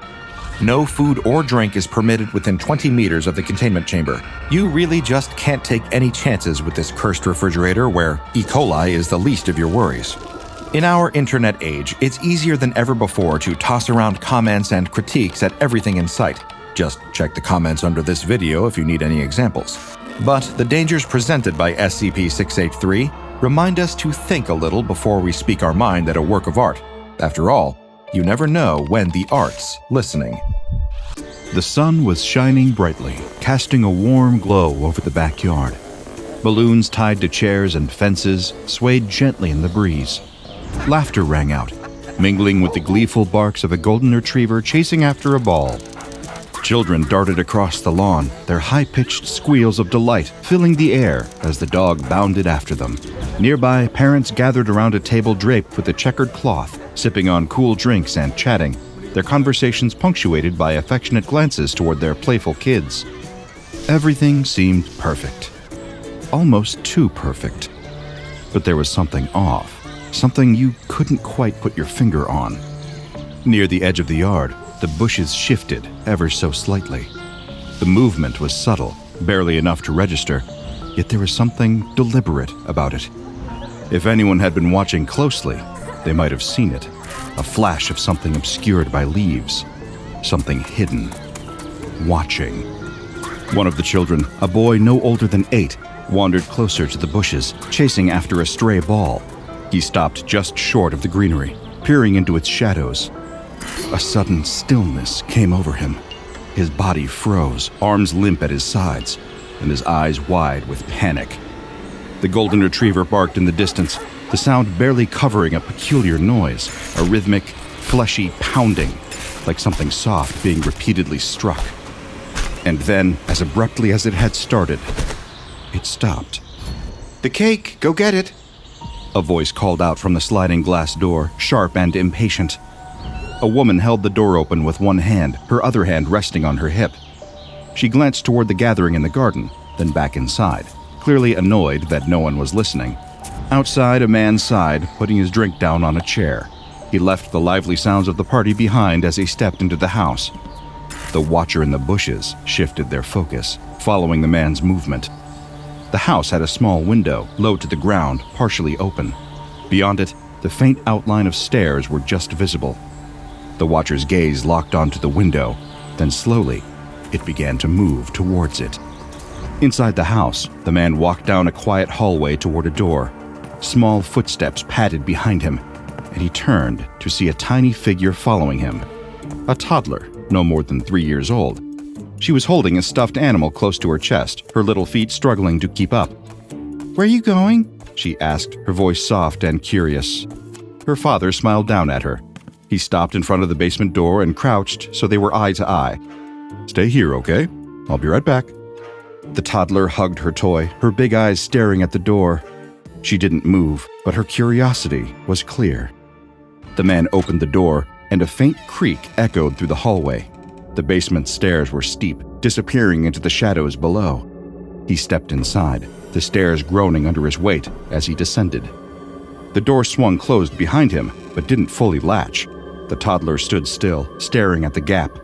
No food or drink is permitted within 20 meters of the containment chamber. You really just can't take any chances with this cursed refrigerator where E. coli is the least of your worries. In our internet age, it's easier than ever before to toss around comments and critiques at everything in sight. Just check the comments under this video if you need any examples. But the dangers presented by SCP-683 remind us to think a little before we speak our mind at a work of art. After all, you never know when the art's listening. The sun was shining brightly, casting a warm glow over the backyard. Balloons tied to chairs and fences swayed gently in the breeze. Laughter rang out, mingling with the gleeful barks of a golden retriever chasing after a ball. Children darted across the lawn, their high-pitched squeals of delight filling the air as the dog bounded after them. Nearby, parents gathered around a table draped with a checkered cloth, sipping on cool drinks and chatting, their conversations punctuated by affectionate glances toward their playful kids. Everything seemed perfect. Almost too perfect. But there was something off. Something you couldn't quite put your finger on. Near the edge of the yard, the bushes shifted ever so slightly. The movement was subtle, barely enough to register, yet there was something deliberate about it. If anyone had been watching closely, they might have seen it. A flash of something obscured by leaves. Something hidden. Watching. One of the children, a boy no older than 8, wandered closer to the bushes, chasing after a stray ball. He stopped just short of the greenery, peering into its shadows. A sudden stillness came over him. His body froze, arms limp at his sides, and his eyes wide with panic. The golden retriever barked in the distance, the sound barely covering a peculiar noise, a rhythmic, fleshy pounding, like something soft being repeatedly struck. And then, as abruptly as it had started, it stopped. "The cake! Go get it!" A voice called out from the sliding glass door, sharp and impatient. A woman held the door open with one hand, her other hand resting on her hip. She glanced toward the gathering in the garden, then back inside, clearly annoyed that no one was listening. Outside, a man sighed, putting his drink down on a chair. He left the lively sounds of the party behind as he stepped into the house. The watcher in the bushes shifted their focus, following the man's movement. The house had a small window, low to the ground, partially open. Beyond it, the faint outline of stairs were just visible. The watcher's gaze locked onto the window, then slowly, it began to move towards it. Inside the house, the man walked down a quiet hallway toward a door. Small footsteps padded behind him, and he turned to see a tiny figure following him. A toddler, no more than 3 years old. She was holding a stuffed animal close to her chest, her little feet struggling to keep up. "Where are you going?" she asked, her voice soft and curious. Her father smiled down at her. He stopped in front of the basement door and crouched so they were eye to eye. "Stay here, okay? I'll be right back." The toddler hugged her toy, her big eyes staring at the door. She didn't move, but her curiosity was clear. The man opened the door, and a faint creak echoed through the hallway. The basement stairs were steep, disappearing into the shadows below. He stepped inside, the stairs groaning under his weight as he descended. The door swung closed behind him, but didn't fully latch. The toddler stood still, staring at the gap.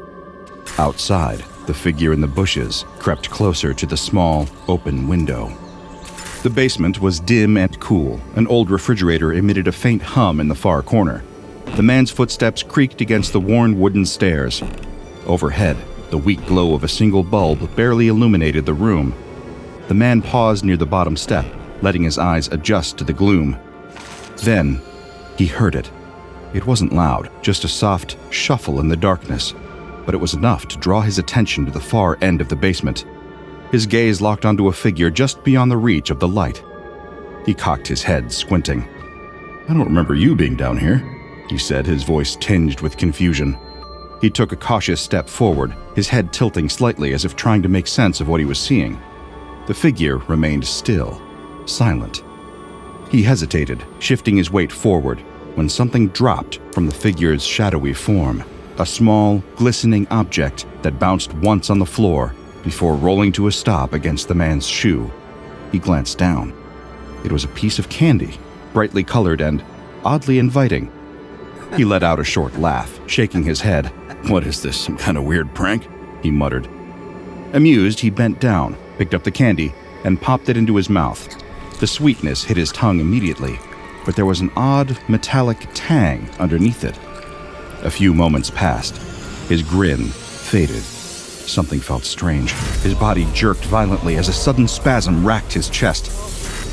Outside, the figure in the bushes crept closer to the small, open window. The basement was dim and cool. An old refrigerator emitted a faint hum in the far corner. The man's footsteps creaked against the worn wooden stairs. Overhead, the weak glow of a single bulb barely illuminated the room. The man paused near the bottom step, letting his eyes adjust to the gloom. Then, he heard it. It wasn't loud, just a soft shuffle in the darkness, but it was enough to draw his attention to the far end of the basement. His gaze locked onto a figure just beyond the reach of the light. He cocked his head, squinting. "I don't remember you being down here," he said, his voice tinged with confusion. He took a cautious step forward, his head tilting slightly as if trying to make sense of what he was seeing. The figure remained still, silent. He hesitated, shifting his weight forward, when something dropped from the figure's shadowy form, a small, glistening object that bounced once on the floor before rolling to a stop against the man's shoe. He glanced down. It was a piece of candy, brightly colored and oddly inviting. He let out a short laugh, shaking his head. "What is this, some kind of weird prank?" he muttered. Amused, he bent down, picked up the candy, and popped it into his mouth. The sweetness hit his tongue immediately, but there was an odd, metallic tang underneath it. A few moments passed. His grin faded. Something felt strange. His body jerked violently as a sudden spasm racked his chest.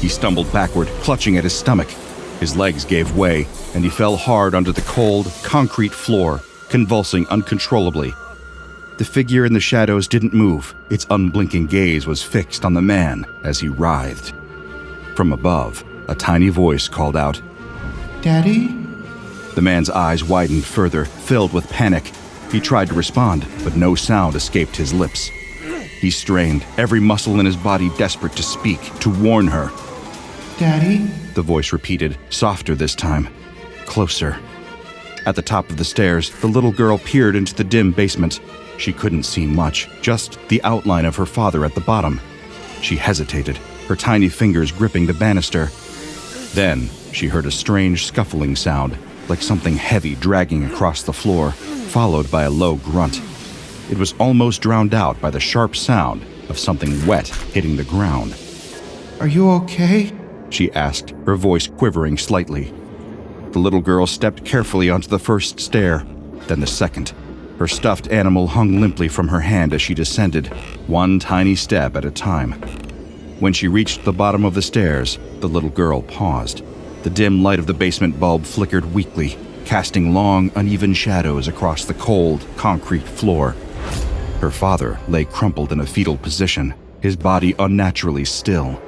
He stumbled backward, clutching at his stomach. His legs gave way, and he fell hard onto the cold, concrete floor, convulsing uncontrollably. The figure in the shadows didn't move. Its unblinking gaze was fixed on the man as he writhed. From above, a tiny voice called out, "Daddy?" The man's eyes widened further, filled with panic. He tried to respond, but no sound escaped his lips. He strained, every muscle in his body desperate to speak, to warn her. "Daddy?" the voice repeated, softer this time. Closer. At the top of the stairs, the little girl peered into the dim basement. She couldn't see much, just the outline of her father at the bottom. She hesitated, her tiny fingers gripping the banister. Then, she heard a strange scuffling sound, like something heavy dragging across the floor, followed by a low grunt. It was almost drowned out by the sharp sound of something wet hitting the ground. "Are you okay?" she asked, her voice quivering slightly. The little girl stepped carefully onto the first stair, then the second. Her stuffed animal hung limply from her hand as she descended, one tiny step at a time. When she reached the bottom of the stairs, the little girl paused. The dim light of the basement bulb flickered weakly, casting long, uneven shadows across the cold, concrete floor. Her father lay crumpled in a fetal position, his body unnaturally still.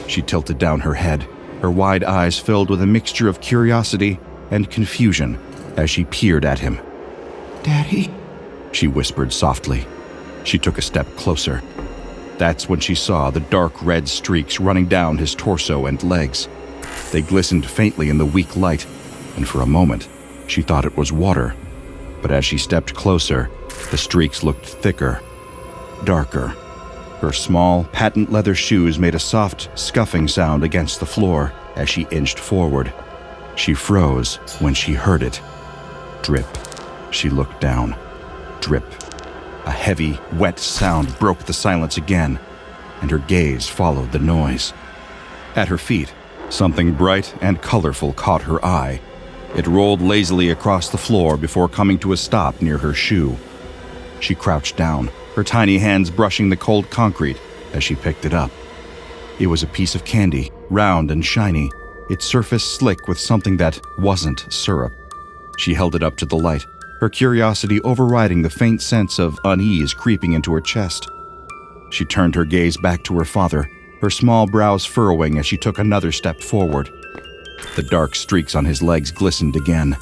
She tilted down her head, her wide eyes filled with a mixture of curiosity and confusion as she peered at him. "Daddy?" she whispered softly. She took a step closer. That's when she saw the dark red streaks running down his torso and legs. They glistened faintly in the weak light, and for a moment, she thought it was water. But as she stepped closer, the streaks looked thicker, darker. Her small, patent leather shoes made a soft, scuffing sound against the floor as she inched forward. She froze when she heard it. Drip. She looked down. Drip. A heavy, wet sound broke the silence again, and her gaze followed the noise. At her feet, something bright and colorful caught her eye. It rolled lazily across the floor before coming to a stop near her shoe. She crouched down, her tiny hands brushing the cold concrete as she picked it up. It was a piece of candy, round and shiny, its surface slick with something that wasn't syrup. She held it up to the light, her curiosity overriding the faint sense of unease creeping into her chest. She turned her gaze back to her father, her small brows furrowing as she took another step forward. The dark streaks on his legs glistened again,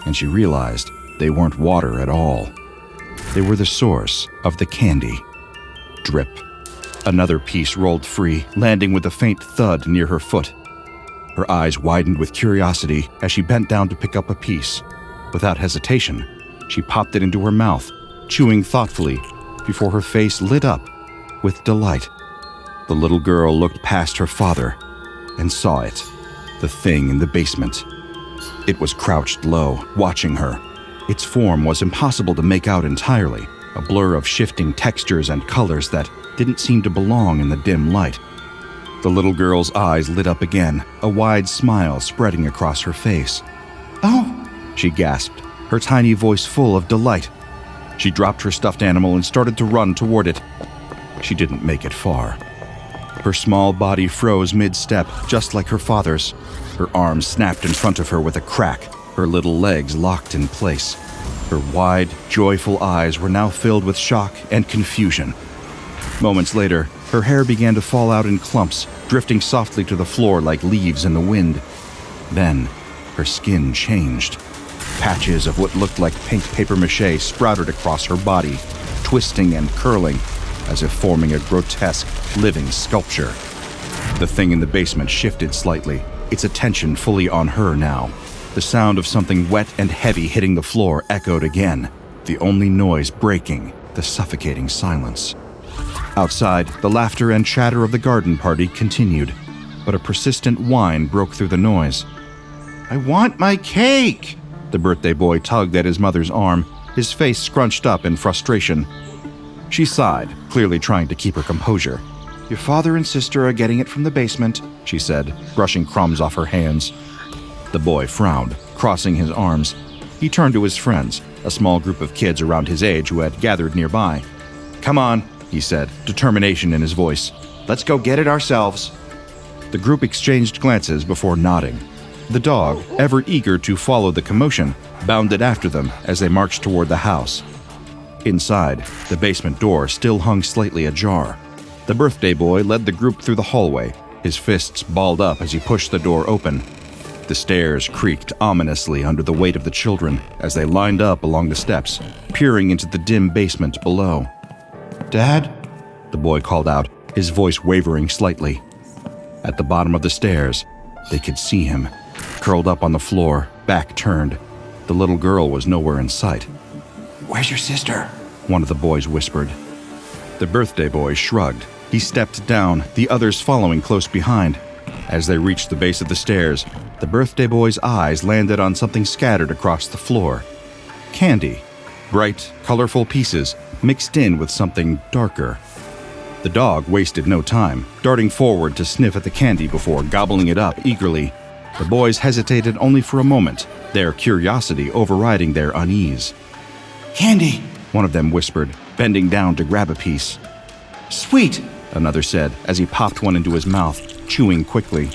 and she realized they weren't water at all. They were the source of the candy. Drip. Another piece rolled free, landing with a faint thud near her foot. Her eyes widened with curiosity as she bent down to pick up a piece. Without hesitation, she popped it into her mouth, chewing thoughtfully, before her face lit up with delight. The little girl looked past her father and saw it. The thing in the basement. It was crouched low, watching her. Its form was impossible to make out entirely, a blur of shifting textures and colors that didn't seem to belong in the dim light. The little girl's eyes lit up again, a wide smile spreading across her face. "Oh!" she gasped, her tiny voice full of delight. She dropped her stuffed animal and started to run toward it. She didn't make it far. Her small body froze mid-step, just like her father's. Her arms snapped in front of her with a crack, her little legs locked in place. Her wide, joyful eyes were now filled with shock and confusion. Moments later, her hair began to fall out in clumps, drifting softly to the floor like leaves in the wind. Then, her skin changed. Patches of what looked like pink papier-mâché sprouted across her body, twisting and curling, as if forming a grotesque, living sculpture. The thing in the basement shifted slightly, its attention fully on her now. The sound of something wet and heavy hitting the floor echoed again, the only noise breaking the suffocating silence. Outside, the laughter and chatter of the garden party continued, but a persistent whine broke through the noise. "I want my cake!" The birthday boy tugged at his mother's arm, his face scrunched up in frustration. She sighed, clearly trying to keep her composure. "Your father and sister are getting it from the basement," she said, brushing crumbs off her hands. The boy frowned, crossing his arms. He turned to his friends, a small group of kids around his age who had gathered nearby. "Come on," he said, determination in his voice. "Let's go get it ourselves." The group exchanged glances before nodding. The dog, ever eager to follow the commotion, bounded after them as they marched toward the house. Inside, the basement door still hung slightly ajar. The birthday boy led the group through the hallway, his fists balled up as he pushed the door open. The stairs creaked ominously under the weight of the children as they lined up along the steps, peering into the dim basement below. "Dad?" the boy called out, his voice wavering slightly. At the bottom of the stairs, they could see him, curled up on the floor, back turned. The little girl was nowhere in sight. "Where's your sister?" one of the boys whispered. The birthday boy shrugged. He stepped down, the others following close behind. As they reached the base of the stairs, the birthday boy's eyes landed on something scattered across the floor. Candy. Bright, colorful pieces, mixed in with something darker. The dog wasted no time, darting forward to sniff at the candy before gobbling it up eagerly. The boys hesitated only for a moment, their curiosity overriding their unease. "Candy," one of them whispered, bending down to grab a piece. "Sweet," another said as he popped one into his mouth, chewing quickly.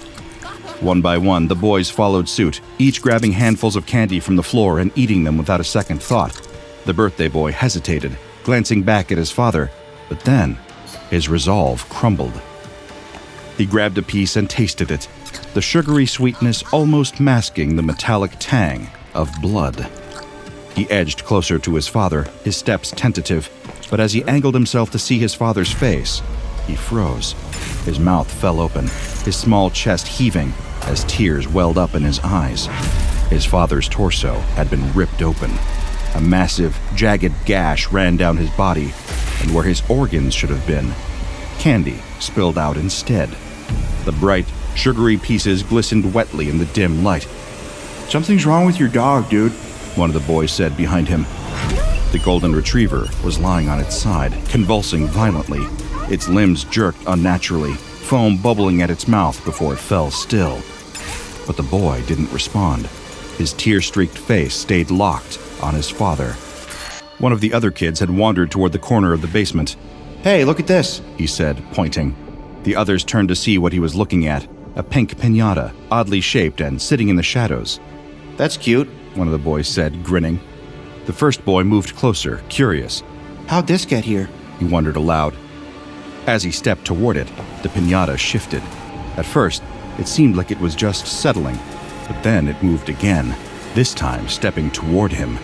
One by one, the boys followed suit, each grabbing handfuls of candy from the floor and eating them without a second thought. The birthday boy hesitated, glancing back at his father, but then his resolve crumbled. He grabbed a piece and tasted it, the sugary sweetness almost masking the metallic tang of blood. He edged closer to his father, his steps tentative, but as he angled himself to see his father's face, he froze. His mouth fell open, his small chest heaving as tears welled up in his eyes. His father's torso had been ripped open. A massive, jagged gash ran down his body, and where his organs should have been, candy spilled out instead. The bright, sugary pieces glistened wetly in the dim light. "Something's wrong with your dog, dude," one of the boys said behind him. The golden retriever was lying on its side, convulsing violently. Its limbs jerked unnaturally, foam bubbling at its mouth before it fell still. But the boy didn't respond. His tear-streaked face stayed locked on his father. One of the other kids had wandered toward the corner of the basement. "Hey, look at this," he said, pointing. The others turned to see what he was looking at, a pink piñata, oddly shaped and sitting in the shadows. "That's cute," one of the boys said, grinning. The first boy moved closer, curious. "How'd this get here?" he wondered aloud. As he stepped toward it, the piñata shifted. At first, it seemed like it was just settling, but then it moved again, this time stepping toward him.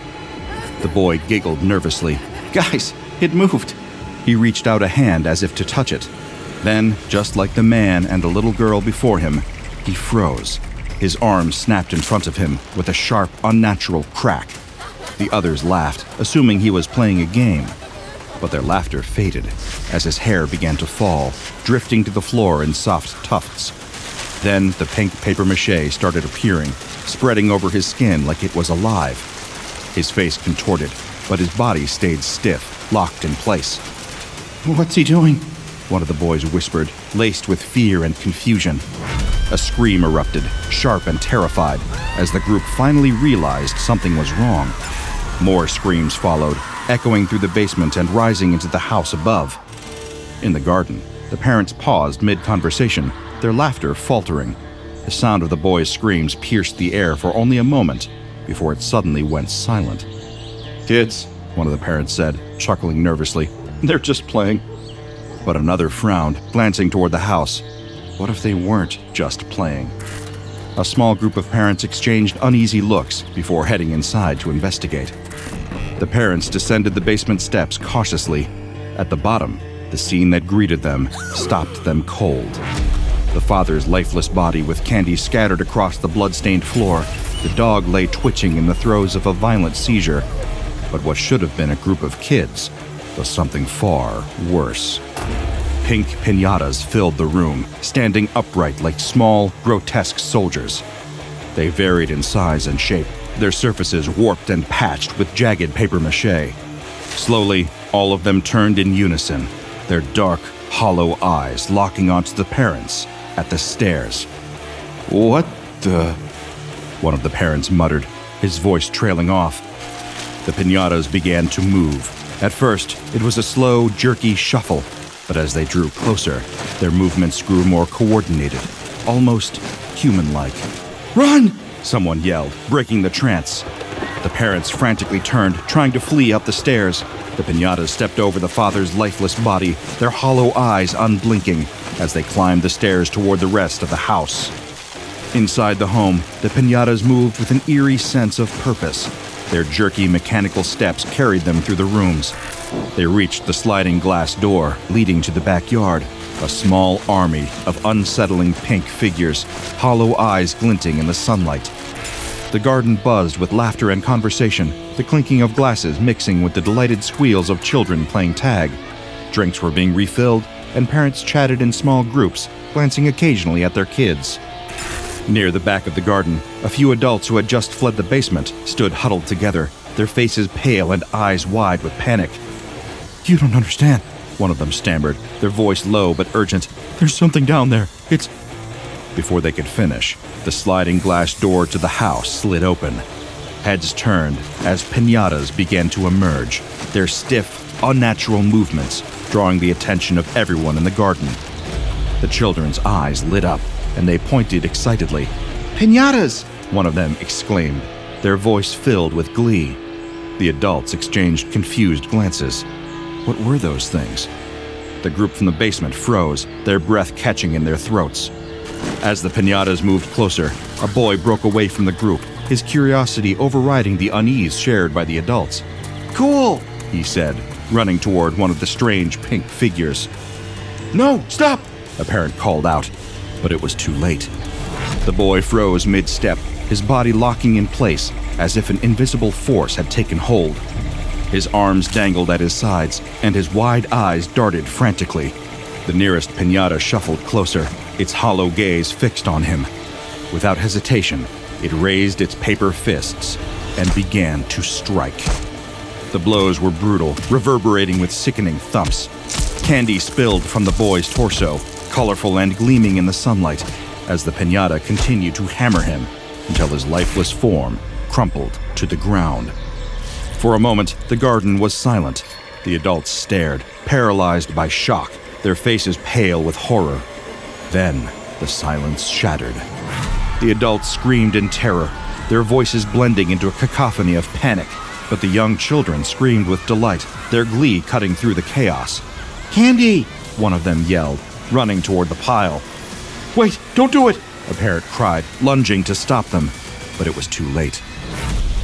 The boy giggled nervously. "Guys, it moved!" He reached out a hand as if to touch it. Then, just like the man and the little girl before him, he froze. His arms snapped in front of him with a sharp, unnatural crack. The others laughed, assuming he was playing a game. But their laughter faded as his hair began to fall, drifting to the floor in soft tufts. Then the pink papier-mâché started appearing, spreading over his skin like it was alive. His face contorted, but his body stayed stiff, locked in place. "What's he doing?" one of the boys whispered, laced with fear and confusion. A scream erupted, sharp and terrified, as the group finally realized something was wrong. More screams followed, echoing through the basement and rising into the house above. In the garden, the parents paused mid-conversation, their laughter faltering. The sound of the boys' screams pierced the air for only a moment before it suddenly went silent. "Kids," one of the parents said, chuckling nervously, "they're just playing." But another frowned, glancing toward the house. What if they weren't just playing? A small group of parents exchanged uneasy looks before heading inside to investigate. The parents descended the basement steps cautiously. At the bottom, the scene that greeted them stopped them cold. The father's lifeless body with candy scattered across the blood-stained floor, the dog lay twitching in the throes of a violent seizure. But what should have been a group of kids was something far worse. Pink piñatas filled the room, standing upright like small, grotesque soldiers. They varied in size and shape, their surfaces warped and patched with jagged papier-mâché. Slowly, all of them turned in unison, their dark, hollow eyes locking onto the parents at the stairs. "What the?" one of the parents muttered, his voice trailing off. The piñatas began to move. At first, it was a slow, jerky shuffle, but as they drew closer, their movements grew more coordinated, almost human-like. "Run!" someone yelled, breaking the trance. The parents frantically turned, trying to flee up the stairs. The piñatas stepped over the father's lifeless body, their hollow eyes unblinking, as they climbed the stairs toward the rest of the house. Inside the home, the piñatas moved with an eerie sense of purpose. Their jerky mechanical steps carried them through the rooms. They reached the sliding glass door leading to the backyard, a small army of unsettling pink figures, hollow eyes glinting in the sunlight. The garden buzzed with laughter and conversation, the clinking of glasses mixing with the delighted squeals of children playing tag. Drinks were being refilled, and parents chatted in small groups, glancing occasionally at their kids. Near the back of the garden, a few adults who had just fled the basement stood huddled together, their faces pale and eyes wide with panic. "You don't understand," one of them stammered, their voice low but urgent. "There's something down there. It's—" Before they could finish, the sliding glass door to the house slid open. Heads turned as piñatas began to emerge, their stiff, unnatural movements drawing the attention of everyone in the garden. The children's eyes lit up, and they pointed excitedly. "Piñatas!" one of them exclaimed, their voice filled with glee. The adults exchanged confused glances. What were those things? The group from the basement froze, their breath catching in their throats. As the piñatas moved closer, a boy broke away from the group, his curiosity overriding the unease shared by the adults. "Cool!" he said, running toward one of the strange pink figures. "No, stop!" a parent called out, but it was too late. The boy froze mid-step, his body locking in place as if an invisible force had taken hold. His arms dangled at his sides, and his wide eyes darted frantically. The nearest piñata shuffled closer, its hollow gaze fixed on him. Without hesitation, it raised its paper fists and began to strike. The blows were brutal, reverberating with sickening thumps. Candy spilled from the boy's torso, colorful and gleaming in the sunlight, as the piñata continued to hammer him until his lifeless form crumpled to the ground. For a moment, the garden was silent. The adults stared, paralyzed by shock, their faces pale with horror. Then, the silence shattered. The adults screamed in terror, their voices blending into a cacophony of panic, but the young children screamed with delight, their glee cutting through the chaos. "Candy!" one of them yelled, running toward the pile. "Wait, don't do it!" a parent cried, lunging to stop them, but it was too late.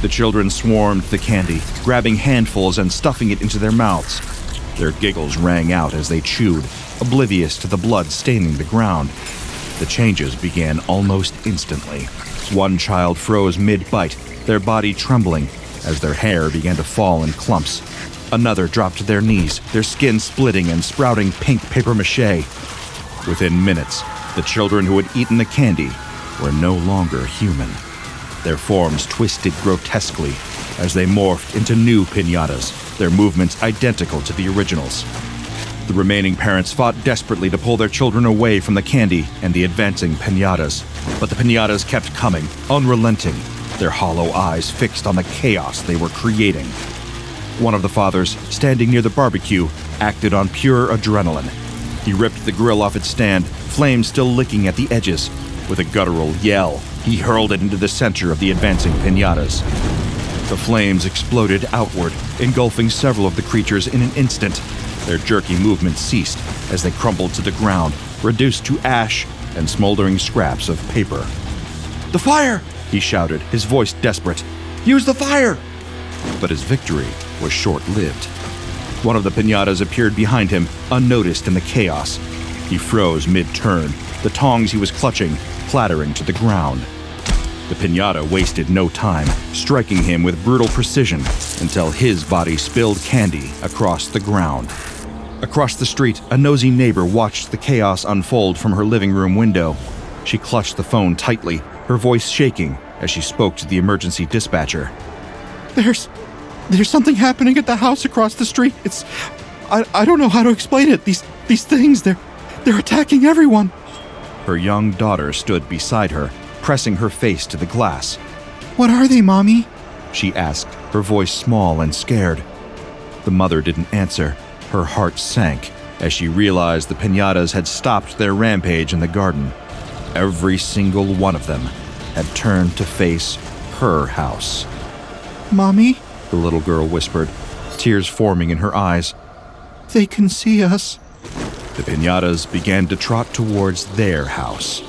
The children swarmed the candy, grabbing handfuls and stuffing it into their mouths. Their giggles rang out as they chewed, oblivious to the blood staining the ground. The changes began almost instantly. One child froze mid-bite, their body trembling, as their hair began to fall in clumps. Another dropped to their knees, their skin splitting and sprouting pink papier-mâché. Within minutes, The children who had eaten the candy were no longer human. Their forms twisted grotesquely as they morphed into new piñatas, their movements identical to the originals. The remaining parents fought desperately to pull their children away from the candy and the advancing piñatas, but the piñatas kept coming, unrelenting, their hollow eyes fixed on the chaos they were creating. One of the fathers, standing near the barbecue, acted on pure adrenaline. He ripped the grill off its stand, flames still licking at the edges. With a guttural yell, he hurled it into the center of the advancing piñatas. The flames exploded outward, engulfing several of the creatures in an instant. Their jerky movements ceased as they crumbled to the ground, reduced to ash and smoldering scraps of paper. "The fire!" he shouted, his voice desperate. "Use the fire!" But his victory was short-lived. One of the piñatas appeared behind him, unnoticed in the chaos. He froze mid-turn, the tongs he was clutching clattering to the ground. The piñata wasted no time, striking him with brutal precision until his body spilled candy across the ground. Across the street, a nosy neighbor watched the chaos unfold from her living room window. She clutched the phone tightly, her voice shaking as she spoke to the emergency dispatcher. There's something happening at the house across the street. I don't know how to explain it. These things, they're attacking everyone." Her young daughter stood beside her, pressing her face to the glass. "What are they, Mommy?" she asked, her voice small and scared. The mother didn't answer. Her heart sank as she realized the piñatas had stopped their rampage in the garden. Every single one of them had turned to face her house. "Mommy," the little girl whispered, tears forming in her eyes. "They can see us." The piñatas began to trot towards their house.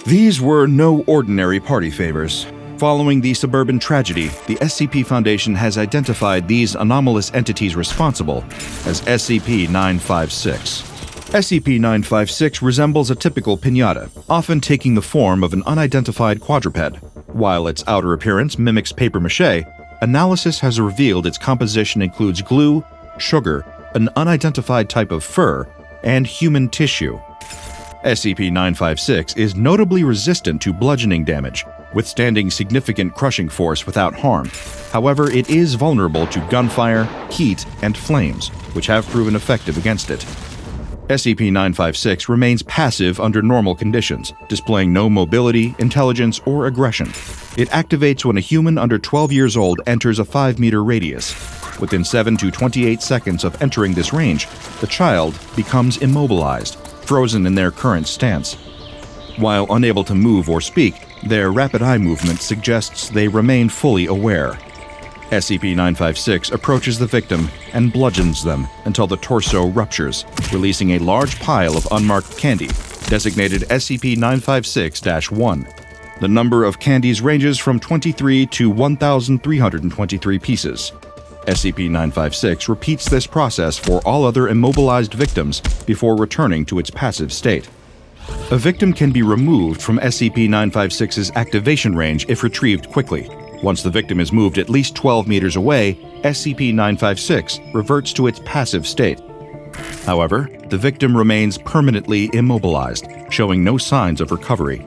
These were no ordinary party favors. Following the suburban tragedy, the SCP Foundation has identified these anomalous entities responsible as SCP-956. SCP-956 resembles a typical piñata, often taking the form of an unidentified quadruped. While its outer appearance mimics papier-mâché, analysis has revealed its composition includes glue, sugar, an unidentified type of fur, and human tissue. SCP-956 is notably resistant to bludgeoning damage, withstanding significant crushing force without harm. However, it is vulnerable to gunfire, heat, and flames, which have proven effective against it. SCP-956 remains passive under normal conditions, displaying no mobility, intelligence, or aggression. It activates when a human under 12 years old enters a 5-meter radius. Within 7 to 28 seconds of entering this range, the child becomes immobilized, frozen in their current stance. While unable to move or speak, their rapid eye movement suggests they remain fully aware. SCP-956 approaches the victim and bludgeons them until the torso ruptures, releasing a large pile of unmarked candy, designated SCP-956-1. The number of candies ranges from 23 to 1,323 pieces. SCP-956 repeats this process for all other immobilized victims before returning to its passive state. A victim can be removed from SCP-956's activation range if retrieved quickly. Once the victim is moved at least 12 meters away, SCP-956 reverts to its passive state. However, the victim remains permanently immobilized, showing no signs of recovery.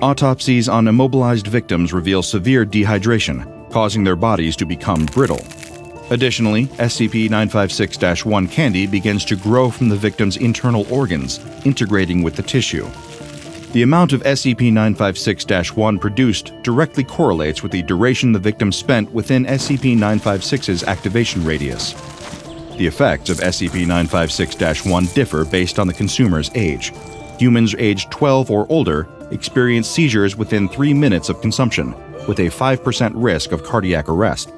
Autopsies on immobilized victims reveal severe dehydration, causing their bodies to become brittle. Additionally, SCP-956-1 candy begins to grow from the victim's internal organs, integrating with the tissue. The amount of SCP-956-1 produced directly correlates with the duration the victim spent within SCP-956's activation radius. The effects of SCP-956-1 differ based on the consumer's age. Humans aged 12 or older experience seizures within 3 minutes of consumption, with a 5% risk of cardiac arrest.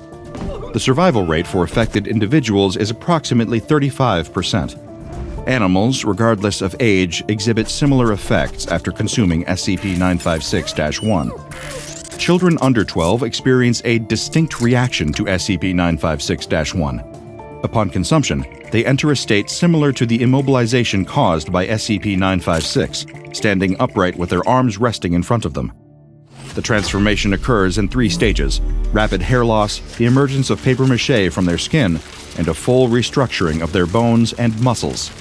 The survival rate for affected individuals is approximately 35%. Animals, regardless of age, exhibit similar effects after consuming SCP-956-1. Children under 12 experience a distinct reaction to SCP-956-1. Upon consumption, they enter a state similar to the immobilization caused by SCP-956, standing upright with their arms resting in front of them. The transformation occurs in 3 stages: rapid hair loss, the emergence of papier-mâché from their skin, and a full restructuring of their bones and muscles.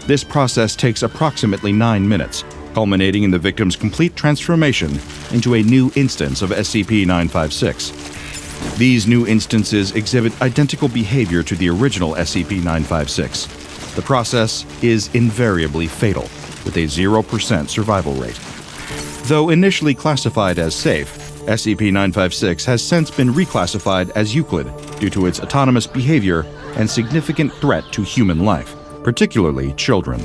This process takes approximately 9 minutes, culminating in the victim's complete transformation into a new instance of SCP-956. These new instances exhibit identical behavior to the original SCP-956. The process is invariably fatal, with a 0% survival rate. Though initially classified as safe, SCP-956 has since been reclassified as Euclid due to its autonomous behavior and significant threat to human life, particularly children.